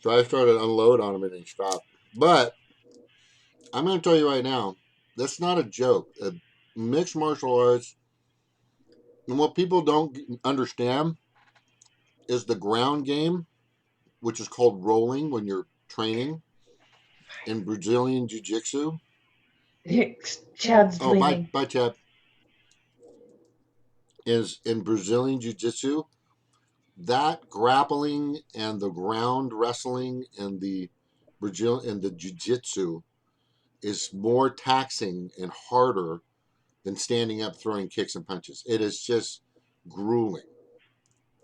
A: So I started to unload on him and he stopped. But I'm going to tell you right now, that's not a joke. Mixed martial arts, and what people don't understand is the ground game, which is called rolling when you're training in Brazilian Jiu-Jitsu.
C: Chad's leaving.
A: Bye, Chad. Is in Brazilian Jiu-Jitsu, that grappling and the ground wrestling and the Jiu-Jitsu is more taxing and harder than standing up throwing kicks and punches. It is just grueling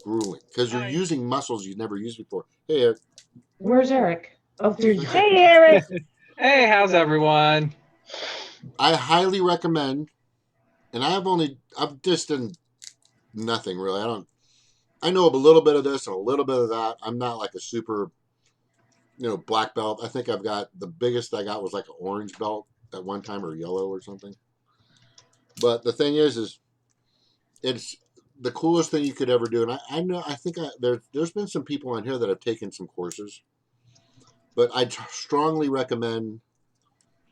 A: because you're using muscles you've never used before. Hey, Eric.
C: Where's Eric? Oh, there you
L: Hey, Eric.
M: Hey, how's everyone?
A: I highly recommend, and I've just done nothing really. I know a little bit of this and a little bit of that. I'm not like a super, black belt. I think the biggest I got was like an orange belt at one time, or yellow or something. But the thing is it's the coolest thing you could ever do. And I think there's been some people on here that have taken some courses, but I strongly recommend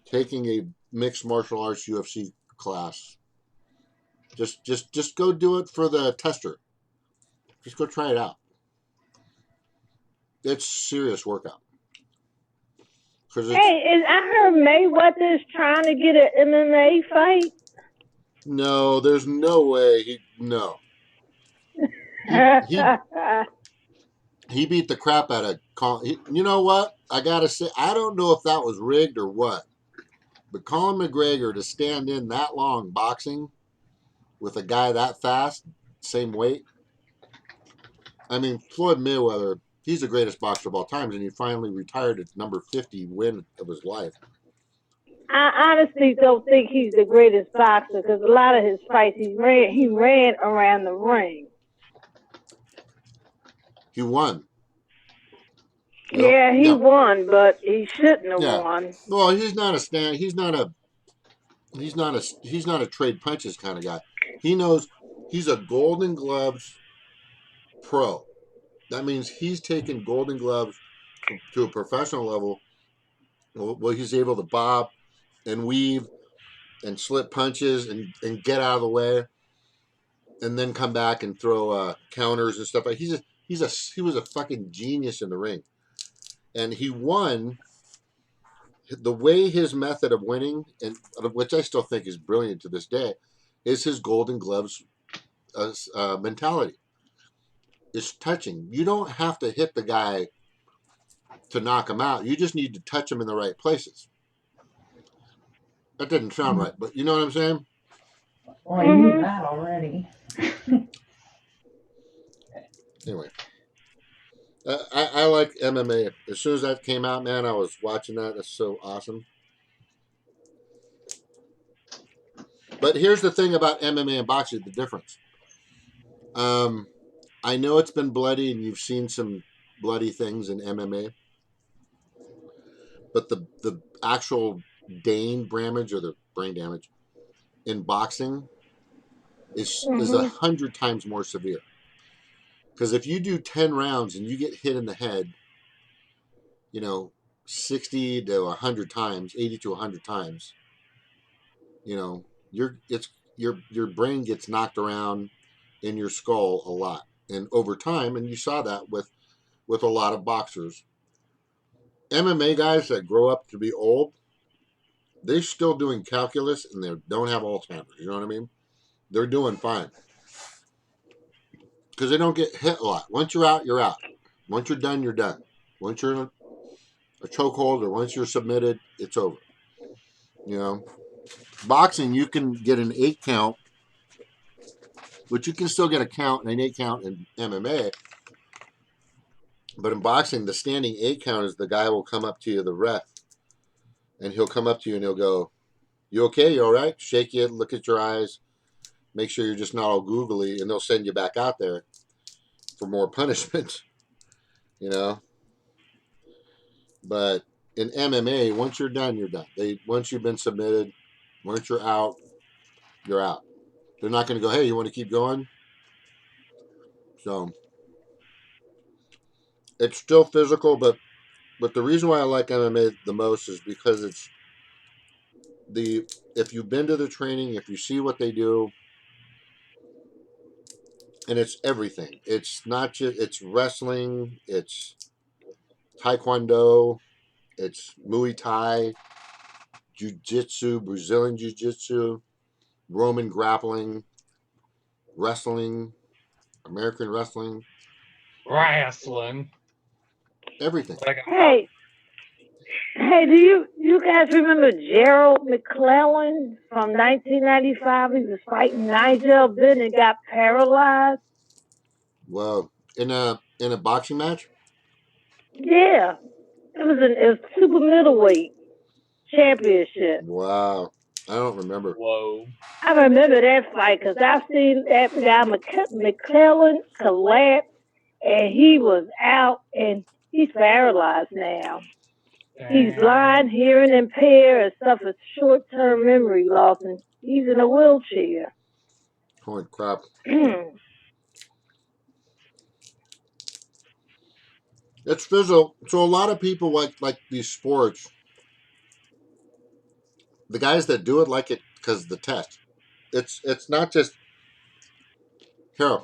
A: taking a mixed martial arts UFC class. Just go do it for the tester. Just go try it out. It's serious workout.
L: Hey, I heard Mayweather's trying to get an MMA fight.
A: No, there's no way. No. He beat the crap out of you know what? I gotta say, I don't know if that was rigged or what, but Colin McGregor to stand in that long boxing with a guy that fast, same weight. I mean, Floyd Mayweather, he's the greatest boxer of all times, and he finally retired at number 50 win of his life.
L: I honestly don't think he's the greatest boxer because a lot of his fights he ran around the ring.
A: He won.
L: Yeah, he won, but he shouldn't have won.
A: Well, he's not a trade punches kind of guy. He knows he's a Golden Gloves pro. That means he's taken Golden Gloves to a professional level. Well, he's able to bob and weave and slip punches and get out of the way, and then come back and throw counters and stuff. He was a fucking genius in the ring, and he won. The way his method of winning, and which I still think is brilliant to this day, is his Golden Gloves mentality. It's touching. You don't have to hit the guy to knock him out. You just need to touch him in the right places. That didn't sound right, but you know what I'm saying?
C: Well, I knew that already.
A: Anyway, I like MMA. As soon as that came out, man, I was watching that. That's so awesome. But here's the thing about MMA and boxing, the difference. I know it's been bloody, and you've seen some bloody things in MMA, but the actual damage or the brain damage in boxing is 100 times more severe. Because if you do 10 rounds and you get hit in the head, 60 to 100 times, 80 to 100 times, your brain gets knocked around in your skull a lot, and over time, and you saw that with a lot of boxers. MMA guys that grow up to be old, they're still doing calculus and they don't have Alzheimer's. You know what I mean? They're doing fine because they don't get hit a lot. Once you're out, you're out. Once you're done, you're done. Once you're in a chokehold or once you're submitted, it's over. Boxing, you can get an 8 count, but you can still get a count and an 8 count in MMA. But in boxing, the standing 8 count is the guy will come up to you, the ref, and he'll come up to you and he'll go, "You okay? You all right?" Shake you, look at your eyes, make sure you're just not all googly, and they'll send you back out there for more punishment. But in MMA, once you're done, you're done. Once you've been submitted, once you're out, you're out. They're not going to go, "Hey, you want to keep going?" So it's still physical, but the reason why I like MMA the most is because it's if you've been to the training, if you see what they do, and it's everything. It's not just, it's wrestling, it's taekwondo, it's Muay Thai, jiu-jitsu, Brazilian jiu-jitsu, Roman grappling, wrestling, American wrestling, everything.
L: Hey, do you guys remember Gerald McClellan from 1995? He was fighting Nigel Benn and got paralyzed.
A: Well, in a boxing match?
L: Yeah, it was super middleweight championship.
A: Wow, I don't remember.
M: Whoa.
L: I remember that fight because I've seen that guy McClellan collapse, and he was out, and he's paralyzed now. He's blind, hearing impaired, and suffers short-term memory loss, and he's in a wheelchair.
A: Holy crap. It's physical. So a lot of people like these sports. The guys that do it like it because of the test. It's not just, here,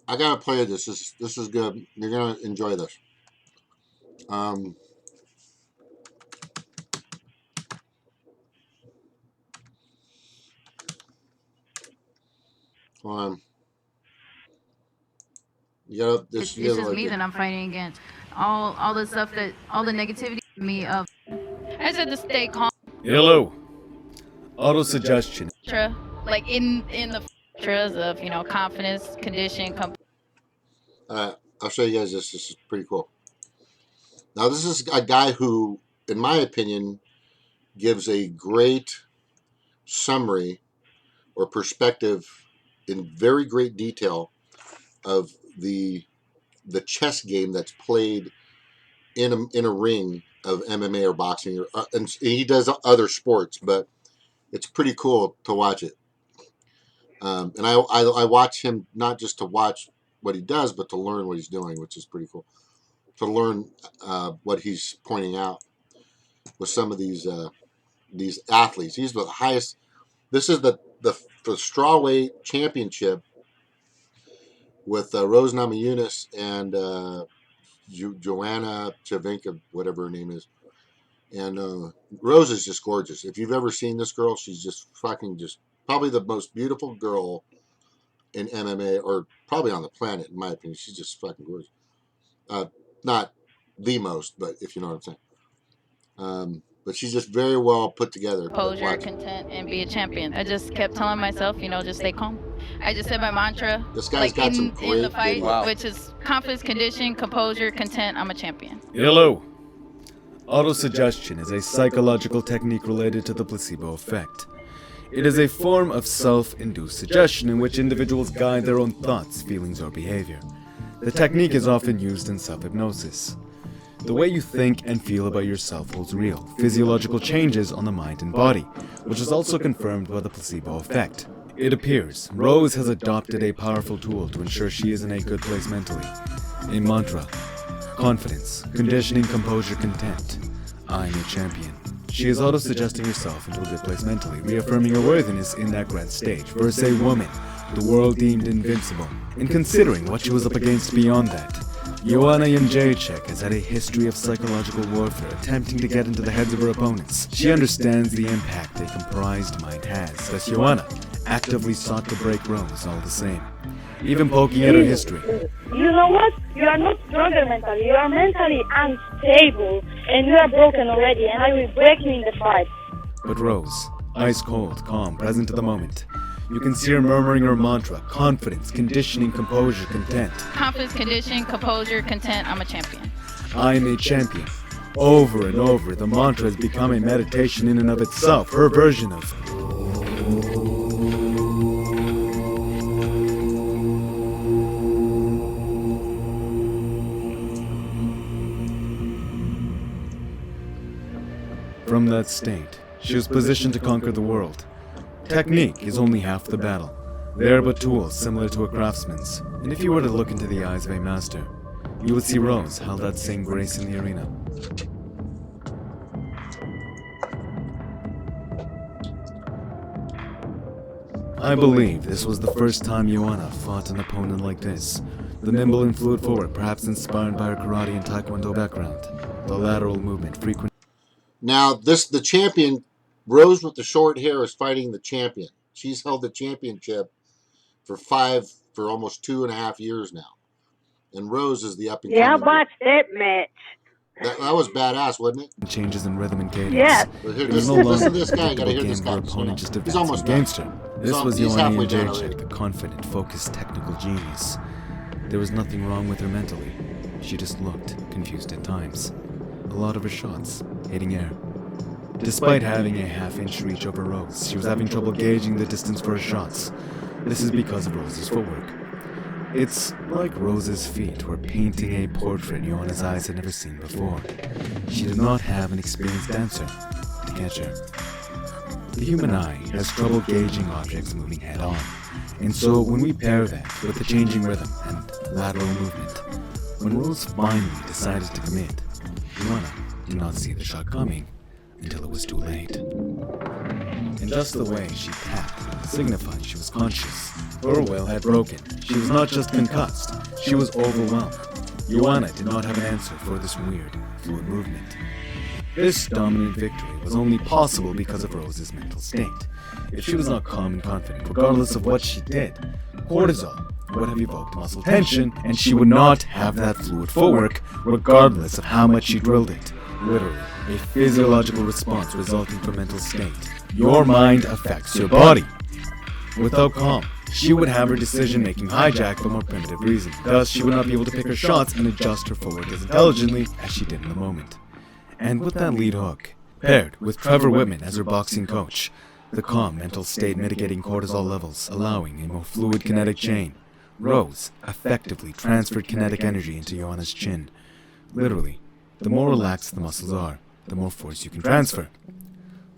A: I gotta play this. This is good. You're gonna enjoy this. Hold on.
N: This is me that I'm fighting against. All the stuff all the negativity me of. I said to stay calm.
O: Hello. Auto suggestion.
N: Like in the of confidence, condition.
A: I'll show you guys this. This is pretty cool. Now this is a guy who, in my opinion, gives a great summary or perspective in very great detail of the chess game that's played in a ring of MMA or boxing, and he does other sports, but it's pretty cool to watch it. And I watch him not just to watch what he does, but to learn what he's doing, which is pretty cool. To learn what he's pointing out with some of these athletes. He's the highest. This is the strawweight championship with Rose Namajunas and Joanna Chavinka, whatever her name is. And Rose is just gorgeous. If you've ever seen this girl, she's just probably the most beautiful girl in MMA, or probably on the planet, in my opinion. She's just fucking gorgeous. Not the most, but if you know what I'm saying. But she's just very well put together.
N: Composure, content, and be a champion. I just kept telling myself, just stay calm. I just said my mantra.
A: This guy's got some great
N: in the fight,
A: videos.
N: which is confidence, condition, composure, content. I'm a champion.
O: Hello. Autosuggestion is a psychological technique related to the placebo effect. It is a form of self-induced suggestion in which individuals guide their own thoughts, feelings, or behavior. The technique is often used in self-hypnosis. The way you think and feel about yourself holds real, physiological changes on the mind and body, which is also confirmed by the placebo effect. It appears Rose has adopted a powerful tool to ensure she is in a good place mentally. A mantra. Confidence, conditioning, composure, content. I'm a champion. She is auto-suggesting herself into a good place mentally, reaffirming her worthiness in that grand stage. Versus a woman, the world deemed invincible, and considering what she was up against beyond that. Joanna Jędrzejczyk has had a history of psychological warfare, attempting to get into the heads of her opponents. She understands the impact a comprised mind has, thus Joanna actively sought to break Rose all the same, even poking at her history.
L: You know what? You are not stronger mentally. You are mentally unstable, and you are broken already, and I will break you in the fight.
O: But Rose, ice cold, calm, present to the moment. You can see her murmuring her mantra, confidence, conditioning, composure, content.
N: Confidence, condition, composure, content. I'm a champion.
O: I'm a champion. Over and over, the mantra has become a meditation in and of itself, her version of... From that state, she was positioned to conquer the world. Technique is only half the battle. They are but tools similar to a craftsman's, and if you were to look into the eyes of a master, you would see Rose held that same grace in the arena. I believe this was the first time Joanna fought an opponent like this. The nimble and fluid forward, perhaps inspired by her karate and taekwondo background. The lateral movement frequent.
A: Now, the champion, Rose with the short hair, is fighting the champion. She's held the championship for almost 2.5 years now. And Rose is the up-and-coming.
L: Yeah, I watched that match.
A: That was badass, wasn't it?
O: Changes in rhythm and cadence.
L: Yes.
A: But here,
O: It was
A: listen
O: no
A: to this
O: longer
A: guy.
O: a
A: You gotta hear this
O: game
A: guy.
O: where opponent just
A: He's
O: advances
A: almost
O: against
A: done.
O: her. This was
A: He's
O: Joanna
A: halfway down
O: Jędrzejczyk,
A: already.
O: the confident, focused, technical genius. There was nothing wrong with her mentally. She just looked confused at times. A lot of her shots hitting air. Despite having a half-inch reach over Rose, she was having trouble gauging the distance for her shots. This is because of Rose's footwork. It's like Rose's feet were painting a portrait Joanna's eyes had never seen before. She did not have an experienced dancer to catch her. The human eye has trouble gauging objects moving head-on, and so when we pair that with the changing rhythm and lateral movement, when Rose finally decided to commit, Joanna did not see the shot coming until it was too late. And just the way she tapped signified she was conscious. Her will had broken. She was not just concussed, she was overwhelmed. Joanna did not have an answer for this weird, fluid movement. This dominant victory was only possible because of Rose's mental state. If she was not calm and confident, regardless of what she did, cortisol would have evoked muscle tension, and she would not have that fluid footwork, regardless of how much she drilled it. Literally, a physiological response resulting from mental state. Your mind affects your body. Without calm, she would have her decision-making hijacked for more primitive reasons. Thus, she would not be able to pick her shots and adjust her footwork as intelligently as she did in the moment. And with that lead hook, paired with Trevor Whitman as her boxing coach, the calm mental state mitigating cortisol levels, allowing a more fluid kinetic chain, Rose effectively transferred kinetic energy into Joanna's chin. Literally, the more relaxed the muscles are, the more force you can transfer.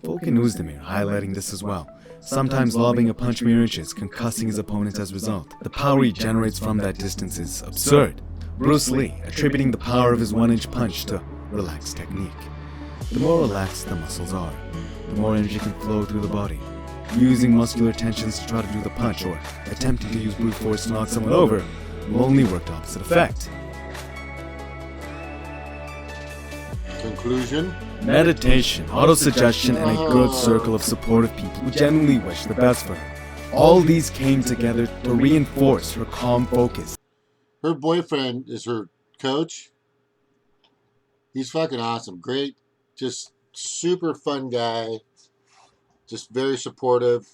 O: Volkan Oezdemir highlighting this as well, sometimes lobbing a punch mere inches, concussing his opponent as a result. The power he generates from that distance is absurd. Bruce Lee attributing the power of his 1-inch punch to relaxed technique. The more relaxed the muscles are, the more energy can flow through the body. Using muscular tensions to try to do the punch or attempting to use brute force to knock someone over will only work to opposite effect.
A: Conclusion?
O: Meditation, autosuggestion, and a good circle of supportive people who genuinely wish the best for her. All these came together to reinforce her calm focus.
A: Her boyfriend is her coach. He's fucking awesome. Great, just super fun guy. Just very supportive.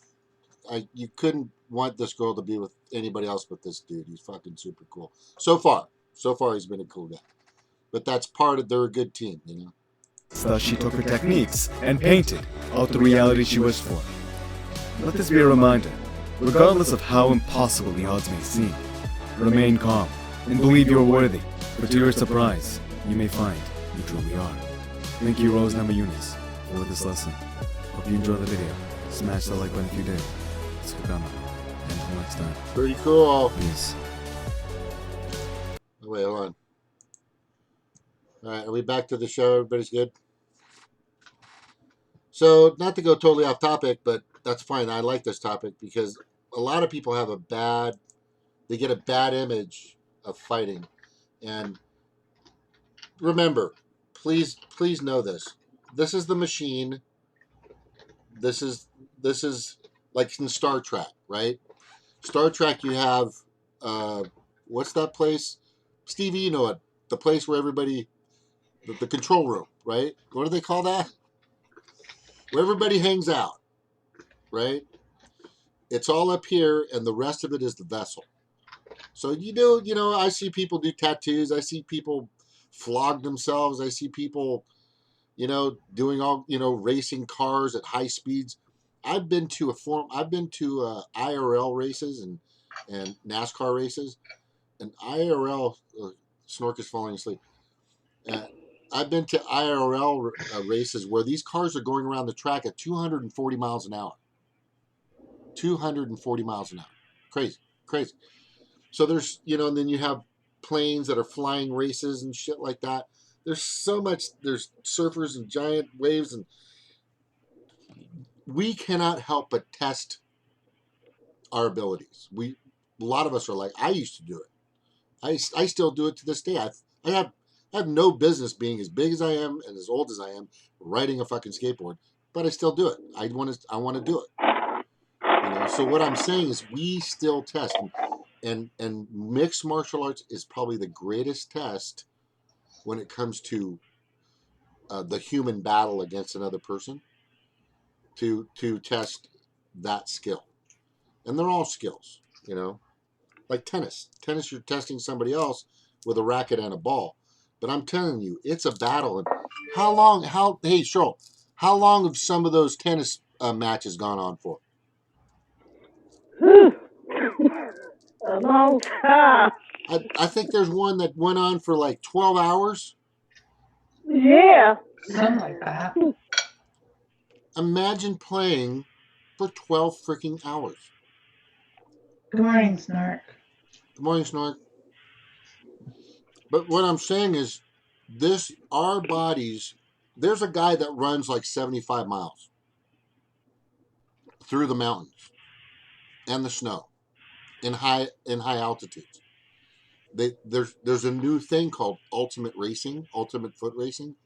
A: you couldn't want this girl to be with anybody else but this dude. He's fucking super cool. So far he's been a cool guy. But that's they're a good team, you know.
O: Thus she took her techniques and painted out the reality she wished for. Let this be a reminder, regardless of how impossible the odds may seem, remain calm and believe you're worthy, for to your surprise, you may find you truly are. Thank you, Rose Namajunas, for this lesson. Hope you enjoyed the video. Smash the like button if you did. Sukama. And until next time.
A: Pretty cool.
O: Peace.
A: Oh, wait, hold on. All right, are we back to the show? Everybody's good? So, not to go totally off topic, but that's fine. I like this topic because a lot of people have they get a bad image of fighting. And remember, please know this. This is the machine. This is like in Star Trek, right? Star Trek, you have, what's that place? Stevie, you know it. The place where everybody, the control room, right? What do they call that? Where everybody hangs out, right? It's all up here, and the rest of it is the vessel. So I see people do tattoos. I see people flog themselves. I see people, doing all, racing cars at high speeds. I've been to IRL races and NASCAR races, and IRL. Snork is falling asleep. I've been to IRL races where these cars are going around the track at 240 miles an hour. 240 miles an hour. Crazy. So there's, and then you have planes that are flying races and shit like that. There's so much, there's surfers and giant waves, and we cannot help but test our abilities. A lot of us are like, I used to do it. I still do it to this day. I have no business being as big as I am and as old as I am riding a fucking skateboard, but I still do it. I want to do it. So what I'm saying is we still test, and mixed martial arts is probably the greatest test when it comes to the human battle against another person to test that skill. And they're all skills, like tennis. Tennis, you're testing somebody else with a racket and a ball. But I'm telling you, it's a battle. And hey, Cheryl, how long have some of those tennis matches gone on for?
L: A long time.
A: I think there's one that went on for like 12 hours.
L: Yeah.
C: Something like that.
A: Imagine playing for 12 freaking hours.
C: Good morning, Snark.
A: Good morning, Snark. But what I'm saying is, our bodies, there's a guy that runs like 75 miles through the mountains and the snow in high altitudes. There's a new thing called ultimate foot racing,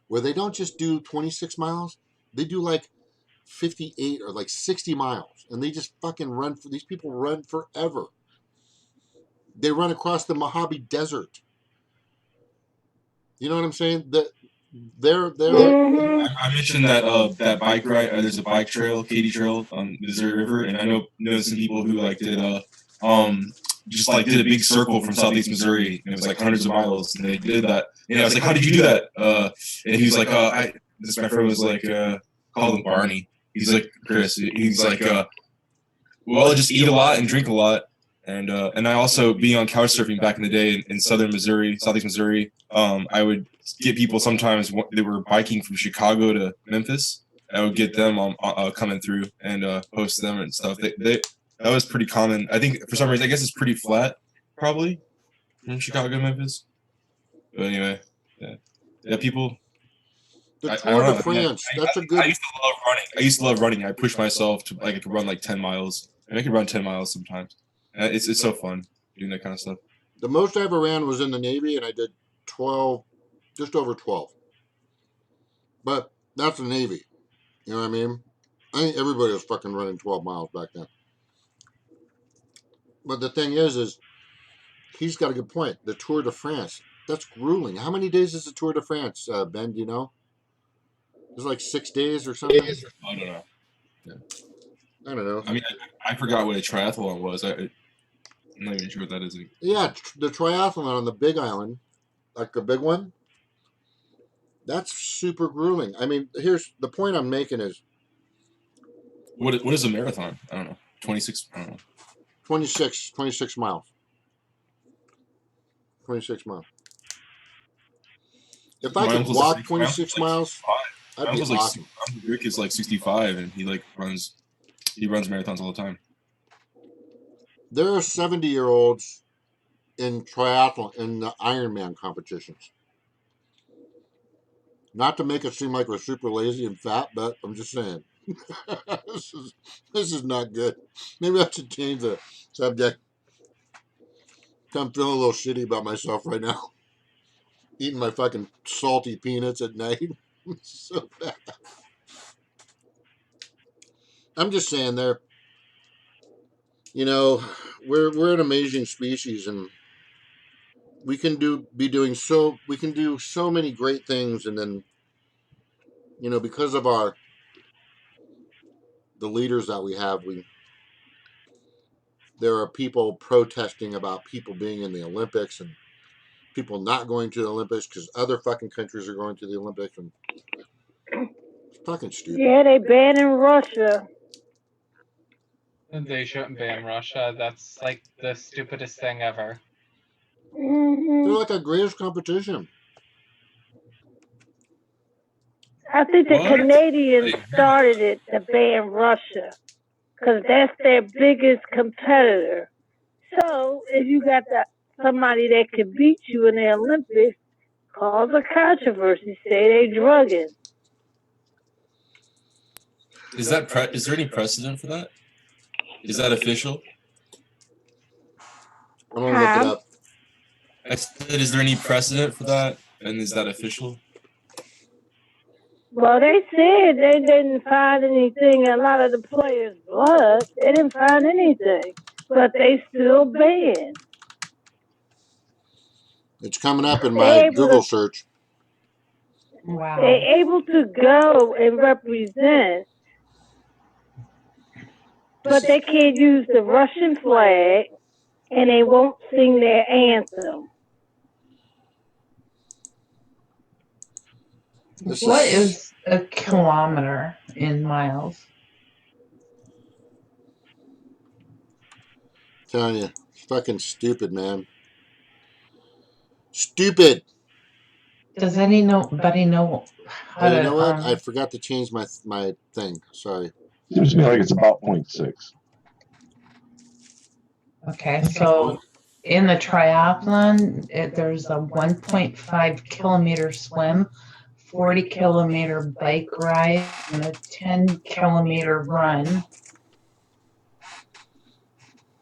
A: where they don't just do 26 miles, they do like 58 or like 60 miles, and they just fucking run. These people run forever. They run across the Mojave Desert. You know what I'm saying? They're
I: I mentioned that bike ride. There's a bike trail, Katy Trail on Missouri River, and I know some people who did a big circle from Southeast Missouri, and it was like hundreds of miles, and they did that. And I was like, "How did you do that?" And he was like, my friend was like, called him Barney. He's like, Chris. He's like, well, I just eat a lot and drink a lot. And I also, being on couch surfing back in the day in southern Missouri, southeast Missouri, I would get people sometimes, they were biking from Chicago to Memphis. I would get them coming through and post them and stuff. That was pretty common. I think for some reason, I guess it's pretty flat, probably, from Chicago to Memphis. But anyway, yeah, people.
A: The Tour de France. That's a good.
I: I used to love running. I pushed myself to I could run like 10 miles. And I could run 10 miles sometimes. It's so fun doing that kind of stuff.
A: The most I ever ran was in the Navy, and I did 12, just over 12. But that's the Navy. You know what I mean? I think everybody was fucking running 12 miles back then. But the thing is he's got a good point. The Tour de France, that's grueling. How many days is the Tour de France, Ben? Do you know? It's like 6 days or something.
I: I don't know.
A: Yeah. I don't know.
I: I mean, I forgot what a triathlon was. I'm not even sure what that is.
A: Yeah, the triathlon on the Big Island, like the big one, that's super grueling. I mean, here's the point I'm making is
I: What is a marathon? I don't know. 26. I don't know.
A: 26 miles. 26 miles. If I could walk 26 miles, I'd be awesome.
I: Rick is like 65, and he runs marathons all the time.
A: There are 70-year-olds in triathlon in the Ironman competitions. Not to make it seem like we're super lazy and fat, but I'm just saying. this is not good. Maybe I should change the subject. I'm feeling a little shitty about myself right now. Eating my fucking salty peanuts at night. So bad. I'm just saying there. You know, we're an amazing species, and we can do so many great things, and then, you know, because of the leaders that we have, there are people protesting about people being in the Olympics and people not going to the Olympics because other fucking countries are going to the Olympics, and it's fucking stupid.
L: Yeah, they banned in Russia.
M: They shouldn't ban Russia. That's like the stupidest thing ever.
A: They're like our greatest competition.
L: I think the Canadians started it to ban Russia because that's their biggest competitor. So if you got somebody that can beat you in the Olympics, cause a controversy, say they drugging.
I: Is there any precedent for that? Is that official?
A: I'm gonna look it up.
I: I said, is there any precedent for that? And is that official?
L: Well, they said they didn't find anything in a lot of the players' blood. They didn't find anything, but they still banned.
A: It's coming up in my Google search.
C: Wow.
L: They're able to go and represent, but they can't use the Russian flag, and they won't sing their anthem.
C: What is a kilometer in miles?
A: Telling you, it's fucking stupid, man. Stupid.
C: Does anybody know how
A: Hey,
C: to?
A: you know what? I forgot to change my thing. Sorry.
E: Seems to me like it's about 0.6.
C: Okay, so in the triathlon, there's a 1.5 kilometer swim, 40 kilometer bike ride, and a 10 kilometer run.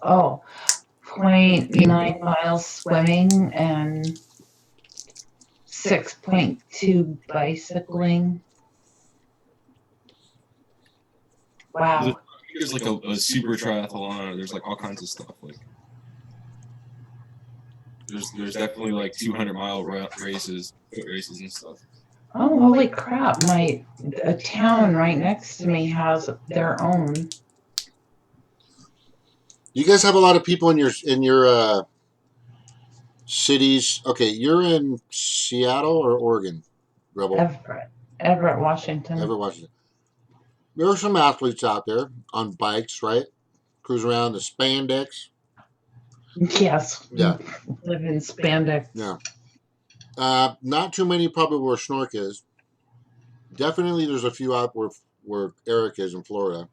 C: Oh, 0.9 miles swimming and 6.2 bicycling. Wow.
I: There's like a super triathlon. There's like all kinds of stuff. Like there's definitely like 200-mile races and stuff.
C: Oh, holy crap. A town right next to me has their own.
A: You guys have a lot of people in your cities. Okay, you're in Seattle or Oregon, Rebel?
C: Everett, Washington.
A: Everett, Washington. There are some athletes out there on bikes, right? Cruise around the spandex.
C: Yes.
A: Yeah.
C: Live in spandex.
A: Yeah. Not too many probably where Snork is. Definitely there's a few out where Eric is in Florida.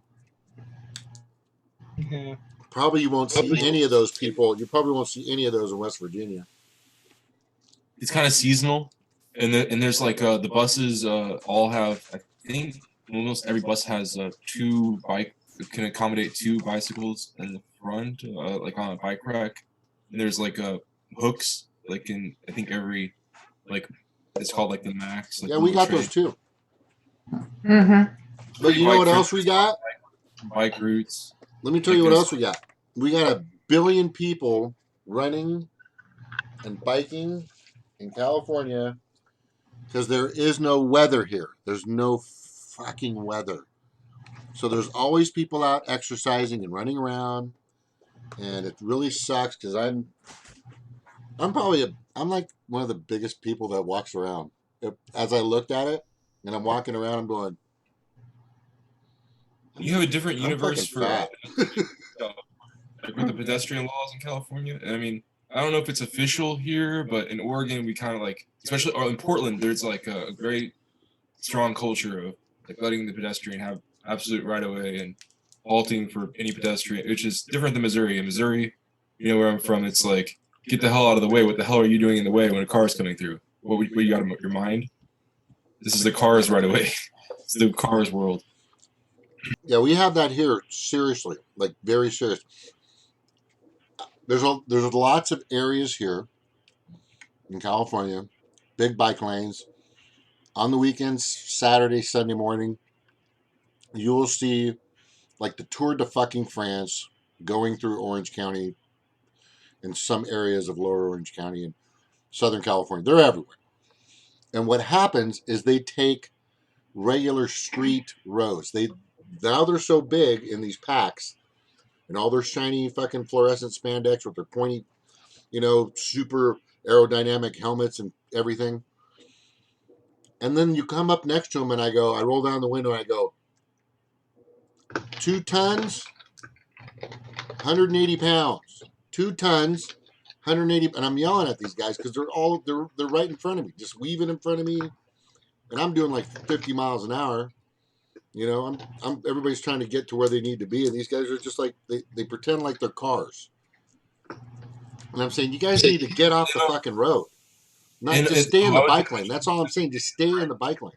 M: Mm-hmm.
A: Probably you won't see any of those people. You probably won't see any of those in West Virginia.
I: It's kind of seasonal, and there's like the buses all have, I think almost every bus has can accommodate 2 bicycles in the front, like on a bike rack. And there's like hooks, like in I think every, like it's called like the Max. Like
A: Yeah, we got those too.
C: Mm-hmm.
A: But you know what else we got?
I: Bike routes.
A: Let me tell you what else we got. We got 1 billion people running and biking in California because there is no weather here. There's no fucking weather. So there's always people out exercising and running around, and it really sucks because I'm like one of the biggest people that walks around. As I looked at it, and I'm walking around, I'm going.
I: You have a different universe for
A: fat.
I: like with the pedestrian laws in California. I mean, I don't know if it's official here, but in Oregon, we kind of like, especially or in Portland, there's like a very strong culture of like letting the pedestrian have absolute right of way and halting for any pedestrian, which is different than Missouri. In Missouri, you know where I'm from, it's like get the hell out of the way. What the hell are you doing in the way when a car is coming through? What you got in your mind? This is the cars right away. It's the cars world.
A: Yeah, we have that here. Seriously, like very serious. There's lots of areas here in California, big bike lanes. On the weekends, Saturday, Sunday morning, you will see like the Tour de fucking France going through Orange County and some areas of Lower Orange County and Southern California. They're everywhere. And what happens is they take regular street roads. Now they're so big in these packs and all their shiny fucking fluorescent spandex with their pointy, super aerodynamic helmets and everything. And then you come up next to them and I roll down the window and I go, 2 tons, 180 pounds. 2 tons, 180, and I'm yelling at these guys because they're right in front of me, just weaving in front of me, and I'm doing like 50 miles an hour. Everybody's trying to get to where they need to be, and these guys are just like they pretend like they're cars. And I'm saying, you guys need to get off the fucking road, not just stay in the bike lane. That's all I'm saying. Just stay in the bike lane.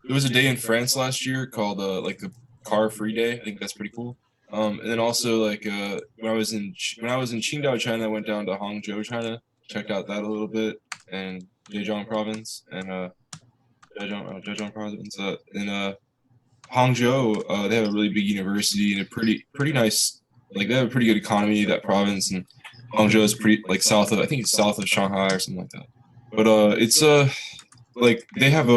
I: There was a day in France last year called like the Car Free Day. I think that's pretty cool. And then also like when I was in Qingdao, China, I went down to Hangzhou, China, checked out that a little bit, and Zhejiang province and Zhejiang province. In Hangzhou, they have a really big university and a pretty nice, like they have a pretty good economy, that province, and Hangzhou is pretty like south of Shanghai or something like that. But it's like they have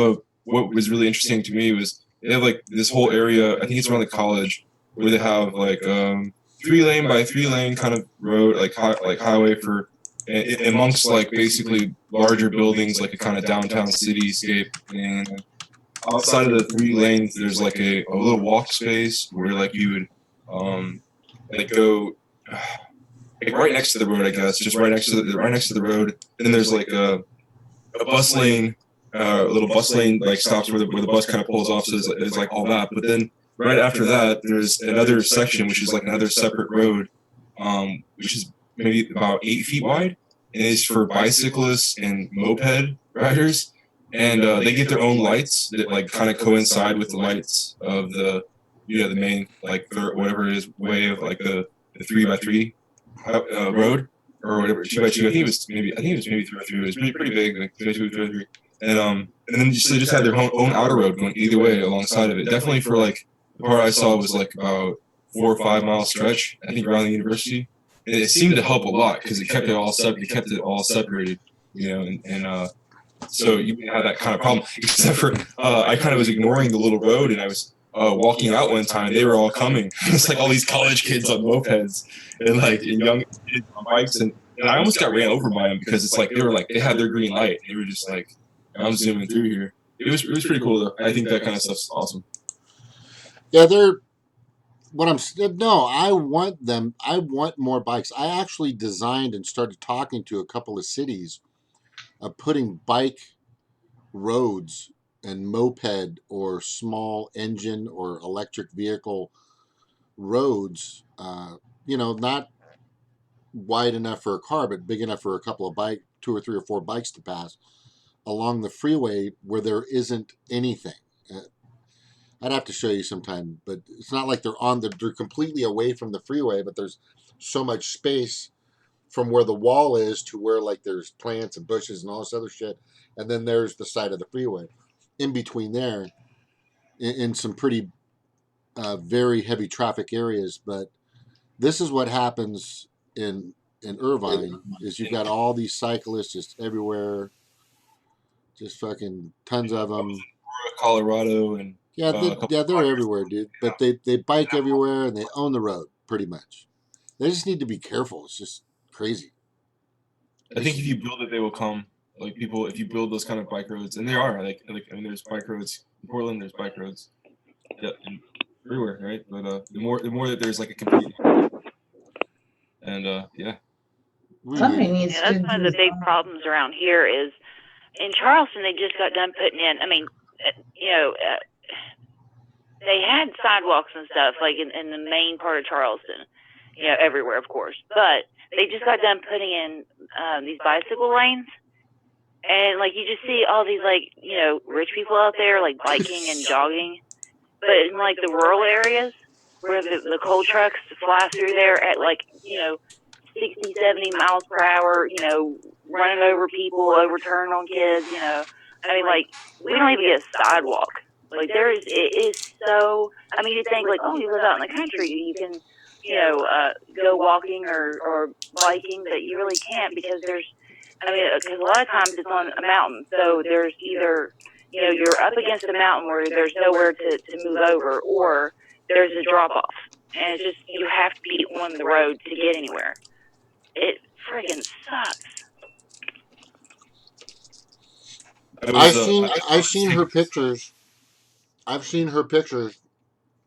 I: what was really interesting to me was they have like this whole area, I think it's around the college, where they have like 3-lane by 3-lane kind of road, like highway for amongst like basically larger buildings, like a kind of downtown cityscape. And outside of the 3 lanes, there's like a little walk space where like you would like go like right next to the road, I guess, just right next to the road. And then there's like a bus lane. A little bus lane like stops where the bus kind of pulls off, so it's like all that. But then right after that, there's another section which is like another separate road, which is maybe about 8 feet wide, and it's for bicyclists and moped riders, and they get their own lights that like kind of coincide with the lights of the the main like whatever it is way of like the 3x3 road or whatever 2x2. I think it was maybe 3x3. It was pretty big, like 2x2, 3x3. And then they just had their own outer road going either way alongside of it. Definitely for like the part I saw was like about 4 or 5 mile stretch, I think, around the university. And it seemed to help a lot because it kept it all separated, and so you didn't have that kind of problem. Except for I kind of was ignoring the little road, and I was walking out one time. They were all coming. It's like all these college kids on mopeds and young kids on bikes, and I almost got ran over by them because it's like they had their green light. They were just like, I'm zooming through here. It was pretty cool though. I think that kind of stuff's awesome.
A: Yeah, I want more bikes. I actually designed and started talking to a couple of cities of putting bike roads and moped or small engine or electric vehicle roads, not wide enough for a car, but big enough for a couple of 2 or 3 or 4 bikes to pass along the freeway where there isn't anything. I'd have to show you sometime, but it's not like they're completely away from the freeway, but there's so much space from where the wall is to where like there's plants and bushes and all this other shit. And then there's the side of the freeway in between there in some pretty very heavy traffic areas. But this is what happens in Irvine is you've got all these cyclists just everywhere. Just fucking tons of them.
I: Colorado, and
A: Yeah, they're everywhere, dude. But they bike everywhere and they own the road pretty much. They just need to be careful. It's just crazy.
I: I think if you build it, they will come. Like people, if you build those kind of bike roads, and there are I mean, there's bike roads in Portland. There's bike roads, everywhere, right? But the more that there's like a complete, and yeah.
C: Somebody needs
G: Yeah,
C: to
G: that's one
C: do
G: of the big problems around here is in Charleston. They just got done putting in. I mean, they had sidewalks and stuff like in the main part of Charleston, everywhere, of course. But they just got done putting in these bicycle lanes, and like you just see all these like rich people out there like biking and jogging, but in like the rural areas where the coal trucks fly through there at like 60, 70 miles per hour, running over people, overturning on kids, I mean, like, we don't even get a sidewalk. Like, it is so, I mean, you think, like, oh, you live out in the country, you can, go walking or biking, but you really can't because because a lot of times it's on a mountain. So there's either, you're up against a mountain where there's nowhere to move over, or there's a drop off. And it's just, you have to be on the road to get anywhere. It friggin' sucks.
A: I've seen her pictures. I've seen her pictures.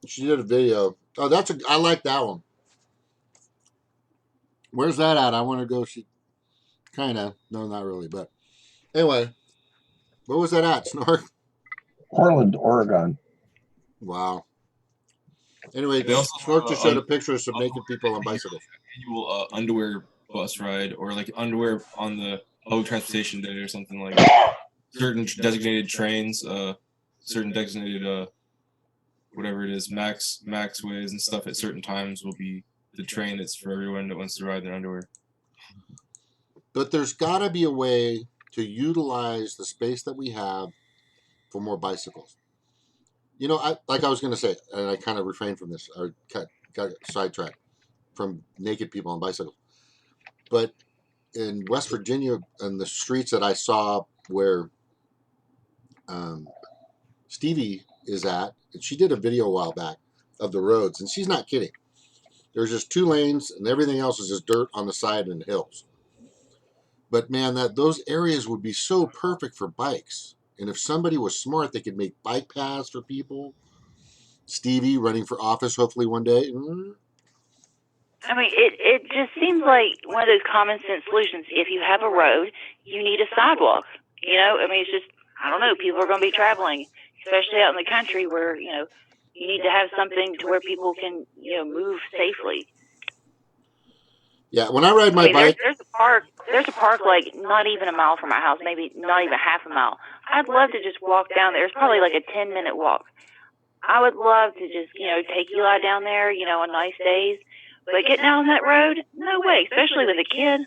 A: She did a video. Oh, I like that one. Where's that at? I want to go see. Kind of. No, not really. But anyway, where was that at, Snark?
E: Portland, Oregon.
A: Wow. Anyway,
I: They also
A: Snark just showed a picture of some naked people on bicycles.
I: Annual underwear bus ride, or like underwear on the public transportation day or something like that. Certain designated trains, certain designated whatever it is, max ways and stuff at certain times will be the train that's for everyone that wants to ride their underwear.
A: But there's got to be a way to utilize the space that we have for more bicycles. I was going to say, and I kind of refrained from this, or got sidetracked from naked people on bicycles. But in West Virginia, and the streets that I saw where Stevie is at, and she did a video a while back of the roads, and she's not kidding. There's just 2 lanes, and everything else is just dirt on the side and hills. But man, those areas would be so perfect for bikes. And if somebody was smart, they could make bike paths for people. Stevie running for office, hopefully one day.
G: I mean, it just seems like one of those common sense solutions. If you have a road, you need a sidewalk. I mean, it's just, I don't know, people are going to be traveling, especially out in the country where, you need to have something to where people can, move safely.
A: Yeah, when I ride my bike,
G: there's a park like not even a mile from my house, maybe not even half a mile. I'd love to just walk down there. It's probably like a 10-minute walk. I would love to just, take Eli down there, on nice days. But getting out on that road, no way, especially with a kid.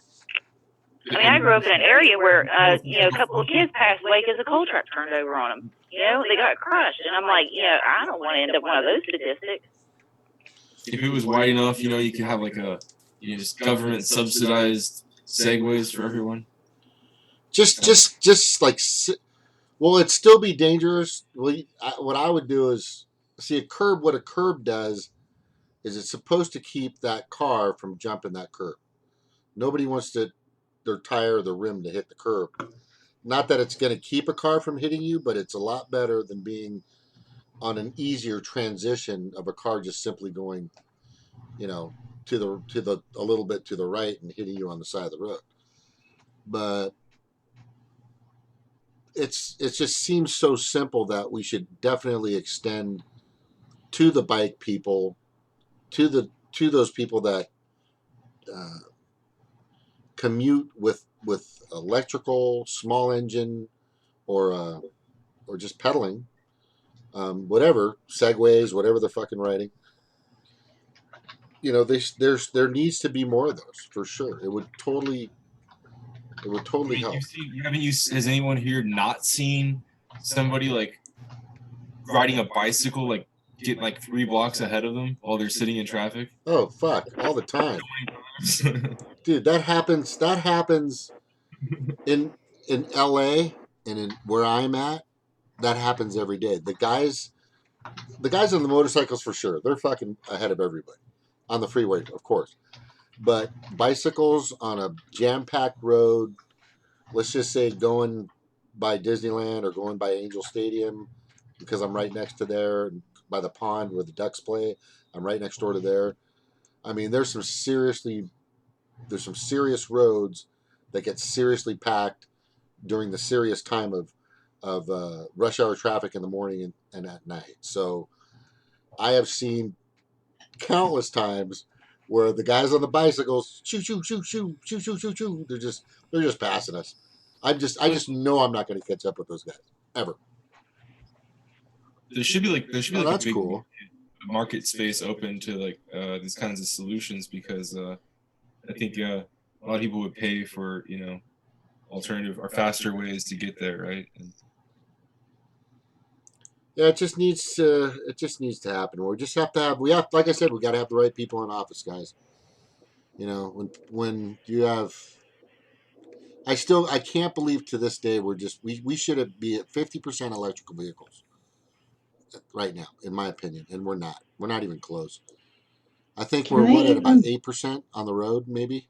G: I mean, I grew up in an area where, a couple of kids passed away because a coal truck turned over on them. They got crushed. And I'm like, I don't want to end up one of those statistics.
I: If it was wide enough, you could have like just government subsidized segways for everyone.
A: Just like, well, it'd still be dangerous. Well, what I would do is see a curb. What a curb does is it's supposed to keep that car from jumping that curb. Nobody wants their tire or the rim to hit the curb. Not that it's going to keep a car from hitting you, but it's a lot better than being on an easier transition of a car just simply going, to the a little bit to the right and hitting you on the side of the road. But it just seems so simple that we should definitely extend to the bike people, to those people that commute with electrical, small engine, or just pedaling, whatever, segways, whatever they're fucking riding. There needs to be more of those for sure. It would totally help.
I: Has anyone here not seen somebody like riding a bicycle, like getting like 3 blocks ahead of them while they're sitting in traffic?
A: Oh fuck, all the time. Dude, that happens in LA and in where I'm at. That happens every day. The guys The guys on the motorcycles for sure, they're fucking ahead of everybody on the freeway, of course. But bicycles on a jam-packed road, let's just say going by Disneyland or going by Angel Stadium, because I'm right next to there, by the pond where the Ducks play. I'm right next door to there. I mean, there's some serious roads that get seriously packed during the serious time of rush hour traffic in the morning and at night. So I have seen countless times where the guys on the bicycles shoo shoo shoo shoo shoo shoo shoo shoo. They're just passing us. I just know I'm not going to catch up with those guys ever.
I: There should be like
A: that's
I: a big
A: cool.
I: market space open to like these kinds of solutions, because I think a lot of people would pay for alternative or faster ways to get there, right?
A: Yeah, it just needs to happen. We just have to have like I said, we got to have the right people in office, guys. When you have, I can't believe to this day we should be at 50% electrical vehicles right now, in my opinion, and we're not. We're not even close. I think we're at about 8% on the road, maybe.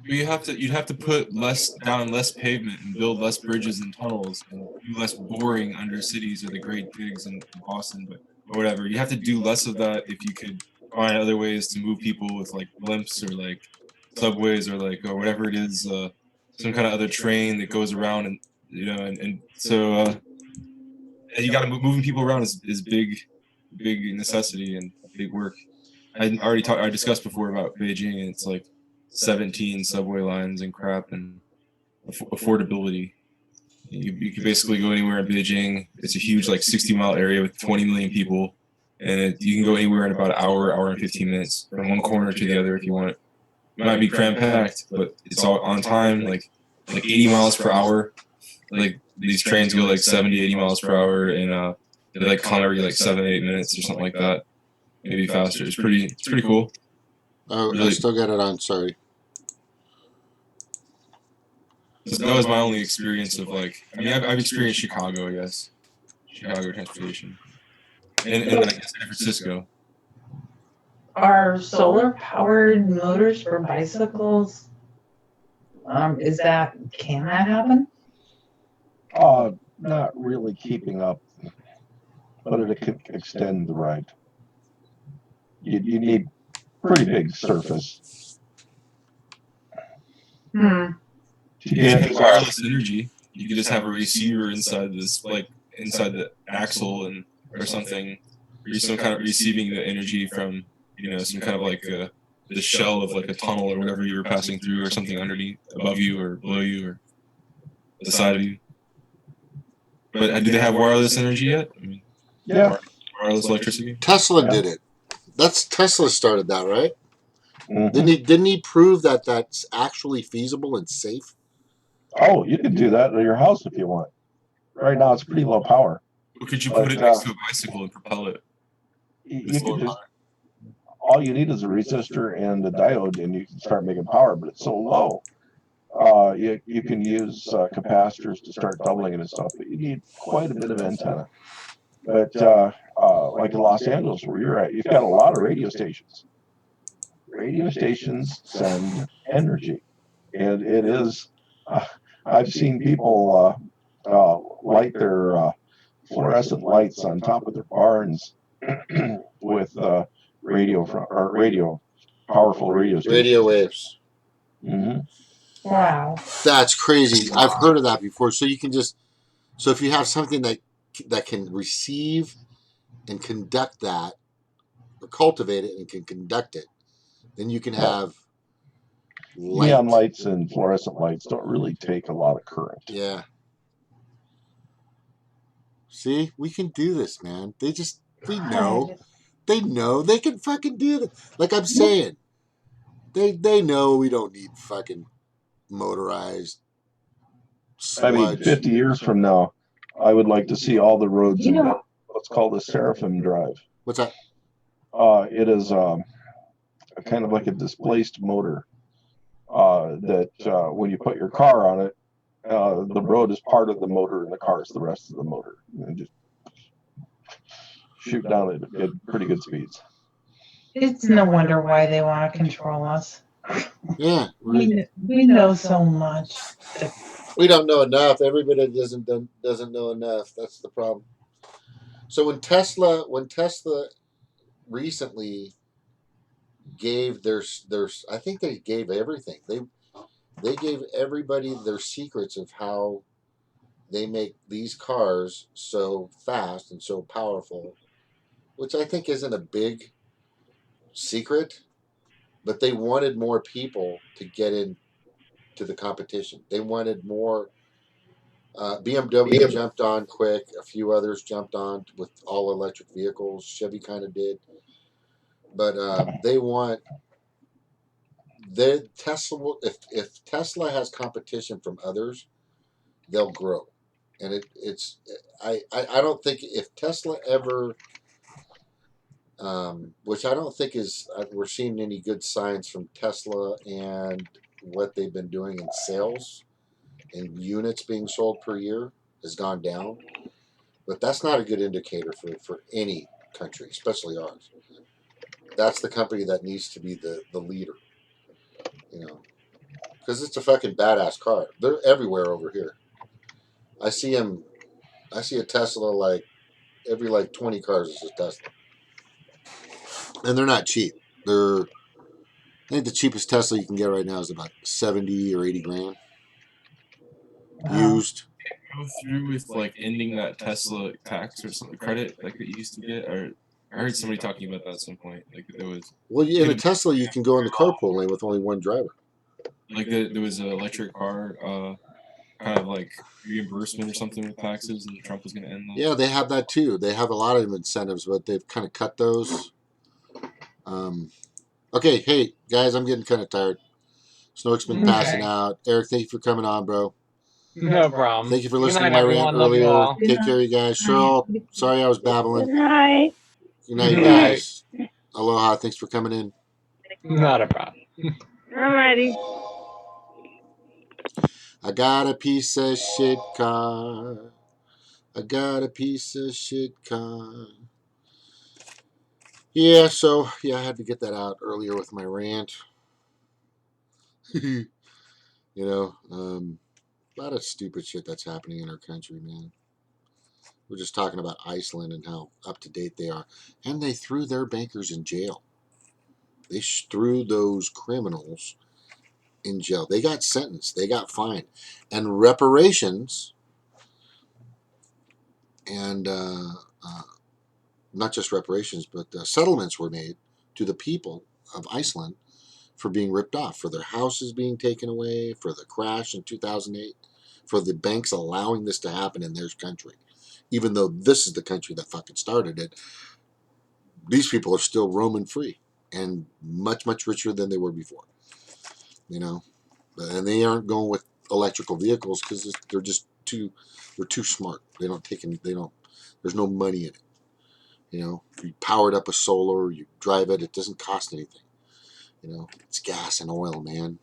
I: You'd have to put less pavement and build less bridges and tunnels and do less boring under cities or the great digs in Boston, or whatever. You have to do less of that if you could find other ways to move people with like blimps or like subways or whatever it is, some kind of other train that goes around, and so and you got to moving people around is big necessity and big work. I discussed before about Beijing, and it's like 17 subway lines and crap, and affordability. You can basically go anywhere in Beijing. It's a huge, like 60-mile area with 20 million people, and you can go anywhere in about an hour and 15 minutes from one corner to the other if you want. It might be cram packed, but it's all on time, like 80 miles per hour. Like these trains go like 70, 80 miles per hour, and they like come every like 7-8 minutes or something like that. Maybe faster. It's pretty cool.
A: Oh, really, I still got it on. Sorry.
I: That was my only experience of like. I mean, I've experienced Chicago, I guess. Chicago transportation, and I guess San Francisco.
C: Are solar powered motors for bicycles? Can that happen?
E: Not really keeping up, but it can extend the ride. You need pretty big surface.
C: Hmm.
I: You can wireless energy. You could just have a receiver inside this, like inside the axle, or something. Or you're some kind of receiving the energy from some kind of like the shell of like a tunnel or whatever you were passing through, or something underneath, above you or below you or the side of you. But do they have wireless energy yet? I mean,
E: yeah,
I: wireless electricity.
A: Tesla did it. Tesla started that, right?
E: Mm-hmm.
A: Didn't he prove that that's actually feasible and safe?
E: Oh, you can do that at your house if you want. Right now, it's pretty low power.
I: Or could you put it next to a bicycle and propel it?
E: You can just. All you need is a resistor and a diode, and you can start making power. But it's so low. You can use capacitors to start doubling it and stuff, but you need quite a bit of antenna. But like in Los Angeles, where you're at, you've got a lot of radio stations. Radio stations send energy, and it is. I've seen people light their fluorescent lights on top of their barns with powerful radio stations.
A: Radio waves.
E: Mm-hmm.
C: Wow.
A: That's crazy. I've heard of that before. So you can so if you have something that can receive and conduct that, or cultivate it and can conduct it, then you can have light.
E: Neon lights and fluorescent lights don't really take a lot of current.
A: Yeah. See, we can do this, man. We know. They know they can fucking do this. Like I'm saying, they know we don't need fucking motorized sludge.
E: I mean, 50 years from now, I would like to see all the roads in what's called a Seraphim Drive.
A: What's that?
E: It is kind of like a displaced motor that when you put your car on it, the road is part of the motor and the car is the rest of the motor. And just shoot down at pretty good speeds.
C: It's no wonder why they want to control us.
A: Yeah,
C: We know so much.
A: we don't know enough. Everybody doesn't know enough. That's the problem. So when Tesla recently gave their I think they gave everything. They gave everybody their secrets of how they make these cars so fast and so powerful, which I think isn't a big secret, but they wanted more people to get into the competition. They wanted more. BMW jumped on quick. A few others jumped on with all electric vehicles. Chevy kind of did, but they want Tesla. If Tesla has competition from others, they'll grow, and I don't think if Tesla ever, which I don't think is we're seeing any good signs from Tesla and what they've been doing in sales and units being sold per year has gone down. But that's not a good indicator for any country, especially ours. That's the company that needs to be the leader, because it's a fucking badass car. They're everywhere over here. I see a Tesla like every 20 cars is a Tesla, and they're not cheap. I think the cheapest Tesla you can get right now is about 70 or 80 grand used.
I: Go through with like ending that Tesla tax or something credit like that you used to get, or I heard somebody talking about that at some point. Like there was.
A: Well, in a Tesla, you can go in the carpool lane with only one driver.
I: Like there was an electric car, kind of like reimbursement or something with taxes, and Trump was going to end that.
A: Yeah, they have that too. They have a lot of incentives, but they've kind of cut those. Okay, hey guys, I'm getting kind of tired. Snork's been passing out. Eric, thank you for coming on, bro.
M: No problem.
A: Thank you for listening to my rant earlier. Take care, you guys. Cheryl, sorry I was babbling.
L: Good night.
A: Good night, you guys. Aloha. Thanks for coming in.
M: Not a problem.
L: Alrighty.
A: I got a piece of shit car. I got a piece of shit car. Yeah, so, I had to get that out earlier with my rant. A lot of stupid shit that's happening in our country, man. We're just talking about Iceland and how up-to-date they are. And they threw their bankers in jail. They threw those criminals in jail. They got sentenced. They got fined. And reparations, and not just reparations, but settlements were made to the people of Iceland for being ripped off, for their houses being taken away, for the crash in 2008, for the banks allowing this to happen in their country. Even though this is the country that fucking started it, these people are still roaming free and much, much richer than they were before. And they aren't going with electrical vehicles because they're too smart. There's no money in it. You power it up with solar, you drive it, it doesn't cost anything. It's gas and oil, man.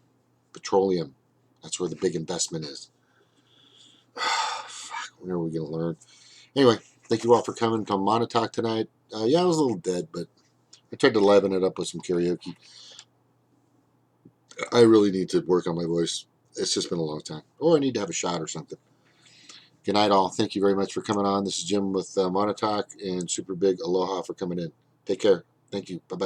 A: Petroleum. That's where the big investment is. Fuck, when are we going to learn? Anyway, thank you all for coming to Montauk tonight. I was a little dead, but I tried to liven it up with some karaoke. I really need to work on my voice. It's just been a long time. Or I need to have a shot or something. Good night, all. Thank you very much for coming on. This is Jim with Montauk, and super big aloha for coming in. Take care. Thank you. Bye-bye.